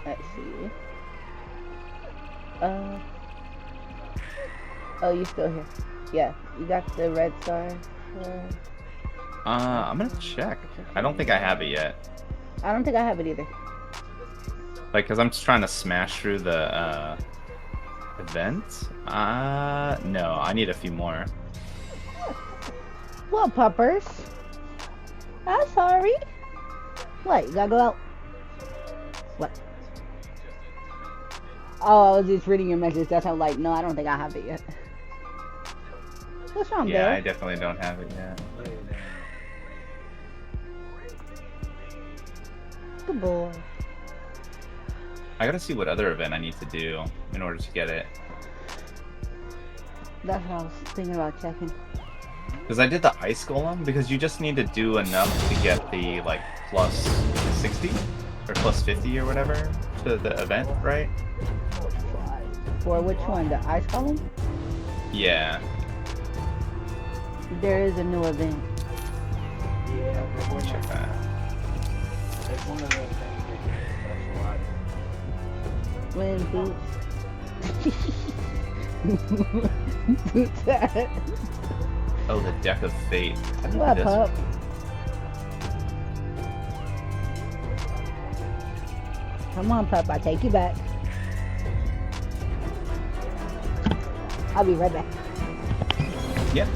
Let's see. Oh, you still here? Yeah, you got the red star. I'm gonna check. I don't think I have it yet. I don't think I have it either. Like, cause I'm just trying to smash through the event. No, I need a few more. Well, puppers. I'm sorry. What, you gotta go out? What? Oh, I was just reading your message. That's how, like, no, I don't think I have it yet. What's wrong, Yeah, Bill? I definitely don't have it yet. Good boy. I gotta see what other event I need to do in order to get it. That's what I was thinking about checking. Because I did the ice golem, because you just need to do enough to get the, like, plus 60? Or plus 50 or whatever to the event, right? For which one? The ice column? Yeah. There is a new event. Let me check that. It's one of those things that When boots. Boots. Oh, the Deck of Fate. I think What, it is. pup? Come on, pup. I'll take you back. I'll be right back. Yep.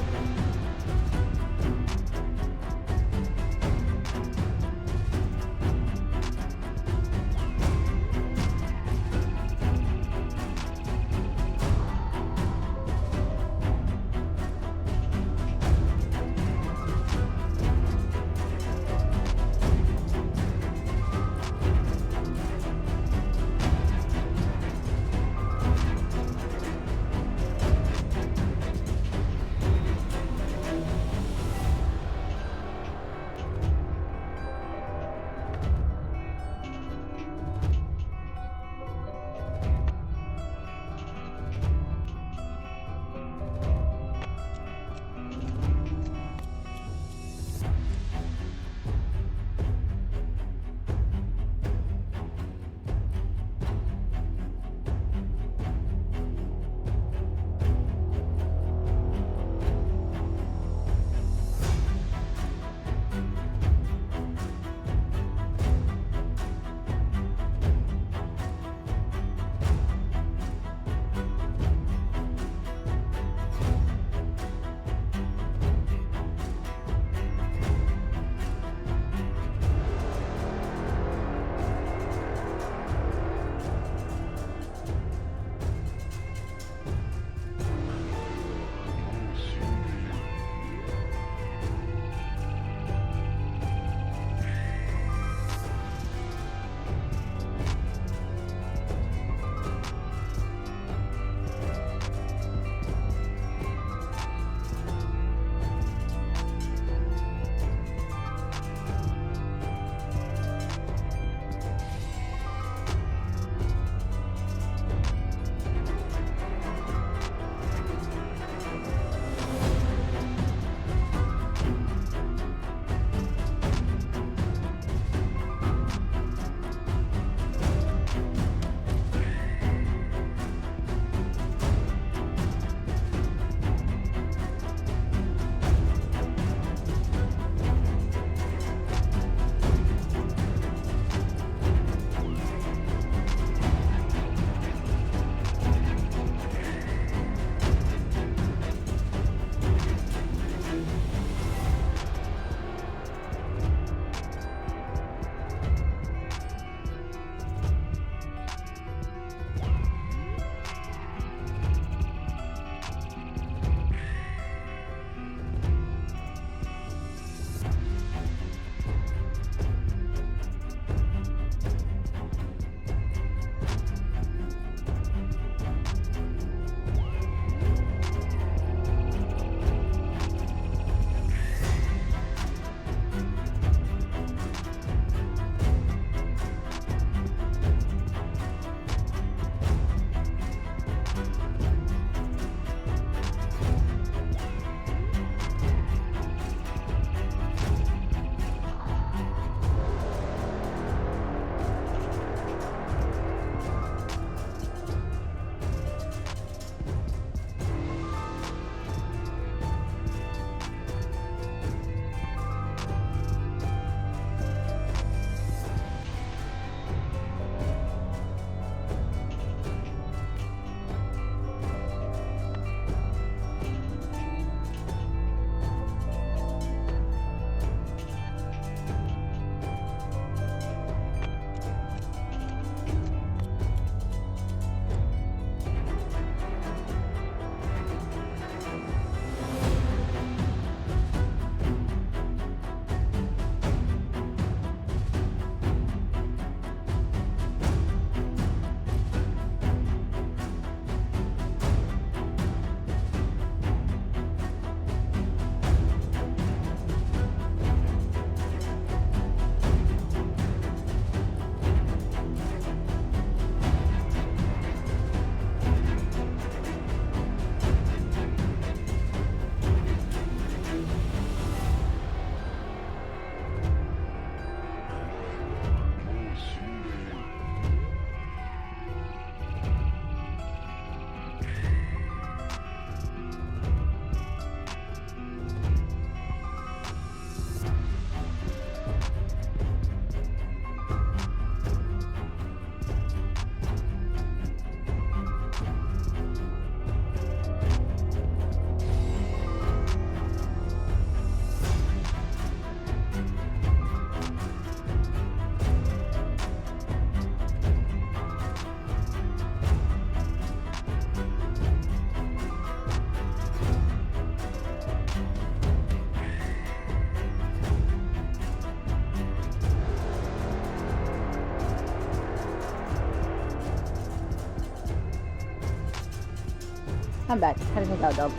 I'm back. Had to take out dogs.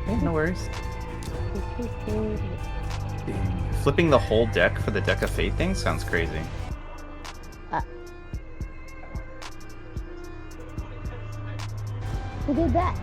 Yeah, no worries. Flipping the whole deck for the Deck of Fate thing sounds crazy. Who did that?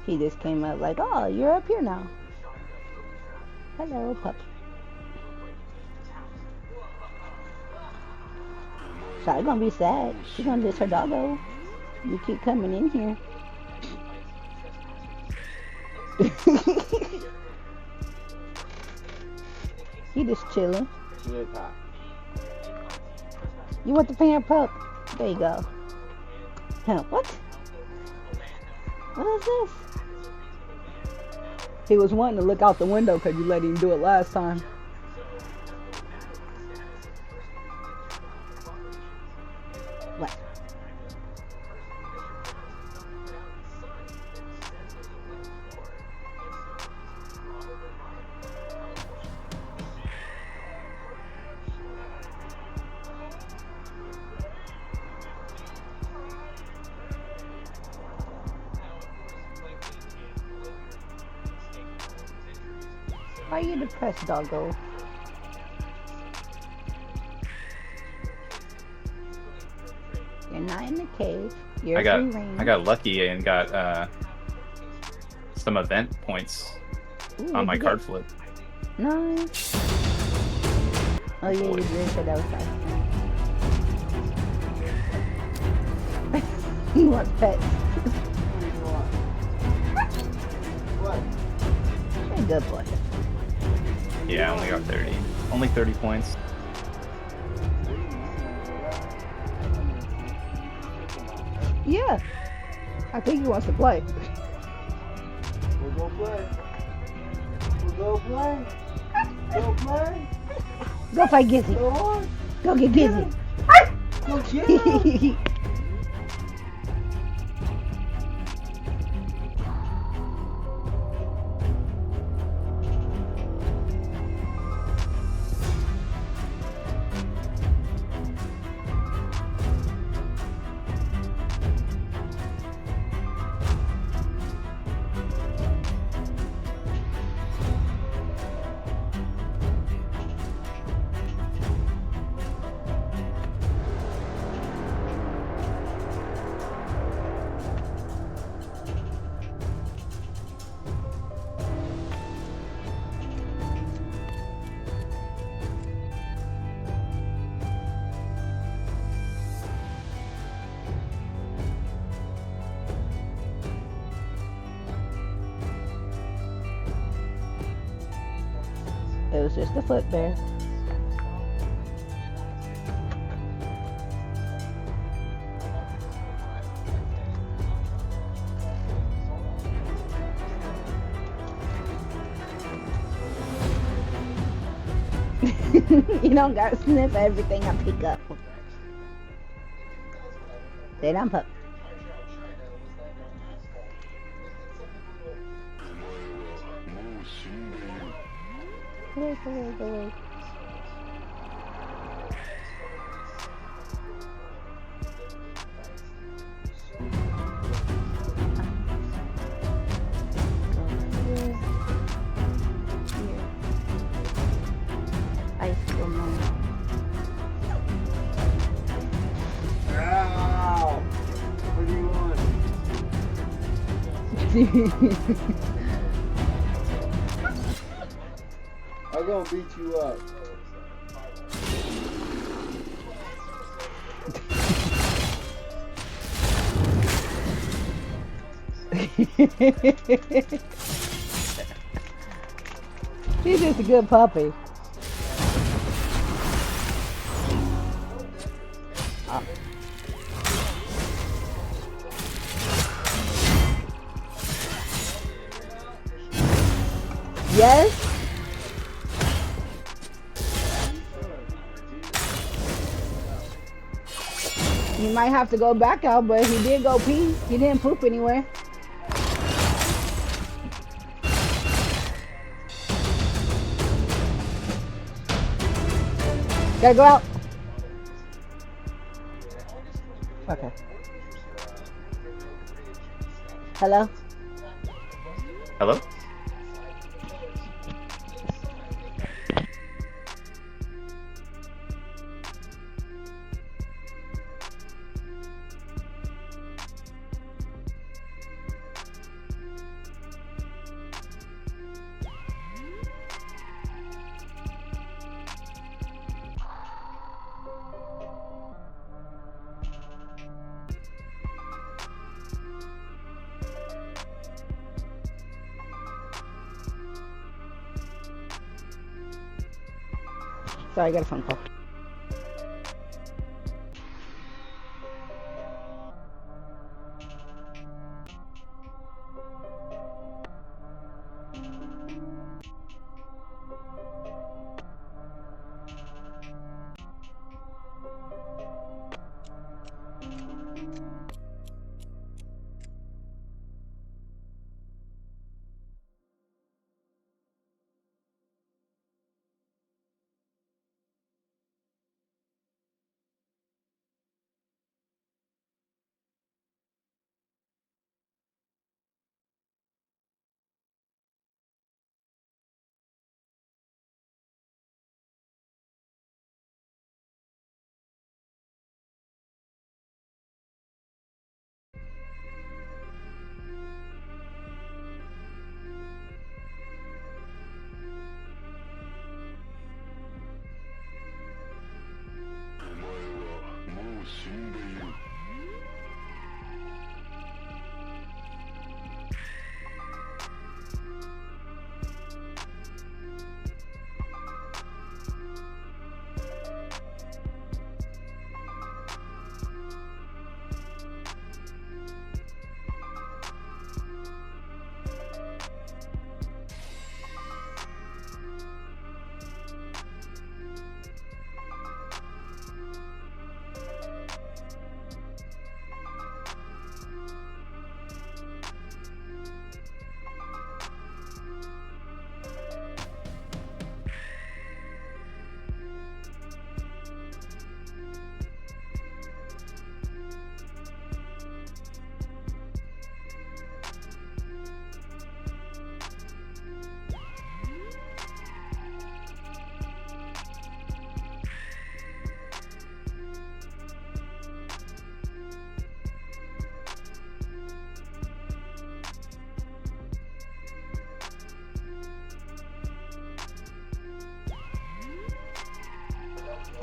He just came up like, oh, you're up here now. Hello, pup. Shawty's gonna be sad. She's gonna miss her doggo. You keep coming in here. He just chilling. You want the parent pup? There you go. Huh, what? What is this? He was wanting to look out the window because you let him do it last time. What? Why are you depressed, doggo? You're not in the cave. You're I got lucky and got some event points on my card flip. Nice. Oh yeah, you did say that was fast. He wants pets. You're a good boy. Yeah, I only got 30. Only 30 points. Yeah. I think he wants to play. We'll go play. We'll go play. Go play. Go fight Gizzy. Go on. Go get Gizzy. Go get him. It was just a flip bear. You don't gotta sniff everything I pick up. They don't put. Go away, go away, go away. Ice cream man. Ow! What do you want? I'm gonna beat you up. He's just a good puppy. Oh. Yes? You might have to go back out, but he did go pee. He didn't poop anywhere. Gotta go out. Okay. Hello? Hello? Sorry, I got a phone call.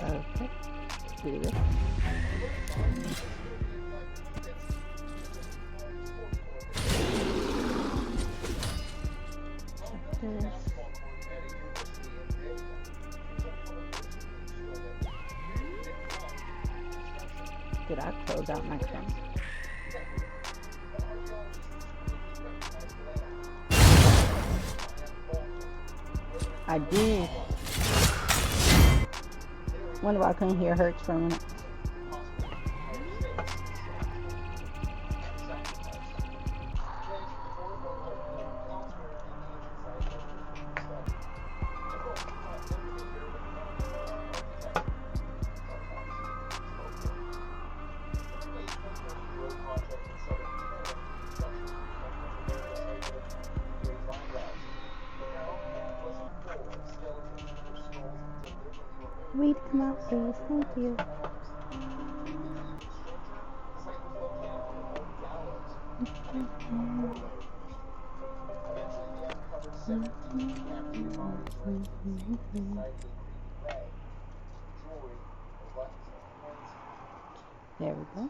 Okay. Do this. Did I close out my Chrome? I did. Wonder why I couldn't hear Hertz for a minute. Read, come out, please. Thank you. There we go.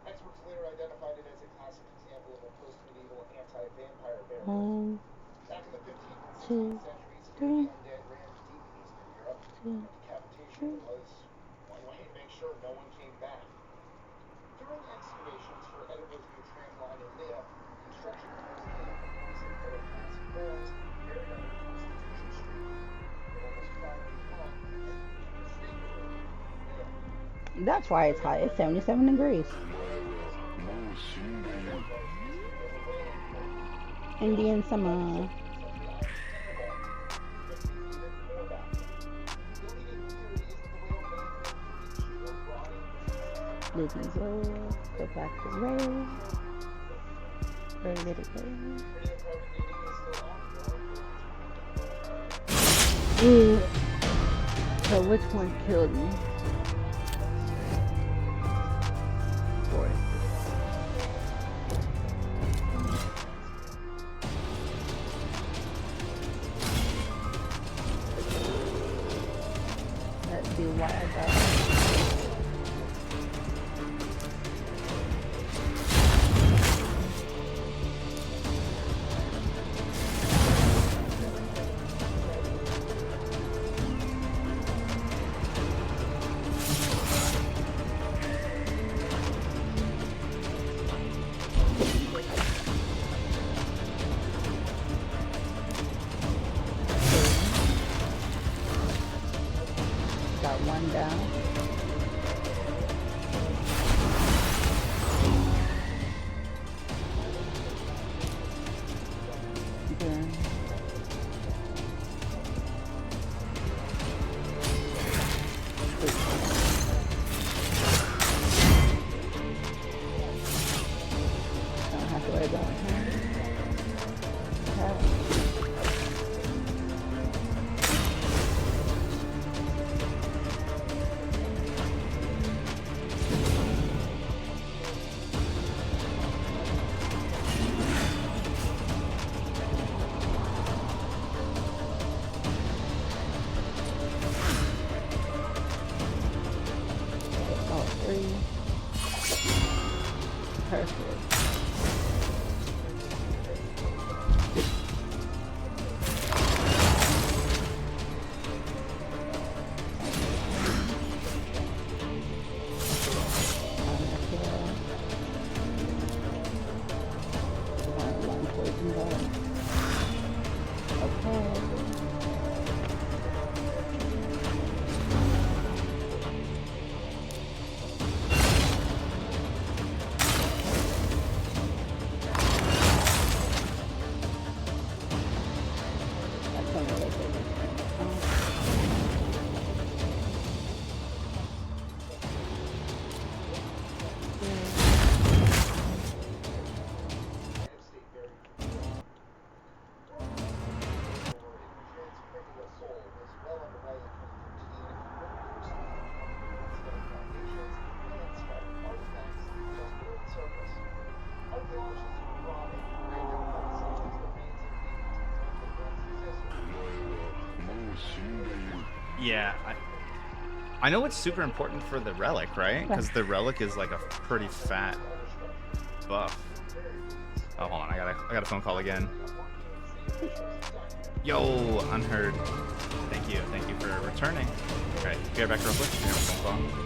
Experts later identified it as a classic example of a post-medieval anti-vampire barrier. 1, Back in the 15th and 2, 16th centuries, 3. the undead ran deep in Eastern Europe. And decapitation was one way to make sure no one came back. During excavations for Edinburgh's tram line in Leah, construction crews laid a massive pair of massive bones buried under Constitution Street. They're almost 5 feet long and Leah. That's why it's hot. It's 77 degrees. Indian summer. Disney's World. Go back to Ray. Ray, let it go. So which one killed me? Let's see why I got. Got one down. Again. Don't have to worry about him. Okay. Perfect. Yeah, I know it's super important for the relic, right? Because the relic is like a pretty fat buff. Oh, hold on, I got a phone call again. Yo, unheard. Thank you for returning. Okay, get back real quick. I got a phone call.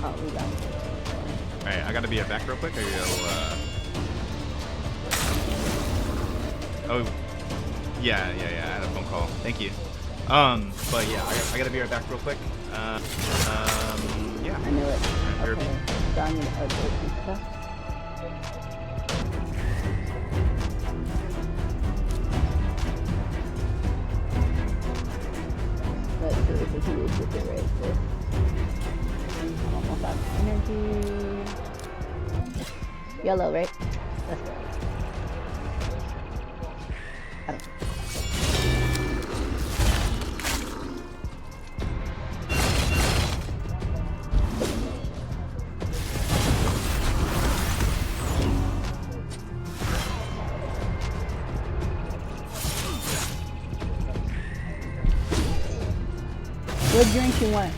Oh, we got it. Alright, I gotta be back real quick. I go, oh, yeah, I had a phone call. Thank you. But yeah, I gotta be right back real quick. Yeah. I knew it. Okay. So I'm gonna update some stuff. Let's see if we can use it to raise this. Almost out of energy. Yellow, right? Let's go. I don't. What drink you want?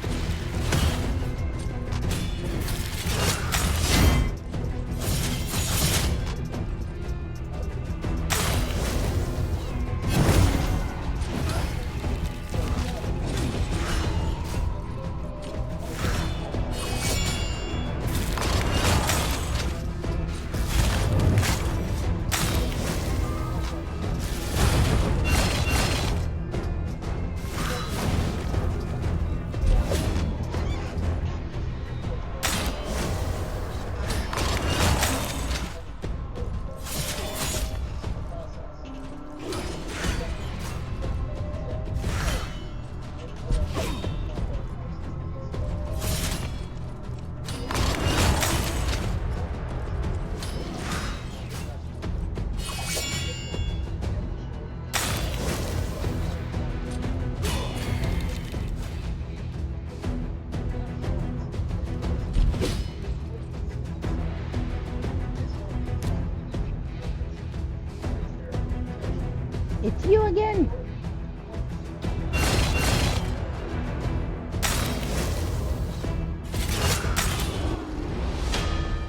It's you again.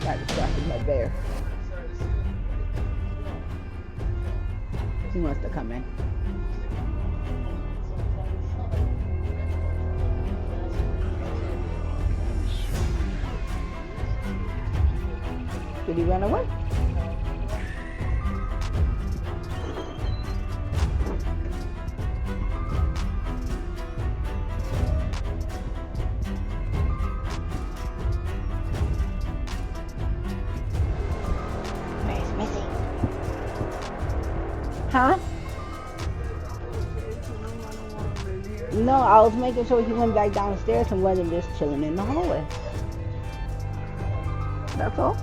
Got distracted by bear. He wants to come in. Did he run away? Huh? No, I was making sure he went back downstairs and wasn't just chilling in the hallway. That's all.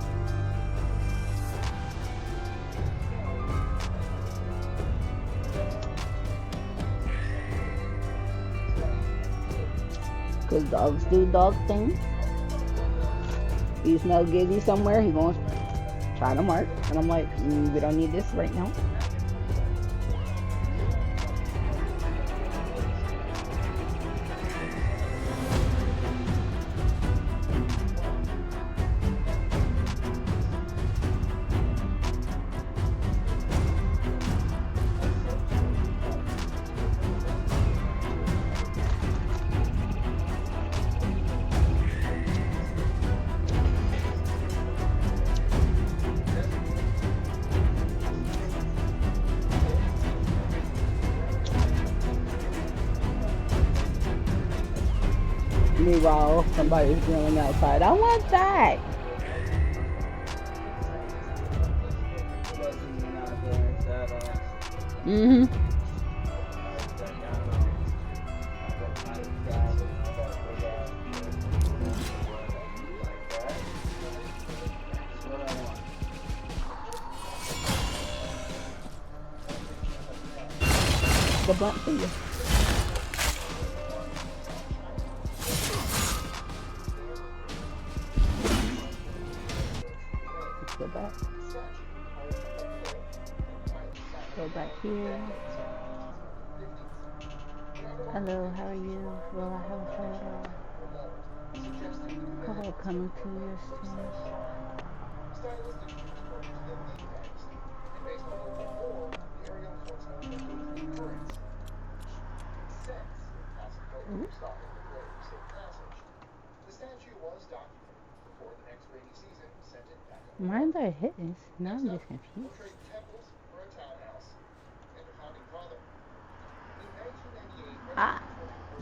Cause dogs do dog things. You smell Gizzy somewhere, he gonna try to mark. And I'm like, we don't need this right now. Meanwhile, somebody's drilling outside. I want that! Mm-hmm. The blunt finger. Go back. Go back here. Hello, how are you? Will I have a photo? Hello, coming to your stream. Mine are hitting. Now I'm just confused. Ah,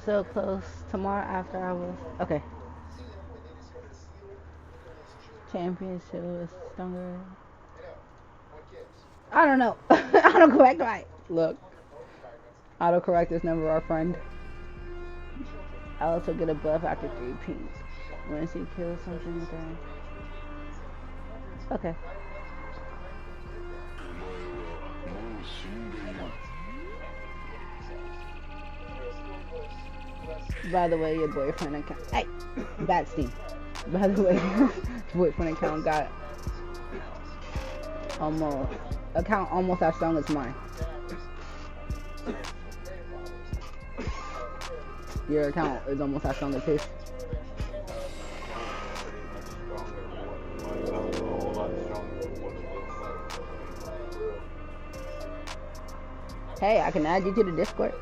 so close. Tomorrow after I was okay. Championship was stronger. I don't know. Autocorrect right. Look. Autocorrect is never our friend. I also get a buff after 3 pings. Once he kills something with her. Okay. By the way, your boyfriend account. Hey, bad Steam. By the way, boyfriend account got almost as strong as mine. Your account is almost as strong as his. Hey, I can add you to the Discord.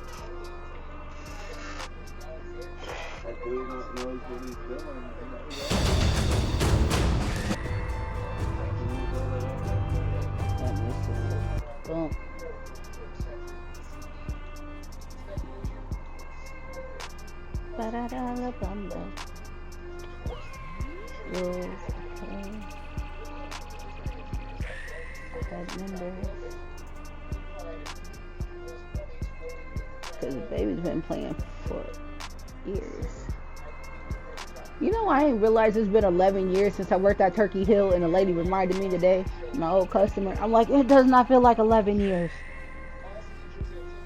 Boom. Because baby's been playing for years. You know, I didn't realize it's been 11 years since I worked at Turkey Hill, and a lady reminded me today, my old customer. I'm like, it does not feel like 11 years.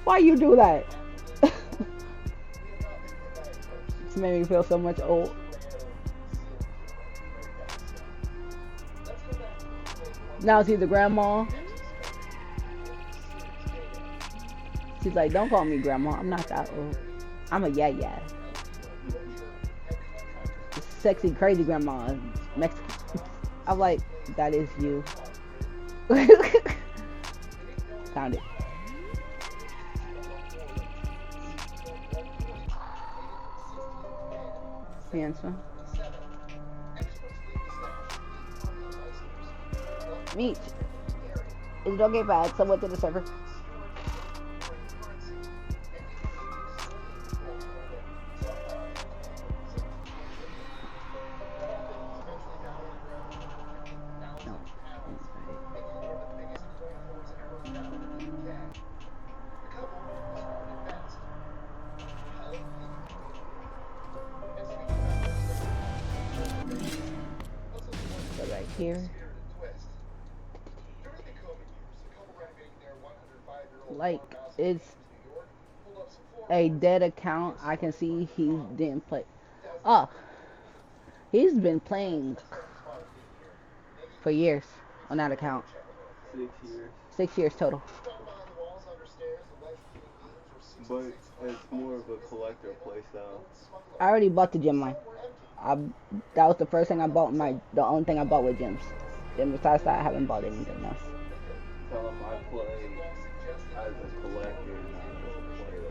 Why you do that? It's made me feel so much old. Now it's either grandma. She's like, don't call me grandma. I'm not that old. I'm a yeah. Sexy, crazy grandma, Mexican. I'm like, that is you. Found it. Answer. Meet. Is it okay if I add someone to the server? Here. Like, it's a dead account. I can see he didn't play. Oh, he's been playing for years on that account. 6 years. 6 years total. But it's more of a collector playstyle. I already bought the gym line. That was the first thing I bought. The only thing I bought with gyms. And besides that, I haven't bought anything else. Tell them I play as a collector, not as a player.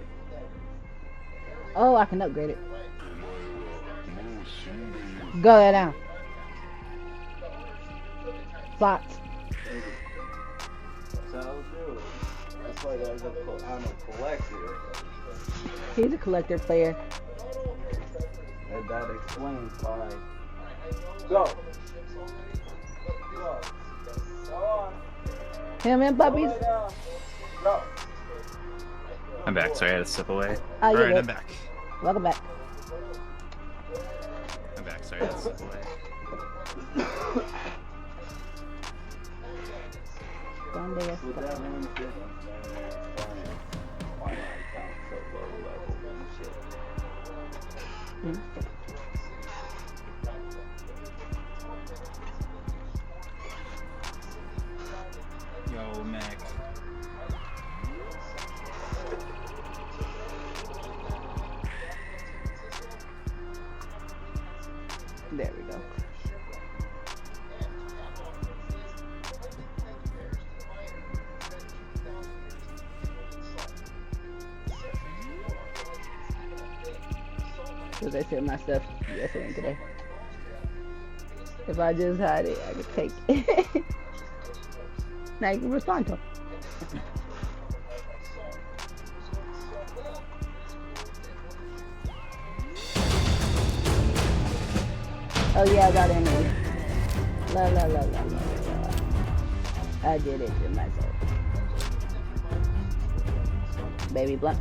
Oh, I can upgrade it. Go there now. Slots. Sounds good. That's like I'm a collector. He's a collector player. And that explains why. Go. Go. Go on. Him and puppies. Go. I'm back. Sorry, I had to step away. Oh, Alright, good. I'm back. Welcome back. I'm back. Sorry, I had to step away. With that one difference, man, why my account so low level and shit. Yo, Mac. There we go. Because I said my stuff yesterday and today. If I just had it, I could take it. Now you can respond to him. Oh yeah, I got in there. La la la la la la. I did it to myself. Baby blunt.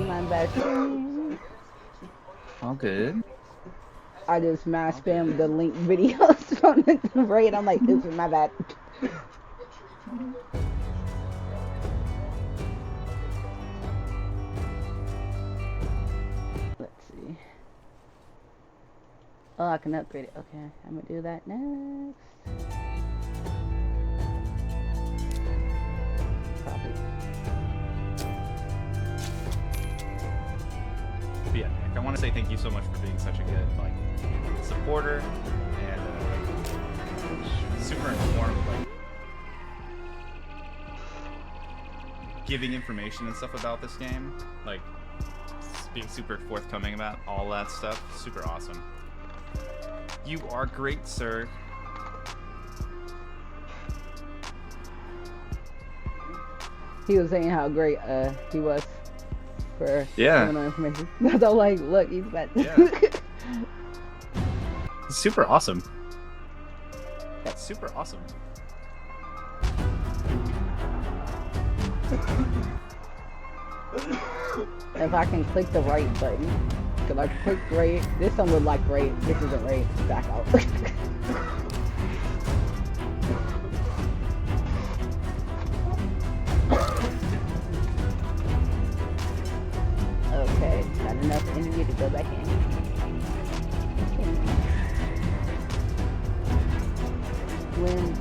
My bad. All good. I just mass spam the link videos from the raid. I'm like, oops, my bad. Let's see. Oh, I can upgrade it. Okay, I'm gonna do that next. But yeah, Nick, I want to say thank you so much for being such a good supporter and super informed, giving information and stuff about this game, being super forthcoming about all that stuff. Super awesome. You are great, sir. He was saying how great he was for Yeah. giving information. That's all like, look, he's bad. Yeah. Super awesome. That's super awesome. If I can click the right button, because I clicked right, this one would like right, this isn't right, back out. Okay, got enough energy to go back in. When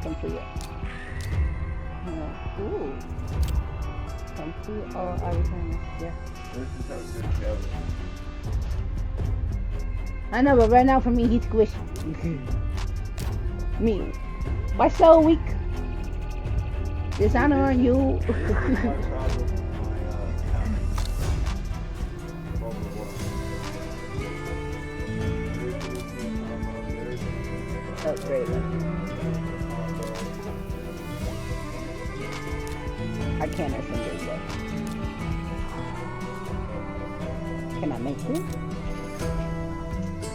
complete. Ooh. Complete all items. Yeah. This is how good Kevin. I know, but right now for me, he's squishy. Me. Why so weak? Dishonor on you. Upgrade it. I can't assemble it yet. Can I make this?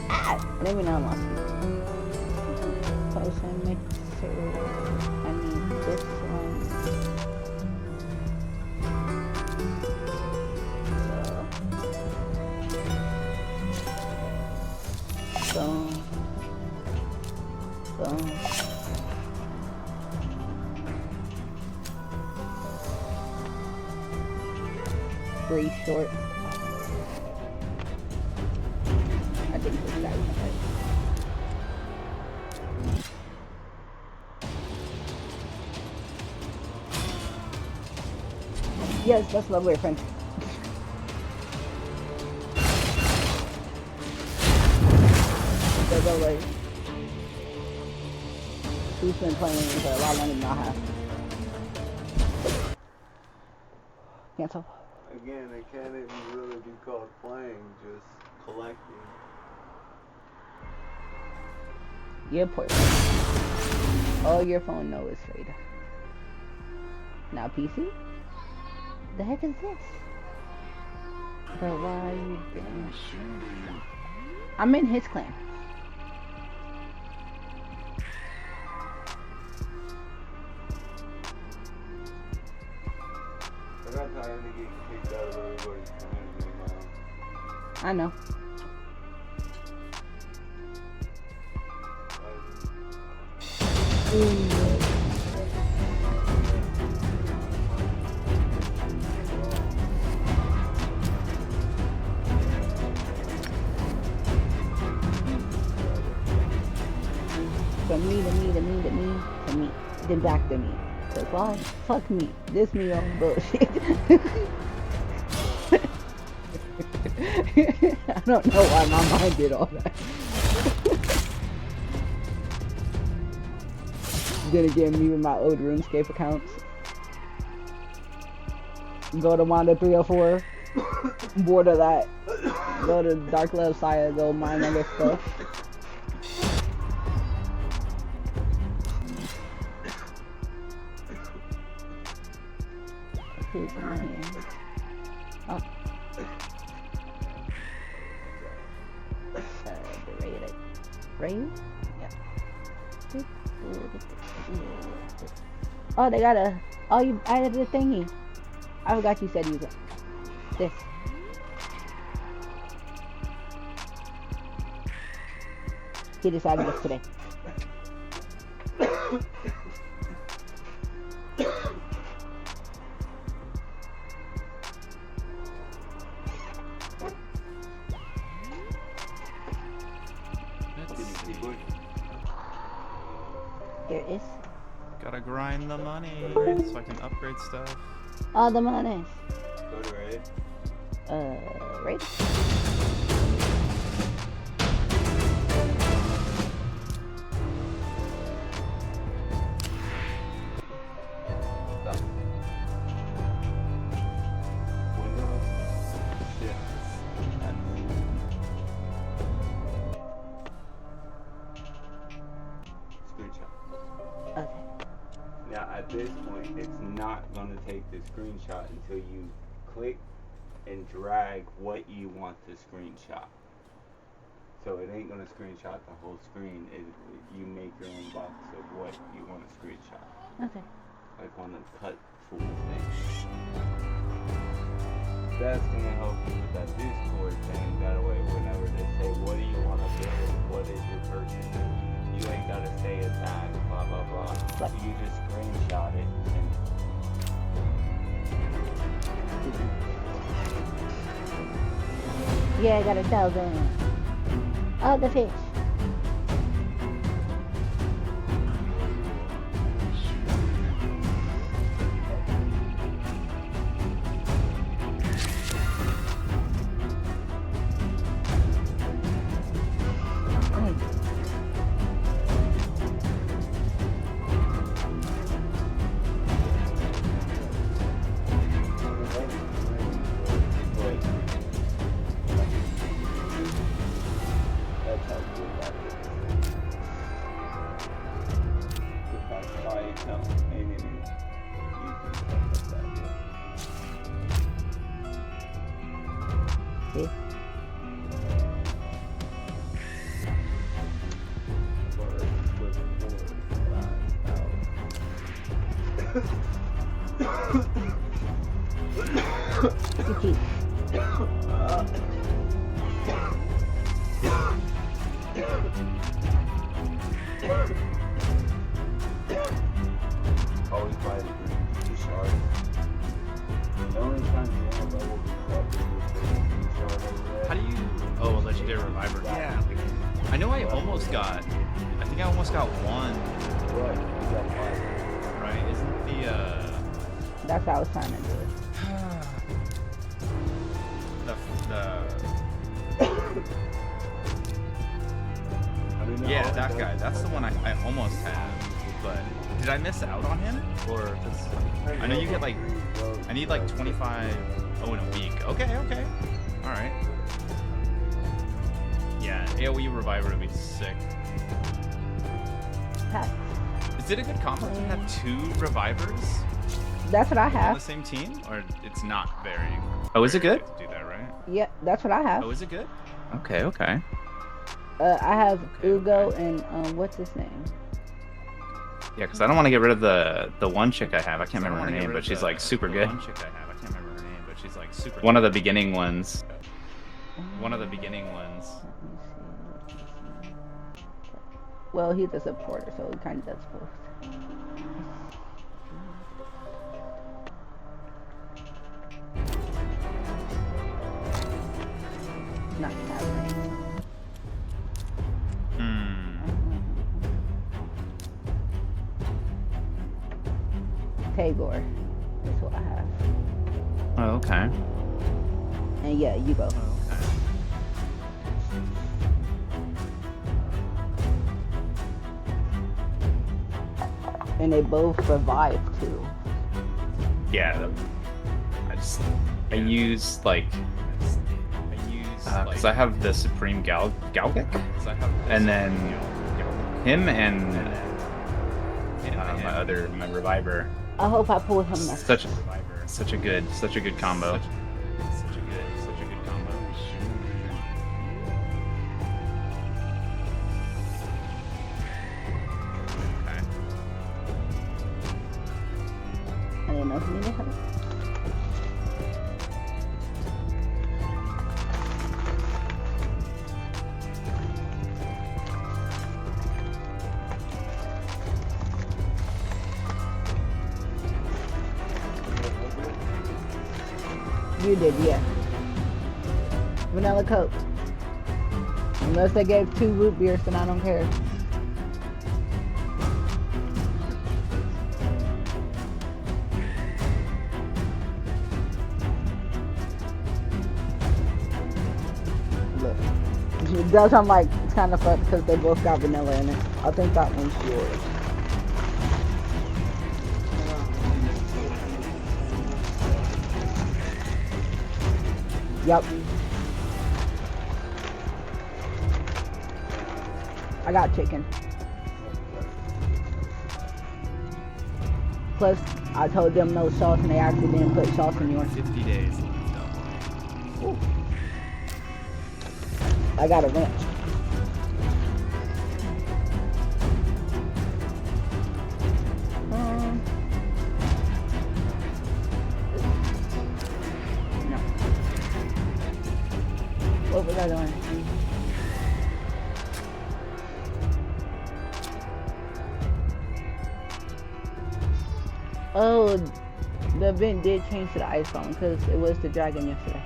Ah! Maybe not lost it. Potion mixer. I need this one. Boom. Boom. 3 short. I think this guy was right. Yes, that's lovely, friend. Go away. He's been playing for a lot longer than I have. Cancel. Again, it can't even really be called playing, just collecting. Your poor phone. All your phone knows is Raider. Now PC? The heck is this? But why you been? I'm in his clan. I know. From me to me to me to me to me, then back to me. Cause why? Fuck me. This me on bullshit. I don't know why my mind did all that. Then again, me with my old RuneScape accounts. Go to Wanda 304. Bored of that. Go to Dark Love Saya, go mine other stuff. Who's in here? Oh. Raid? Yeah. Oh, they got a. Oh, you added the thingy. I forgot you said you got this. He decided this today. There is. Gotta grind the money so I can upgrade stuff. All the money. Go to raid. Raid? Now at this point, it's not going to take the screenshot until you click and drag what you want to screenshot. So it ain't going to screenshot the whole screen. You make your own box of what you want to screenshot. Okay. Like on the cut tool thing. That's going to help you with that Discord thing. That way, whenever they say, what do you want to build? What is your person? You ain't got to say attack, blah, blah, blah. You just screenshot it and Yeah, I got a thousand. Oh, the fish. always buy the green shard. The only time you have level shard over there. How do you... Oh, a legendary reviver. Yeah. I know I almost got... I think I almost got one. What? You got one. Right? Isn't the, That's how I was trying to do it. Yeah, that guy. That's the one I almost had. But did I miss out on him? Or cause I know you get like, I need like 25. Oh, in a week. Okay, okay. All right. Yeah, AOE Reviver would be sick. Is it a good combo to have 2 revivers? That's what I have. On the same team, or it's not very? Oh, is it good? Do that right? Yeah, that's what I have. Oh, is it good? Okay, okay. I have Ugo and what's his name? Yeah, because I don't want to get rid of the one chick I have. I can't remember her name, but she's like super good. One chick I have. I can't remember her name, but she's like super. One of the beginning ones. One of the beginning ones. Well, he's a supporter, so he kind of does both. Not happening. Tagore. That's what I have. Oh, okay. And yeah, you go. And they both revive too. Yeah. I use like because I have the Supreme Galgic, and then him and my reviver. I hope I pull him next. Such a good combo. Such a good combo. Okay. I didn't know if you needed help. You did, yeah. Vanilla Coke. Unless they gave 2 root beers, then I don't care. Look. It does, I'm like, it's kind of fucked because they both got vanilla in it. I think that one's yours. Yep. I got chicken. Plus, I told them no sauce and they actually didn't put sauce in yours. 50 days left. Ooh. I got a ranch. No. What was I doing? Oh, the event did change to the ice phone because it was the dragon yesterday.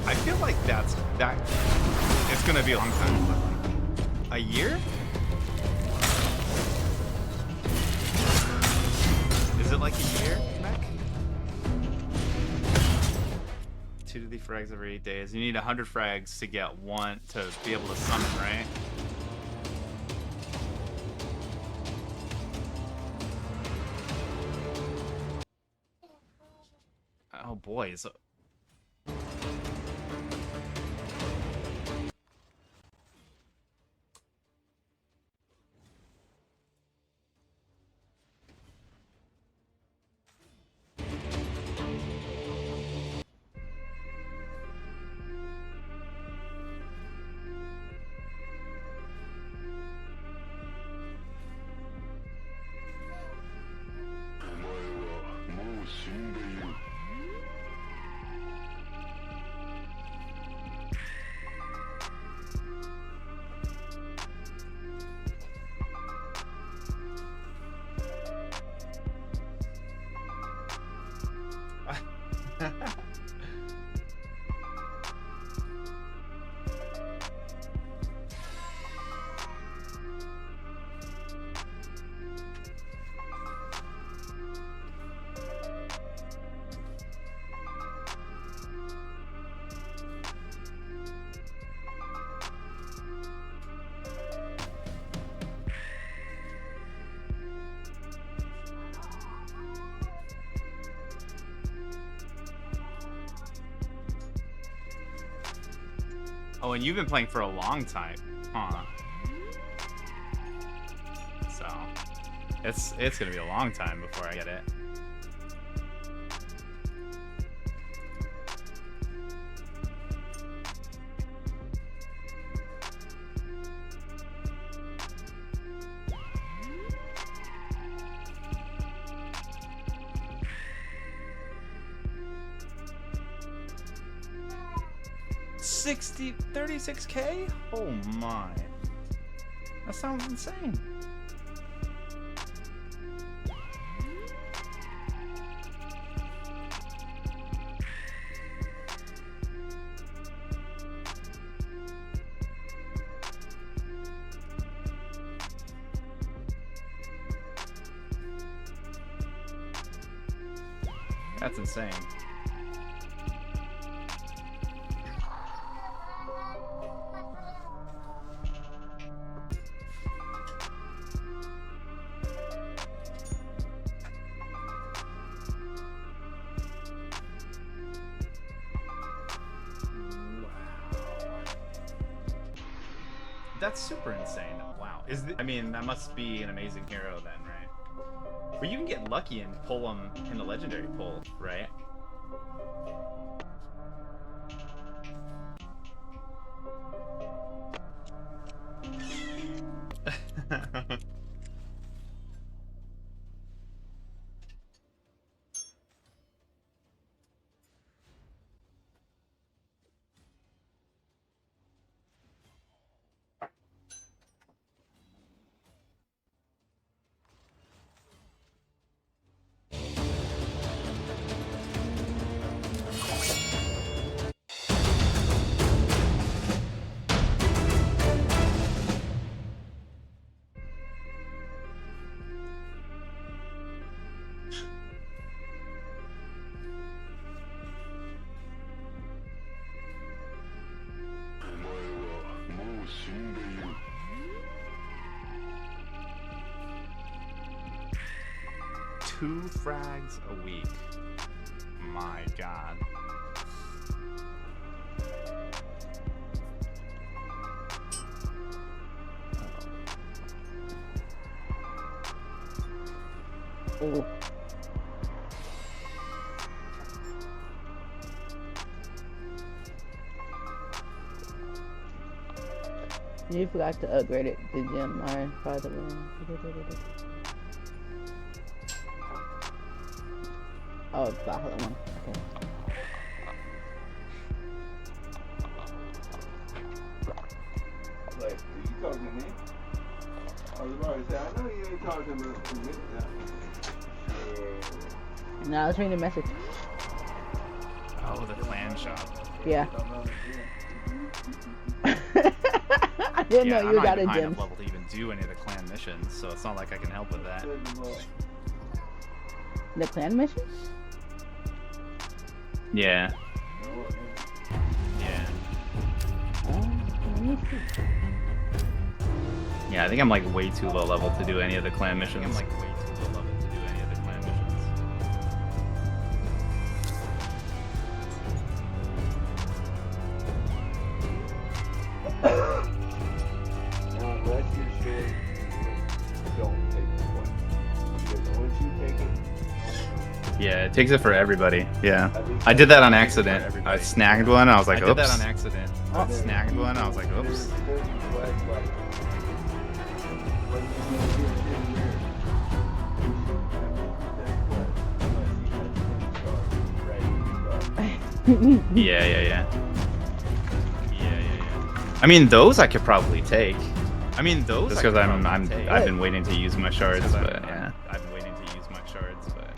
I feel like it's gonna be a long time. A year? Is it like a year, Mech? 2 to the frags every 8 days. You need 100 frags to get 1 to be able to summon, right? Oh boy, so Oh, and you've been playing for a long time, huh? It's gonna be a long time before I get it. $36K? Oh my. That sounds insane. That's insane. That's super insane. Wow. I mean, that must be an amazing hero then, right? But you can get lucky and pull him in the legendary pull, right? Two frags a week. My God. Oh. You forgot to upgrade it to gem mine, by the way. Oh, it's that one. Okay. Like, are you talking to me? I was about to say, I know you ain't talking to me now. No, I was reading the message. Oh, the clan shop. Yeah. I didn't know you got a gem. I'm not even high enough level to even do any of the clan missions, so it's not like I can help with that. The clan missions? Yeah. Yeah. Let me see. Yeah, I think I'm like way too low level to do any of the clan missions. I'm like way too low level to do any of the clan missions. Now, unless you're sure, don't take the point. Because once you take it, yeah, it takes it for everybody. Yeah. I did that on accident. I snagged one, I was like, oops. I did that on accident. I snagged one, I was like, oops. Yeah. I mean, those I could probably take. Just because I've been waiting to use my shards, but yeah. I've been waiting to use my shards, but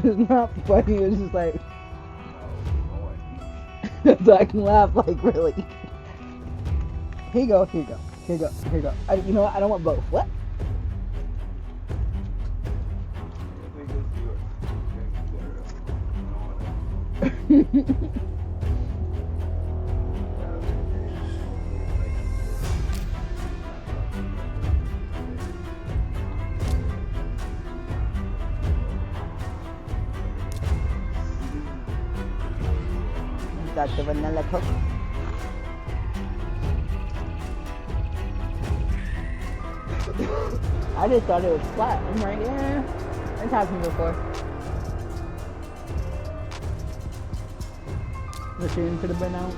It's not funny, it's just like so I can laugh like really. Here you go. You know what? I don't want both. What? Got the vanilla coke. I just thought it was flat. I'm like, yeah, it's happened before. The shooting could have been out.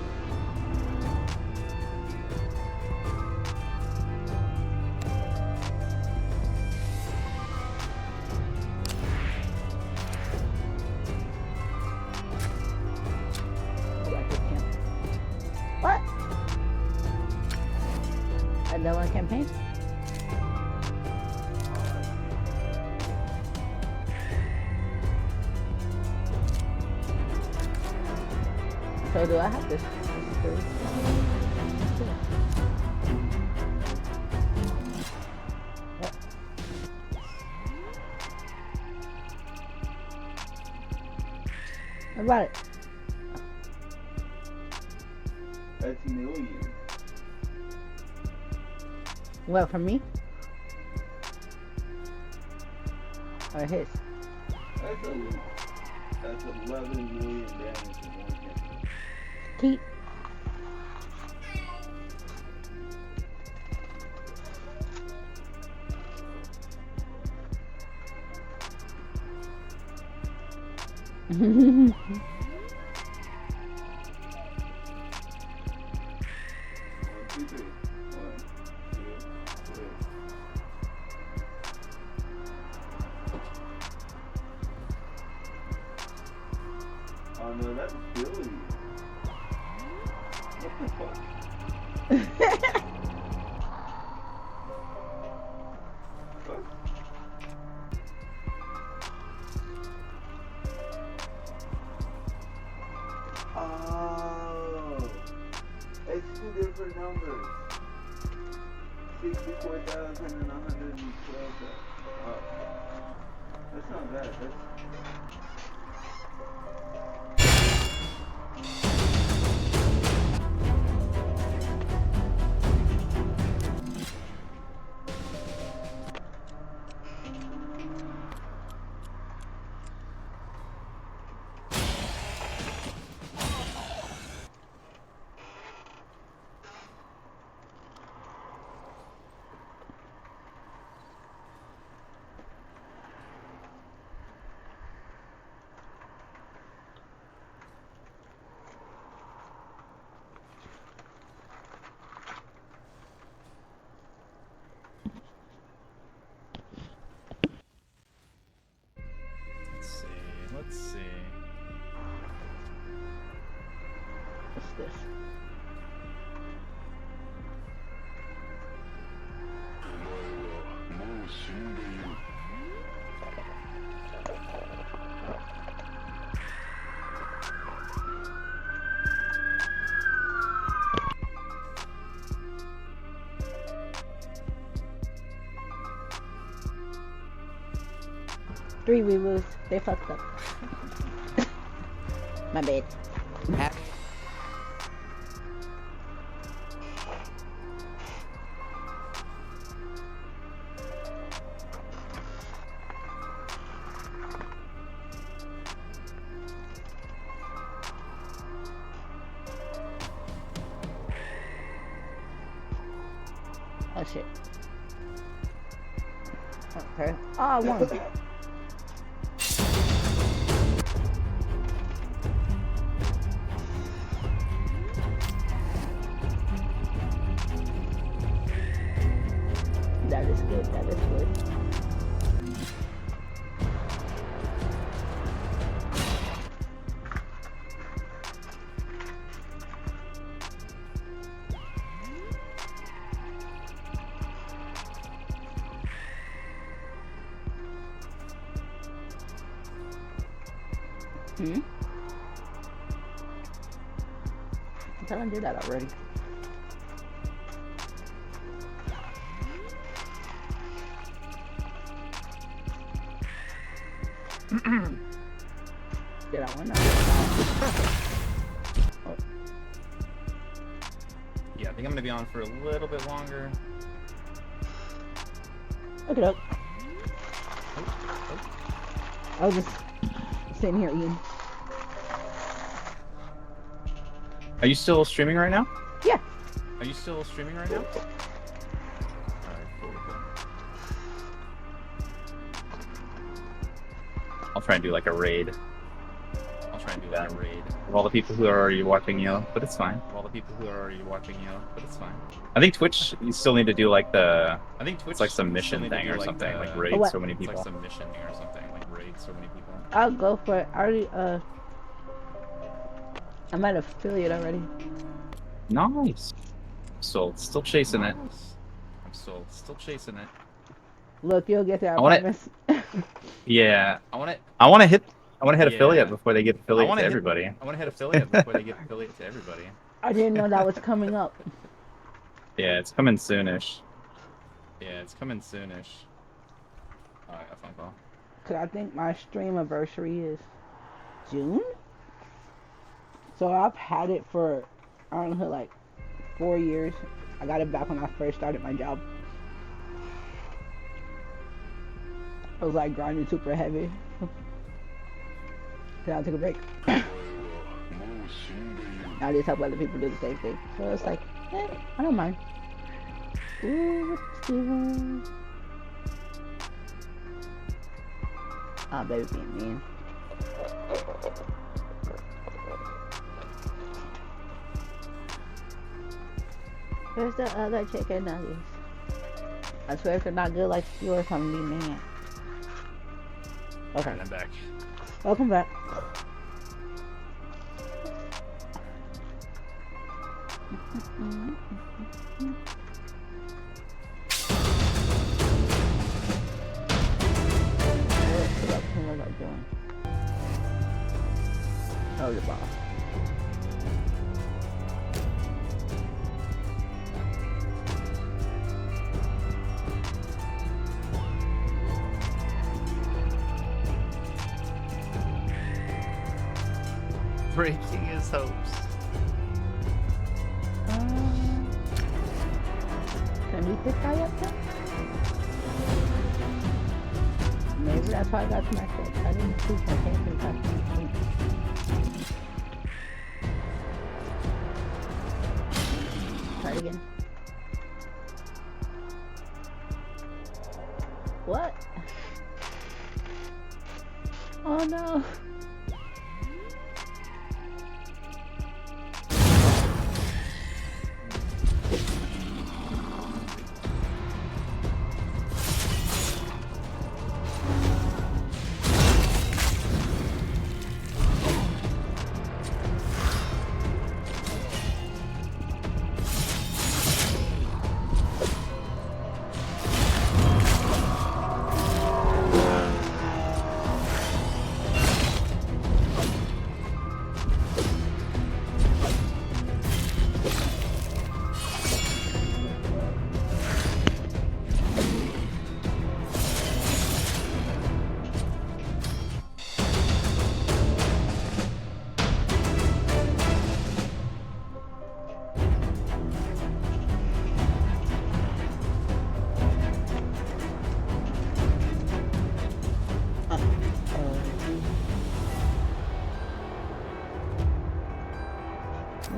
What? Another campaign? So do I have this? What about it? That's million. What, from me? Or his? That's 11 million damage in one hit. Keep. Oh no, that's Billy. What the fuck? Fuck. Oh, it's two different numbers. 64,000 and 112,000. Oh, that's not bad. That's Let's see. What's this? Three reviews. They fucked up. My bad. Oh shit. Okay. Ah, one. That is good. That is good. Hmm? I thought I did that already. Did I want to? Oh. Yeah, I think I'm gonna be on for a little bit longer. Look it up. I was just sitting here eating. Are you still streaming right now? Yeah. Are you still streaming right now? I'll try and do like a raid I'll try and do that raid. of all the people who are already watching you, but it's fine. Of all the people who are already watching you, but it's fine. I think Twitch, you still need to do like the. I think Twitch It's like some still mission need to thing do or like something, the- like raid What? so many It's people. like some mission thing or something, like raid so many people. I'll go for it. I already, I'm at affiliate already. Nice. So still chasing it. I'm still chasing it. Look, you'll get there, I I want it- promise. Yeah. I want it. I want to hit Yeah. affiliate before they get affiliate wanna to hit- everybody. I want to hit affiliate before they get affiliate to everybody. I didn't know that was coming up. Yeah, it's coming soonish. Yeah, it's coming soonish. Oh, I got a phone call. Cause I think my stream anniversary is June. So I've had it for, I don't know, like 4 years. I got it back when I first started my job. I was like grinding super heavy. Then I took a break. I just help other people do the same thing. So it's like, I don't mind. Ooh, Steven. Oh, baby being mean. Where's the other chicken nuggets? I swear if they're not good like yours, I'm gonna be mad. Okay. Alright, I'm back. Welcome back. What was I doing? Oh, the boss. Breaking his hopes. Can we pick guy up then? Maybe that's why I got smacked up. I didn't see I can't think I can. Try again. What? Oh no.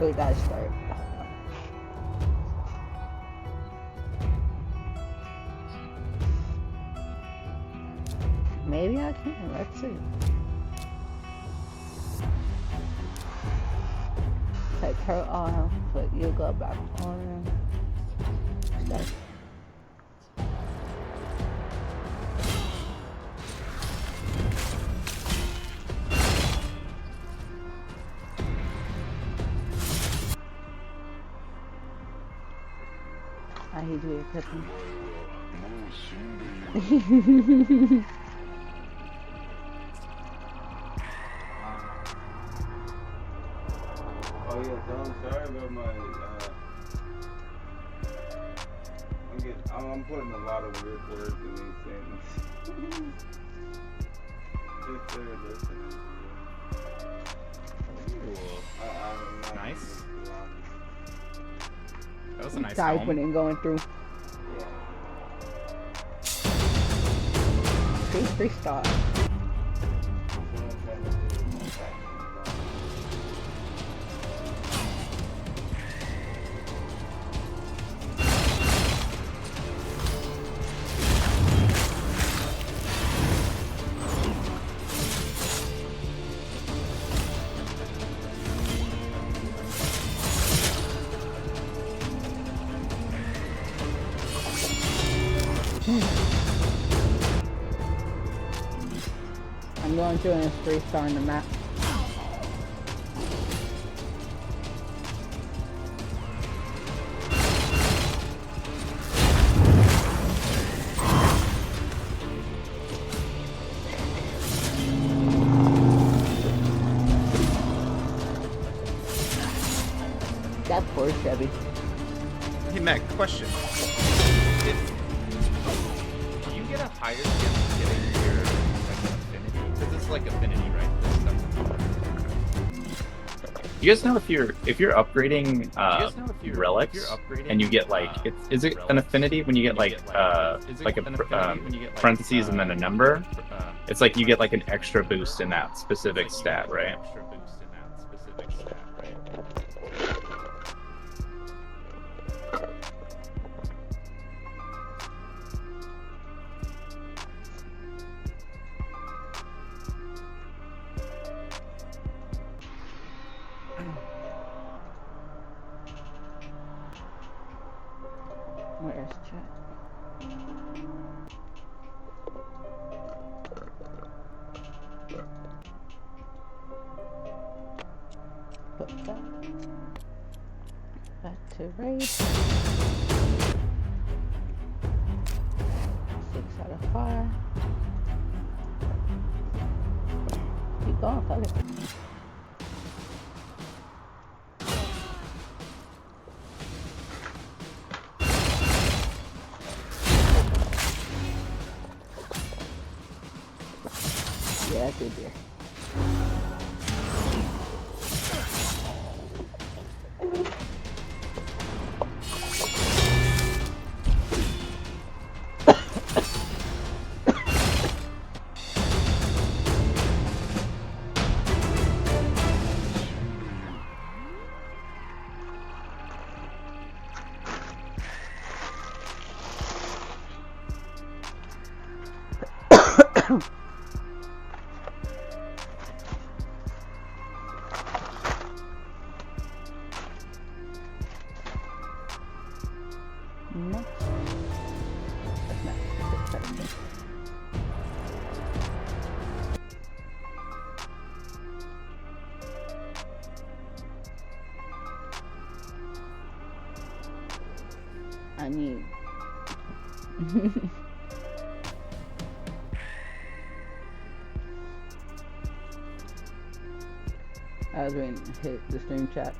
Wait, that start. Maybe I can. Let's see. Take her off, but you go back on. Start. I hate to be cooking. Oh yeah, so I'm sorry about my. I'm putting a lot of weird words in these things. If they're listening to you. That was a nice Typing and going through. Freestyle. I'm going to a 3-star in the map. That poor Chevy. Hey Mac, question. Do you get a higher chance of getting your like affinity? Because it's like affinity, right? This stuff. You guys know if you're upgrading relics and you get like is it an affinity when you get like a parentheses and then a number? It's like you get like an extra boost in that specific stat, right? Where's chat? Put that back to raid. 6 out of 5. Keep going, fuck it. Yeah, that's good there. I need I was waiting to hit the stream chat.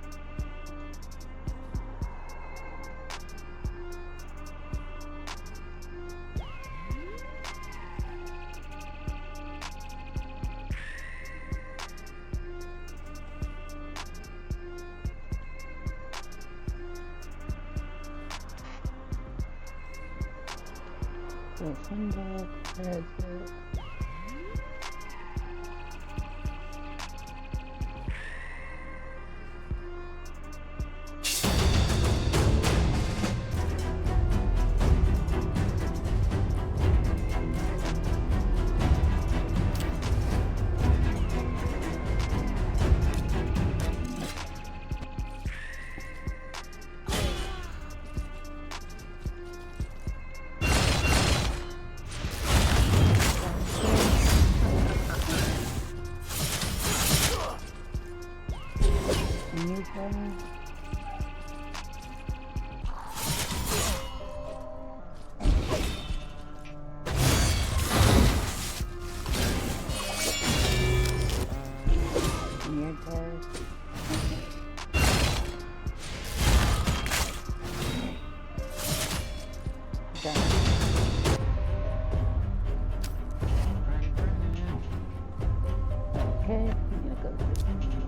Okay, I'm gonna go to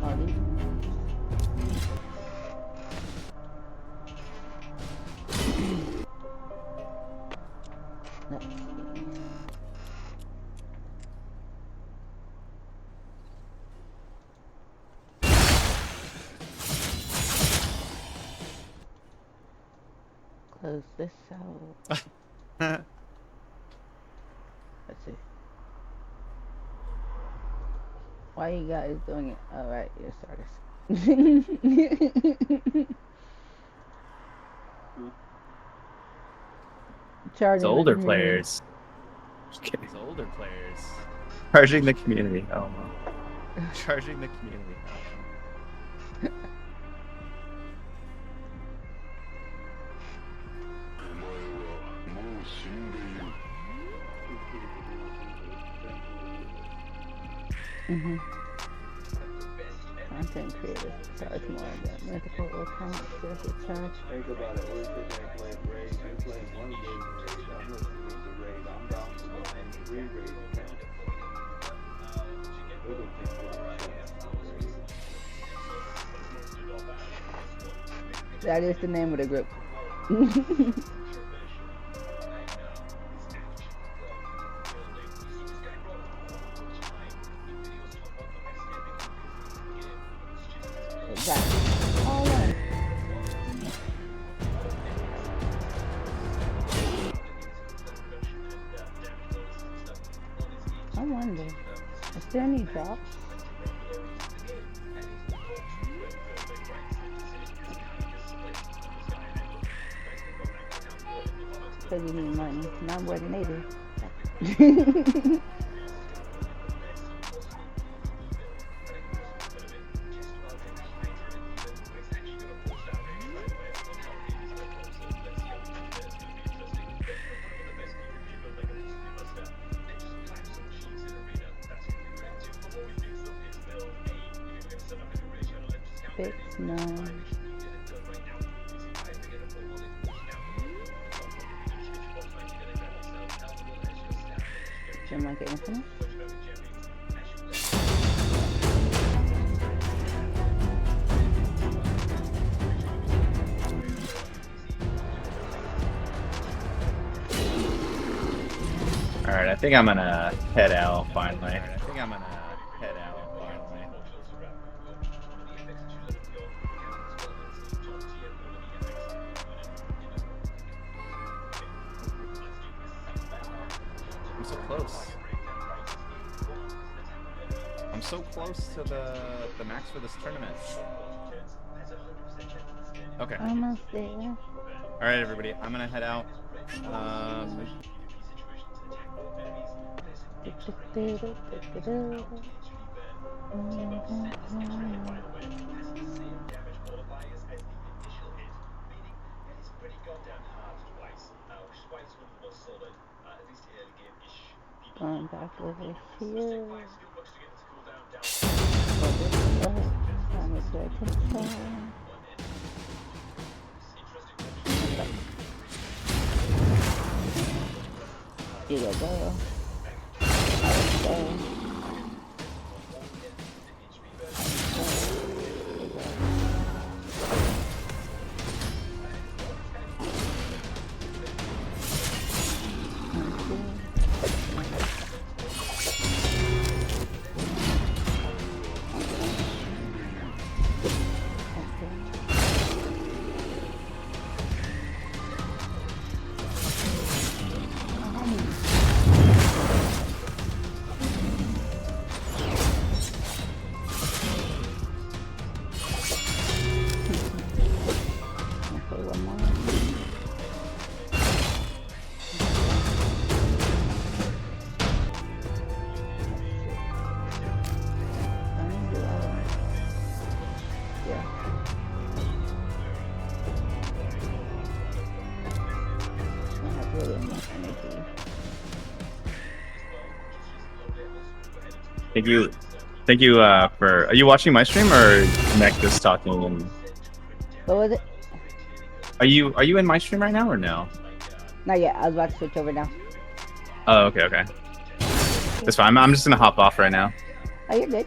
all these. Cause this so. Let's see. Why you guys doing it? All right, you starters. It's older players. It's older players. Charging the community. Oh no. Charging the community. Content creators charge more than mythical accounts just a charge. Think about it. We're sitting there playing raids. You're playing one game raid. I'm listening to raid. I'm down to go on 3 raid accounts. We're gonna take one. That is the name of the group. I wonder, is there any drops? Because you need money, not more than they do. No. Am I getting finished? Alright, I think I'm gonna head out finally. I'm so close to the max for this tournament. Okay. Almost there. All right, everybody. I'm gonna head out. Going back over here. You go, girl. Thank you for. Are you watching my stream or Neck just talking? And... What was it? Are you in my stream right now or no? Not yet. I was about to switch over now. Oh, okay. That's fine. I'm just gonna hop off right now. Oh, you're good.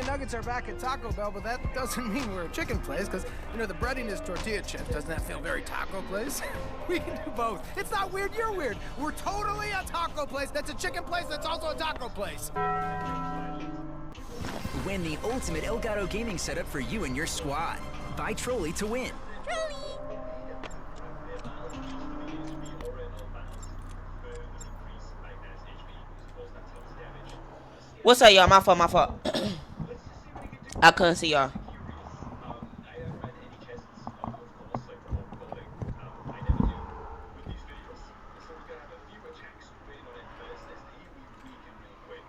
nuggets are back at Taco Bell, but that doesn't mean we're a chicken place, because, you know, the breading is tortilla chips. Doesn't that feel very taco place? We can do both. It's not weird, you're weird. We're totally a taco place that's a chicken place that's also a taco place. Win the ultimate Elgato gaming setup for you and your squad. Buy Trolley to win. What's up, y'all? My fault. I couldn't see y'all.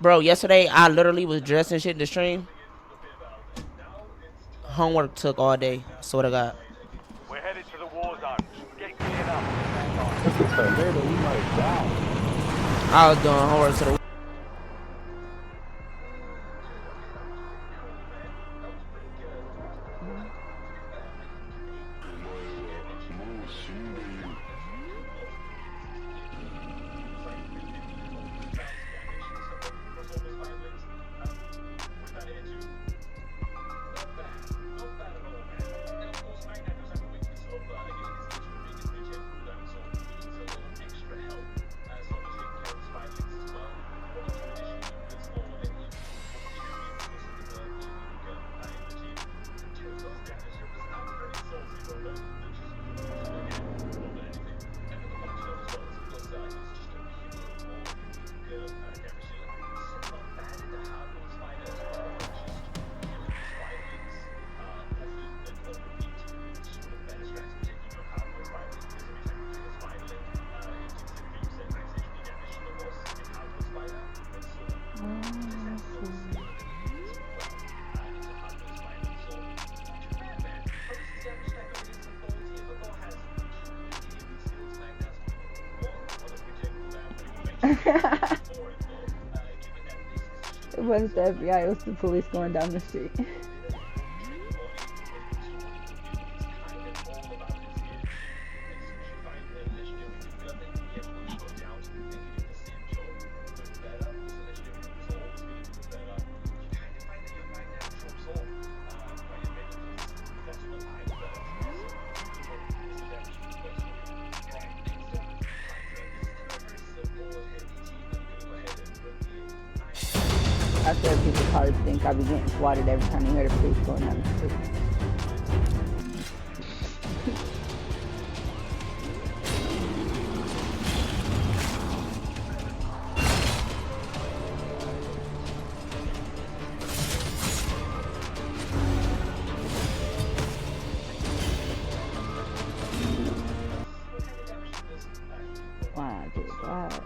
Bro, yesterday I literally was dressed and shit in the stream. Homework took all day. Swear to God. We're headed to the war zone. Get cleared up. I was doing homework to the. It wasn't the FBI, it was the police going down the street. I said people probably think I be getting swatted every time you hear the police going down the street. Why I do that?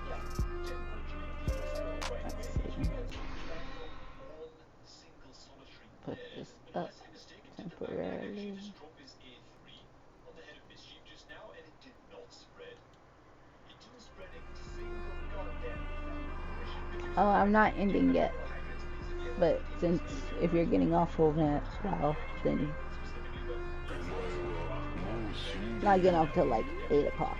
Put this up temporarily. Oh, I'm not ending yet. But since if you're getting off full vent, well, then not getting off till like 8 o'clock.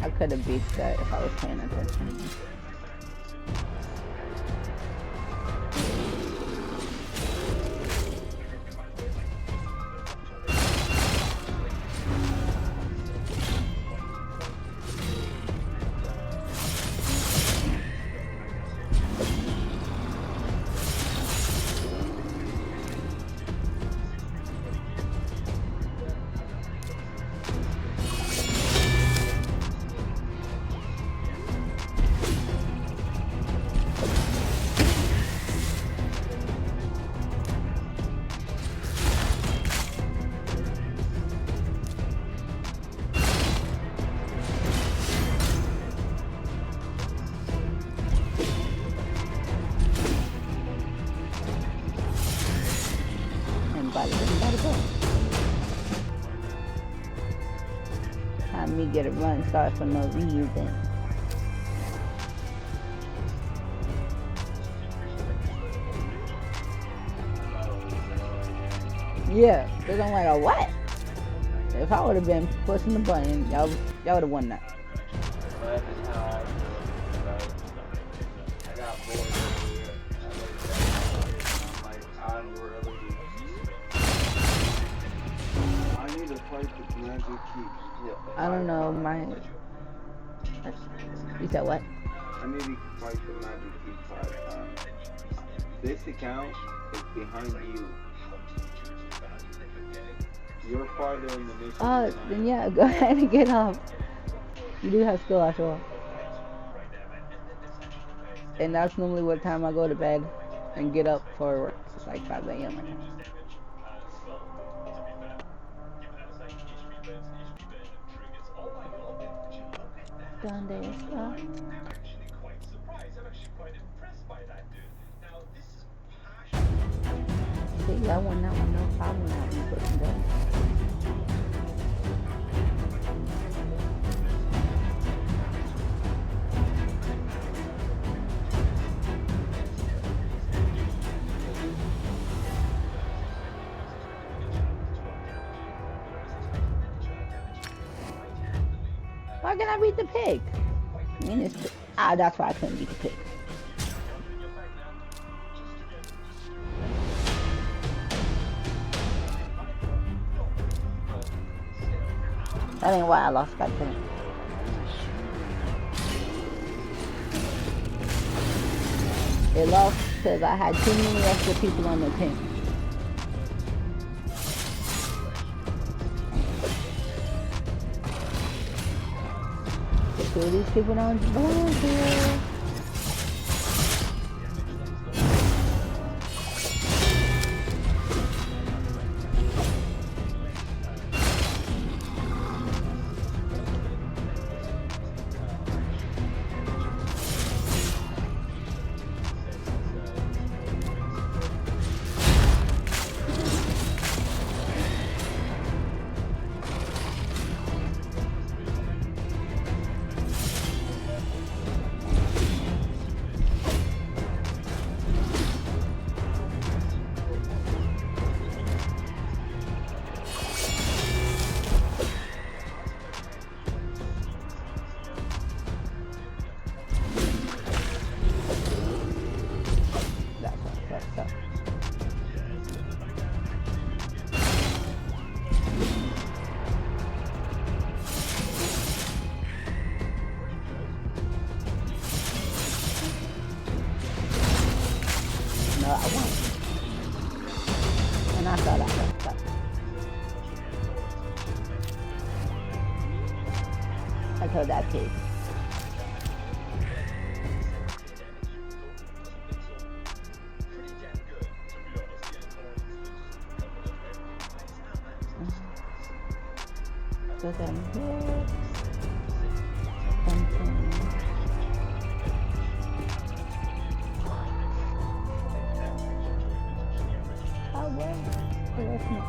I could have beat that if I was paying attention. Time me get a run start for no reason. Yeah, because I'm like, what? If I would have been pushing the button, y'all would have won that. Well, that's how I feel. I got bored earlier. I'm really. I need to fight the magic key. I don't know, You said what? I need to fight the magic key 5 times. This account is behind you. You're farther in the mission. Then yeah, go ahead and get up. You do have skill after all. And that's normally what time I go to bed and get up for work. It's like 5 a.m. right now. ¿Dónde está? See, I won that one, no problem not being pushing down. Why can't I beat the pig? I mean, that's why I couldn't beat the pig. That ain't why I lost that thing. It lost because I had too many extra people on the team. Two of these people don't belong here. And I thought I got that. I told that pig. So then here, something. Oh, well, that's not.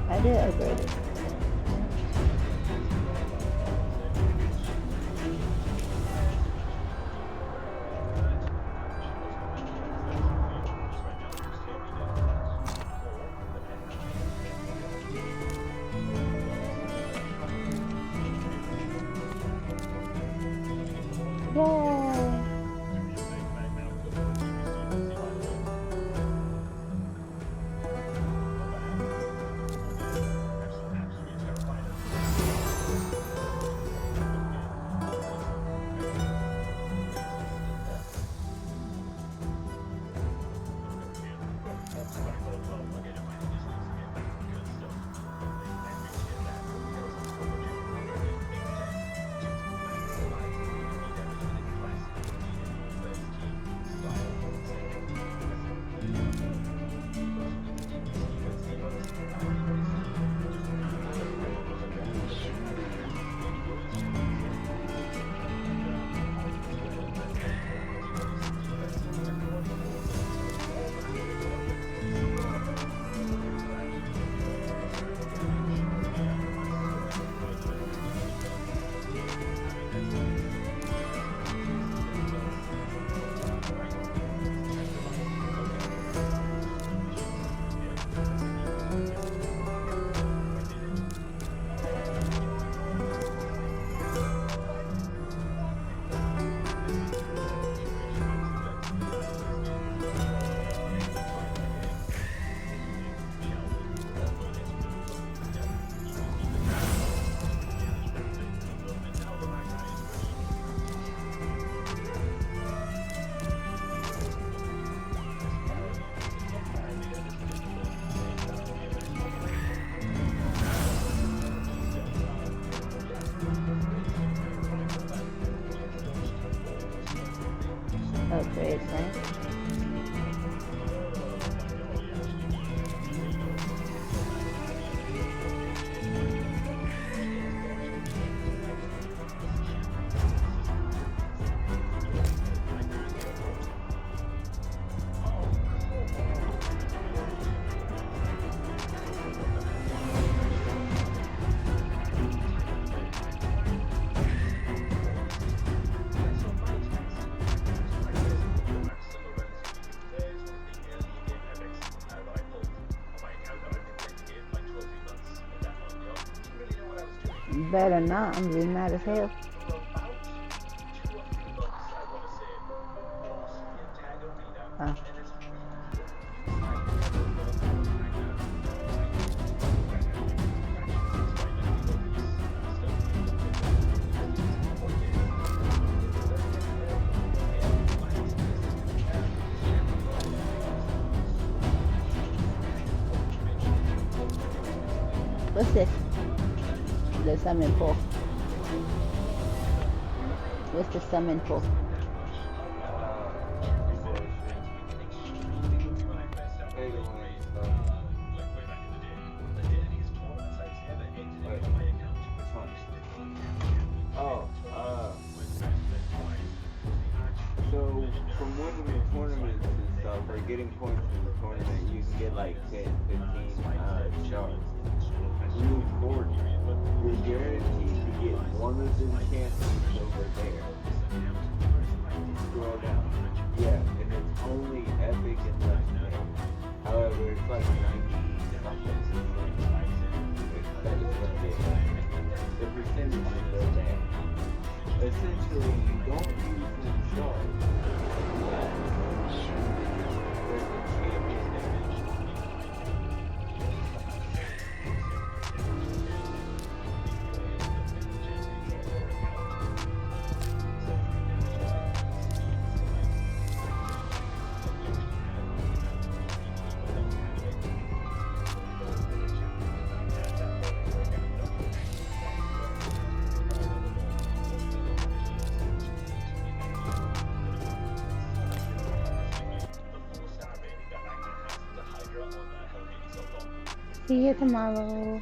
I did upgrade it. Yay! Better not. I'm gonna be mad as hell. Oh. What's this? The summon pool. What's the summon pool? So from winning the tournaments and stuff, or getting points in the tournament, you can get like 10, 15 shards. Move forward, you're guaranteed to get one of the champions over there. Scroll down. Yeah, and it's only epic and legendary. However, it's like 90 something. That is what it is. The percentage is still there. Essentially, you don't use them shards. There's a champion there. See you tomorrow.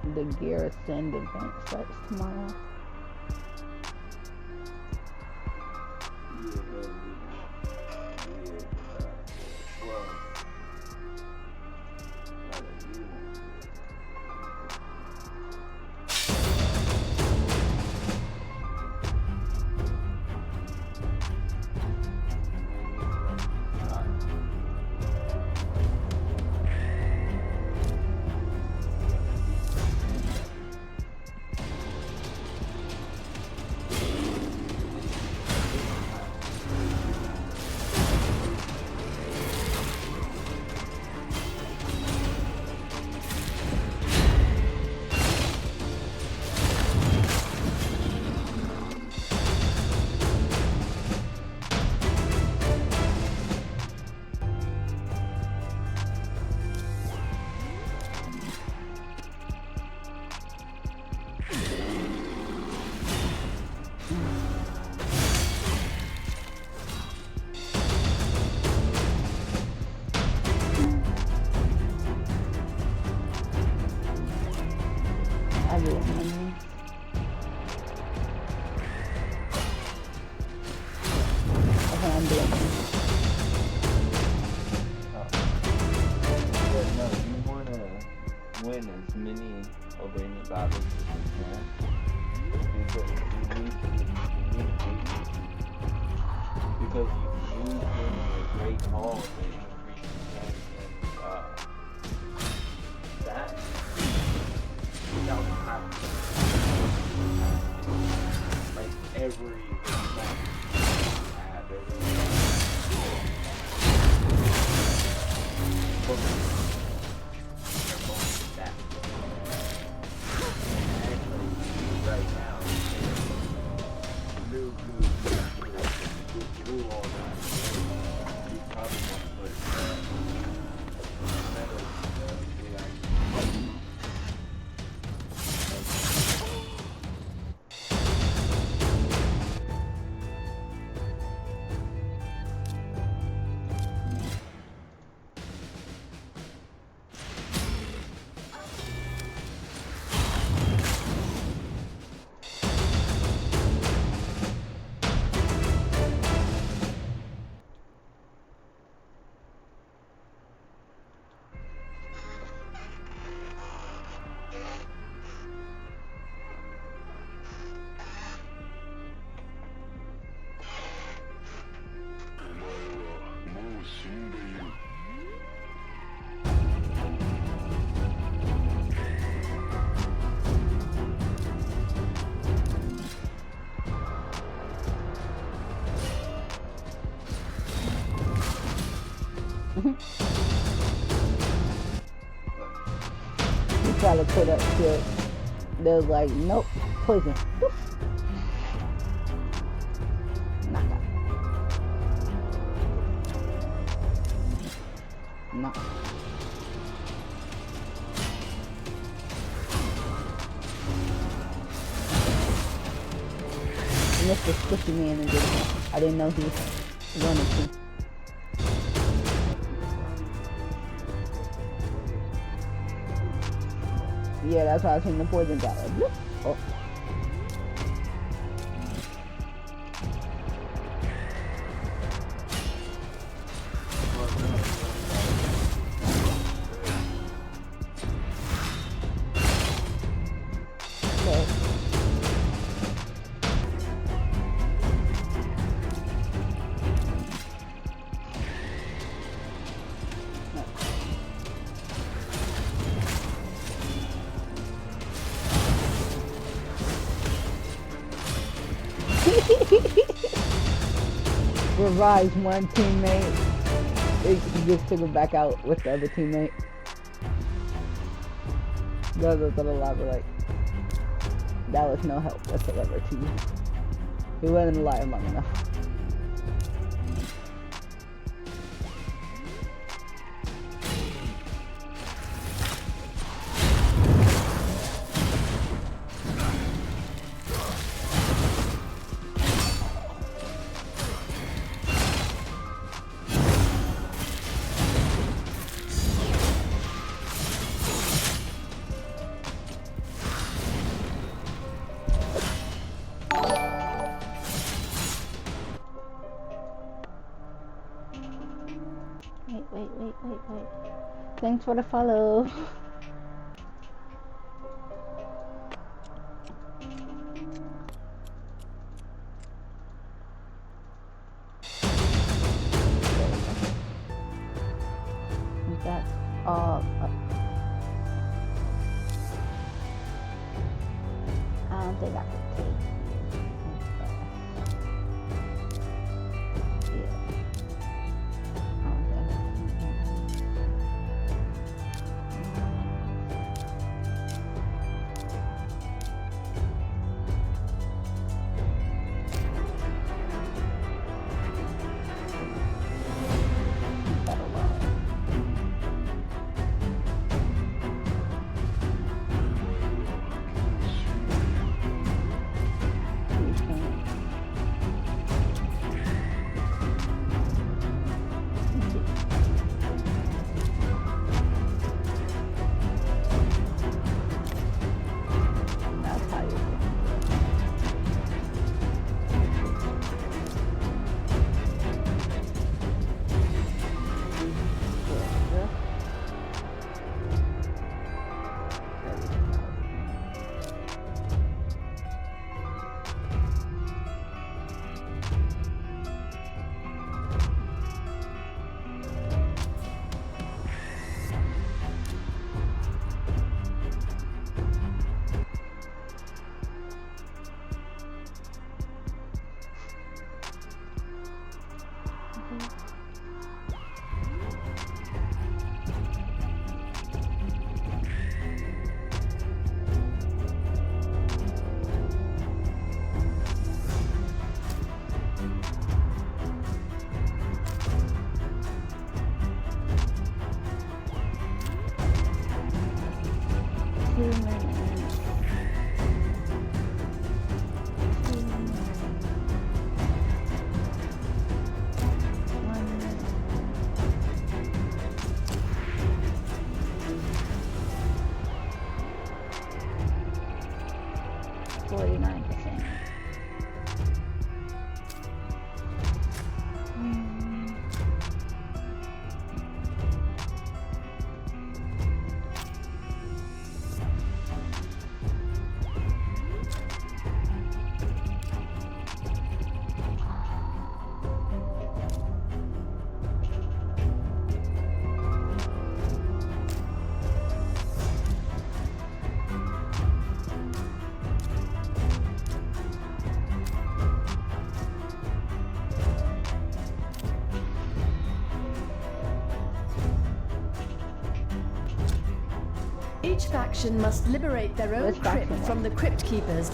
The Garrison event starts tomorrow. Win as many arena battles as you can, because you need because you use winning a great haul to increase that without having like every You try to put up shit. They're like, nope, poison. Whoop. Knock out. No. Mr. Squishy Man is good. I didn't know he wanted to. Yeah, that's why I seen the poison got like, bloop. Oh. Revives one teammate. It just took him back out with the other teammate. The lava, like, that was no help whatsoever to you. He wasn't alive long enough. Thanks for the follow. That's all. I don't think I could take you. Yeah. I don't think Each faction must liberate their own Which faction crypt from the crypt keepers.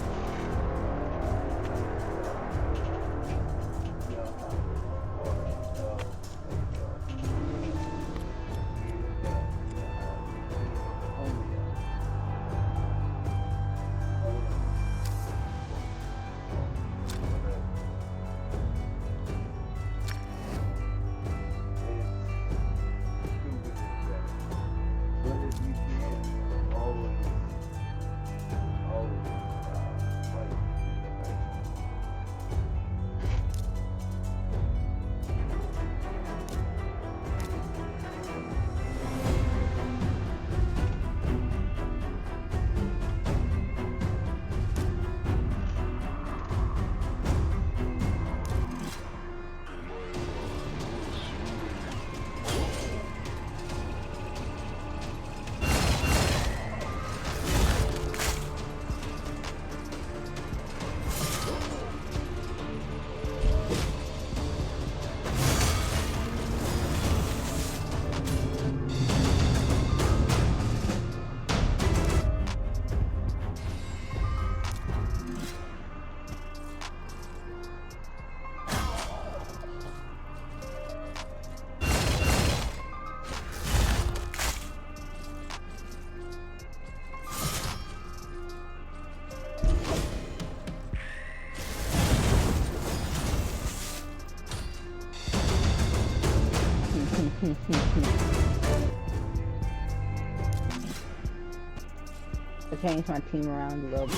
I changed my team around a little bit.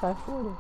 Fast forward.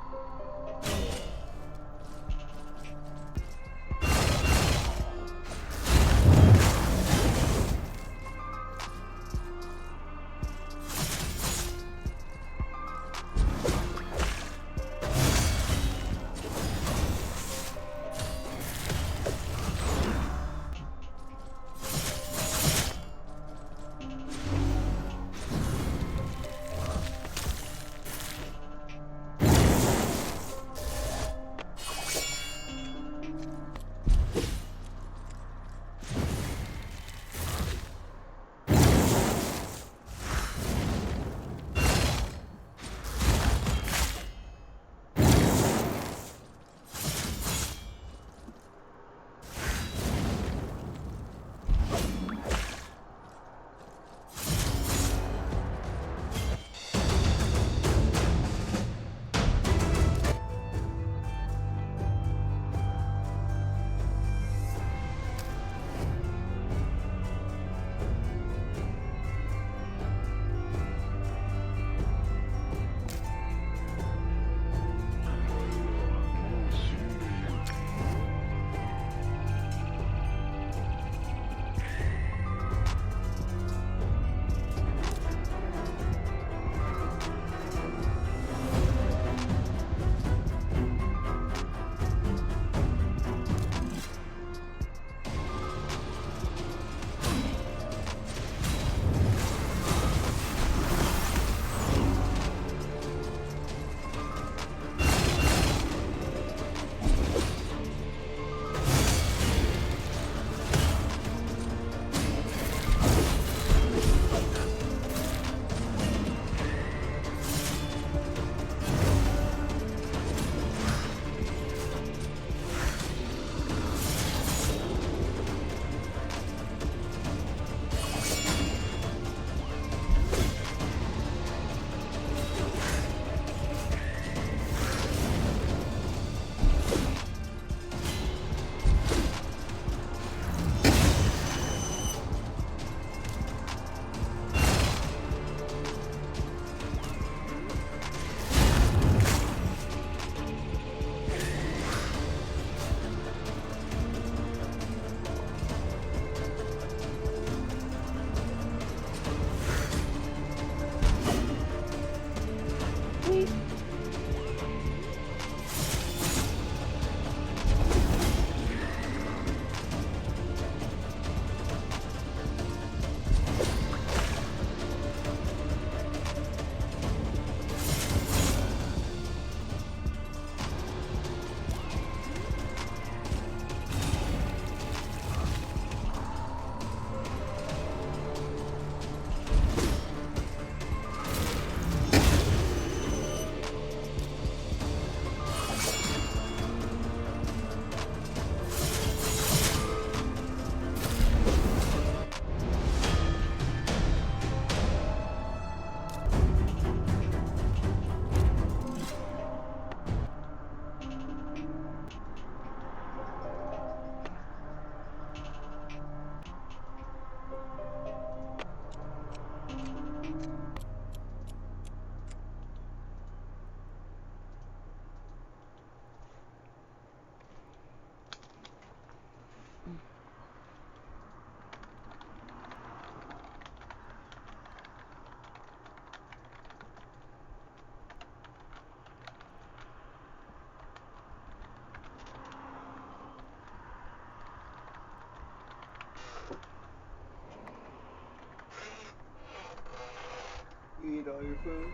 You eat all your food?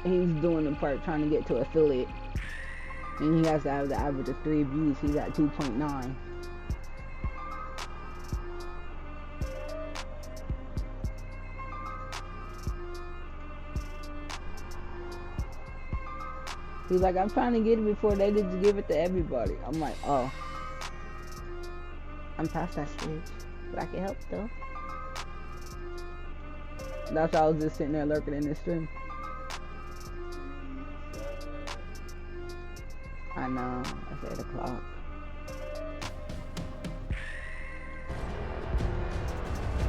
He's doing the part trying to get to affiliate. And he has to have the average of 3 views. He's at 2.9. He's like, I'm trying to get it before they just give it to everybody. I'm like, oh. I'm past that stage. But I can help though. That's why I was just sitting there lurking in the stream. I know. It's 8 o'clock.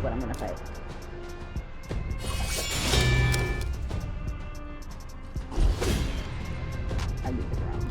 But I'm gonna fight. I beat the ground.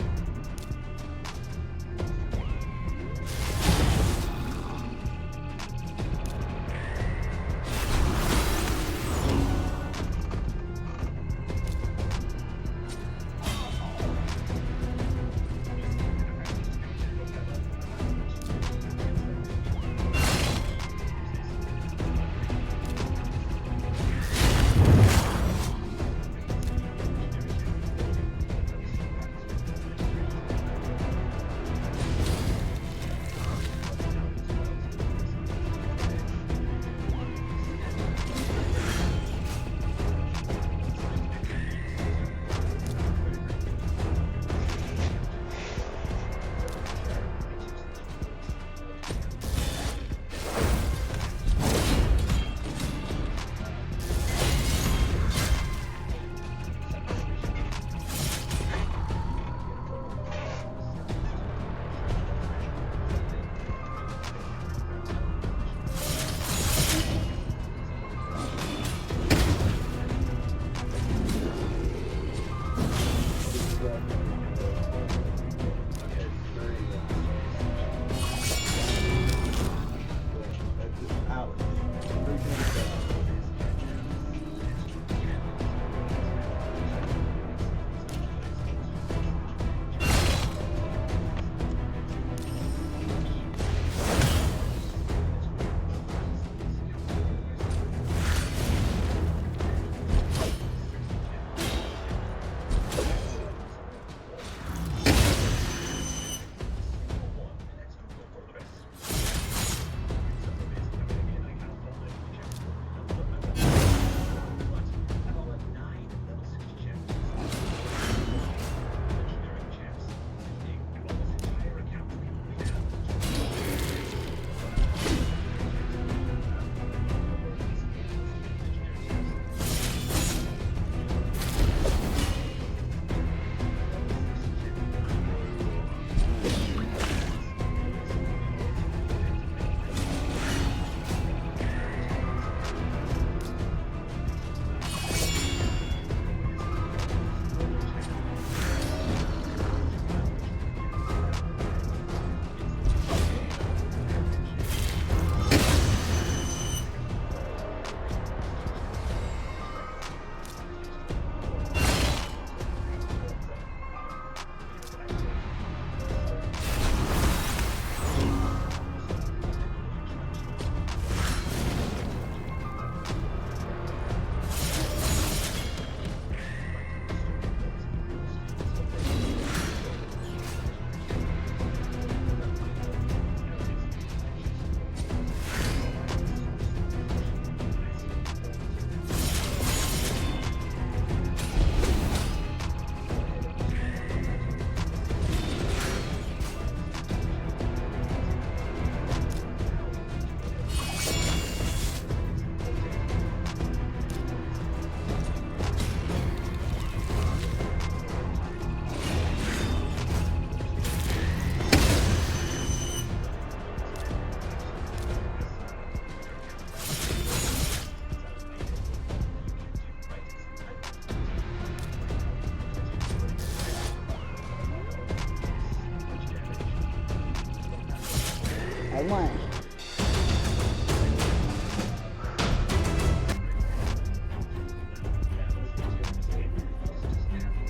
I won.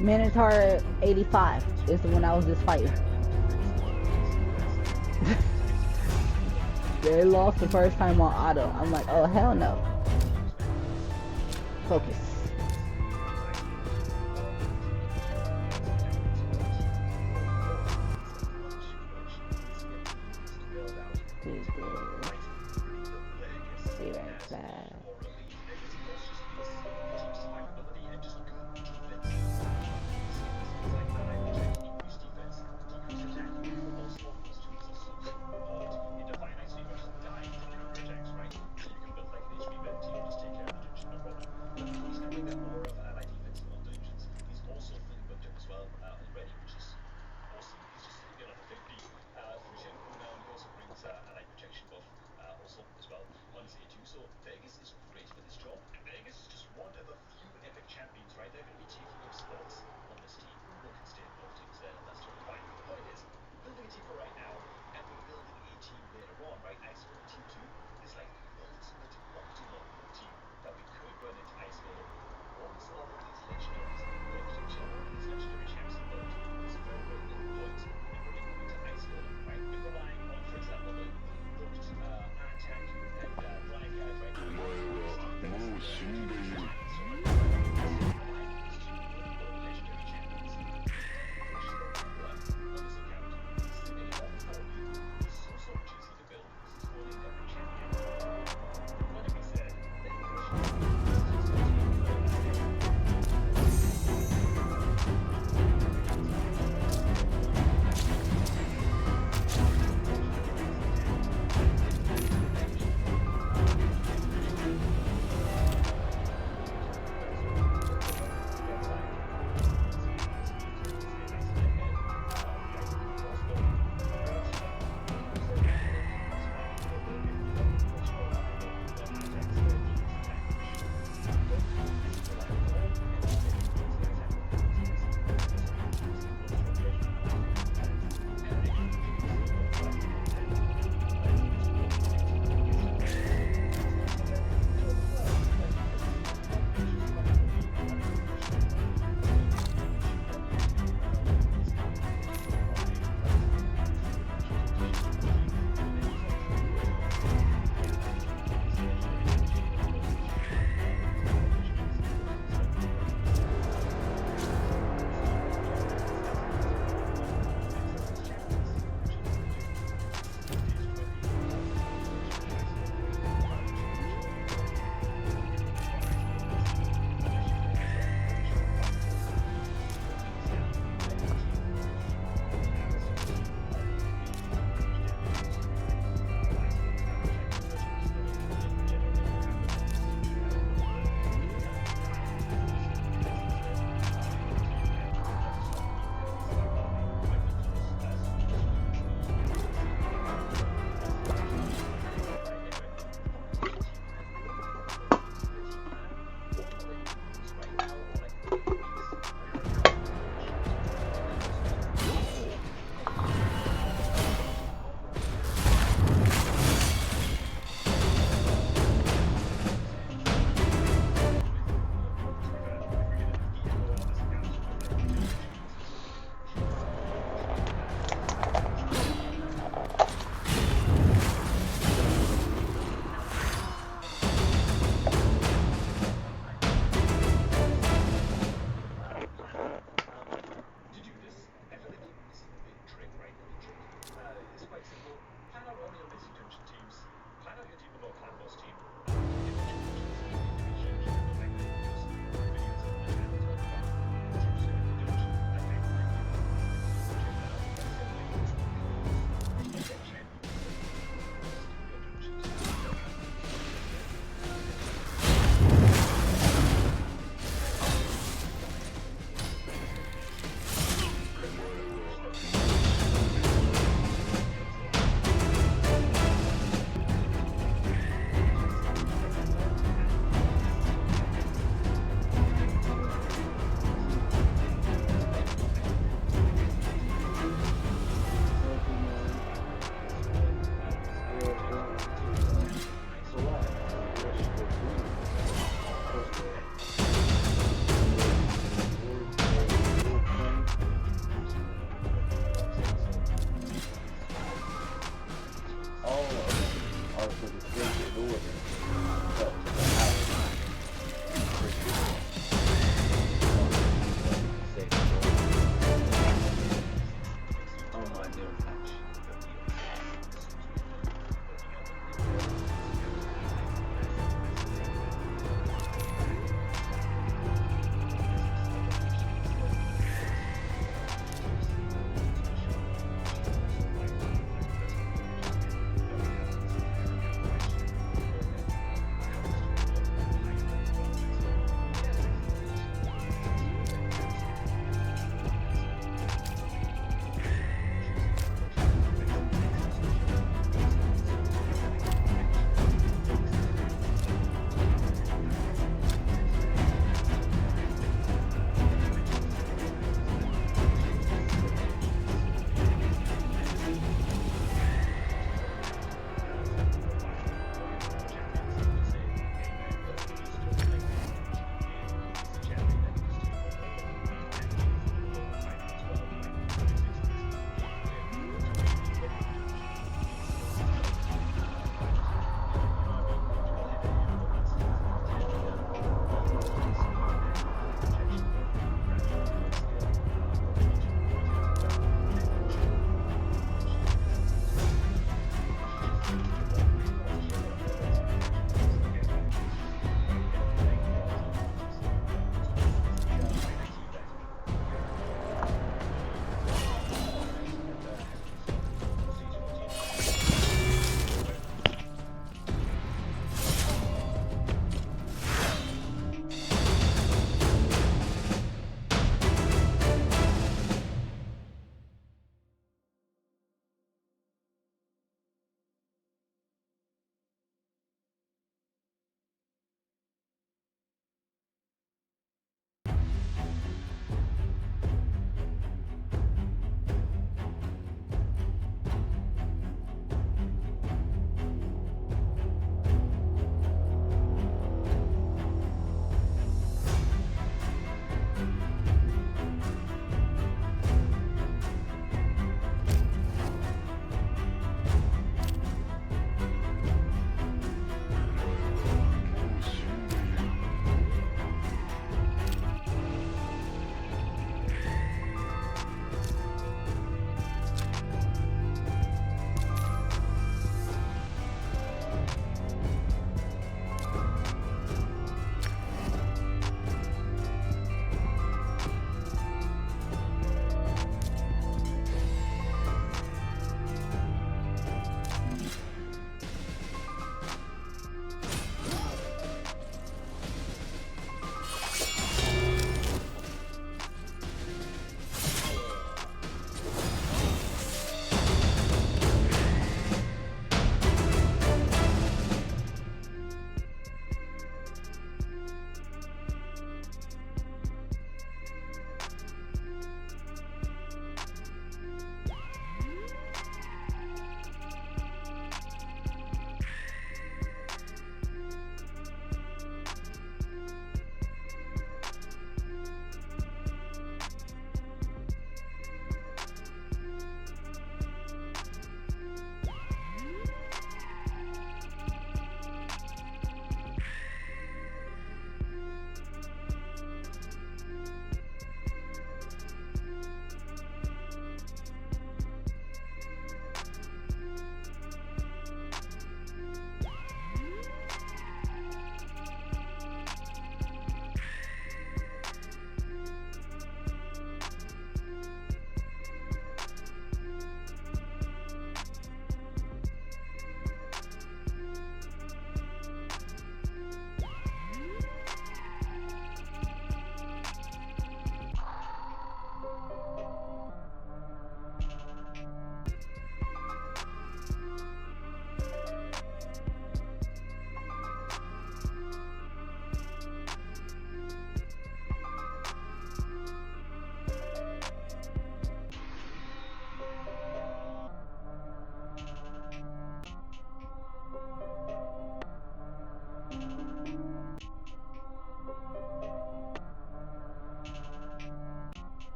Minotaur 85 is the one I was just fighting. They lost the first time on auto. I'm like, oh hell no. Focus. Be right back. He's also fully booked up as well already, which is awesome. for the sake of order.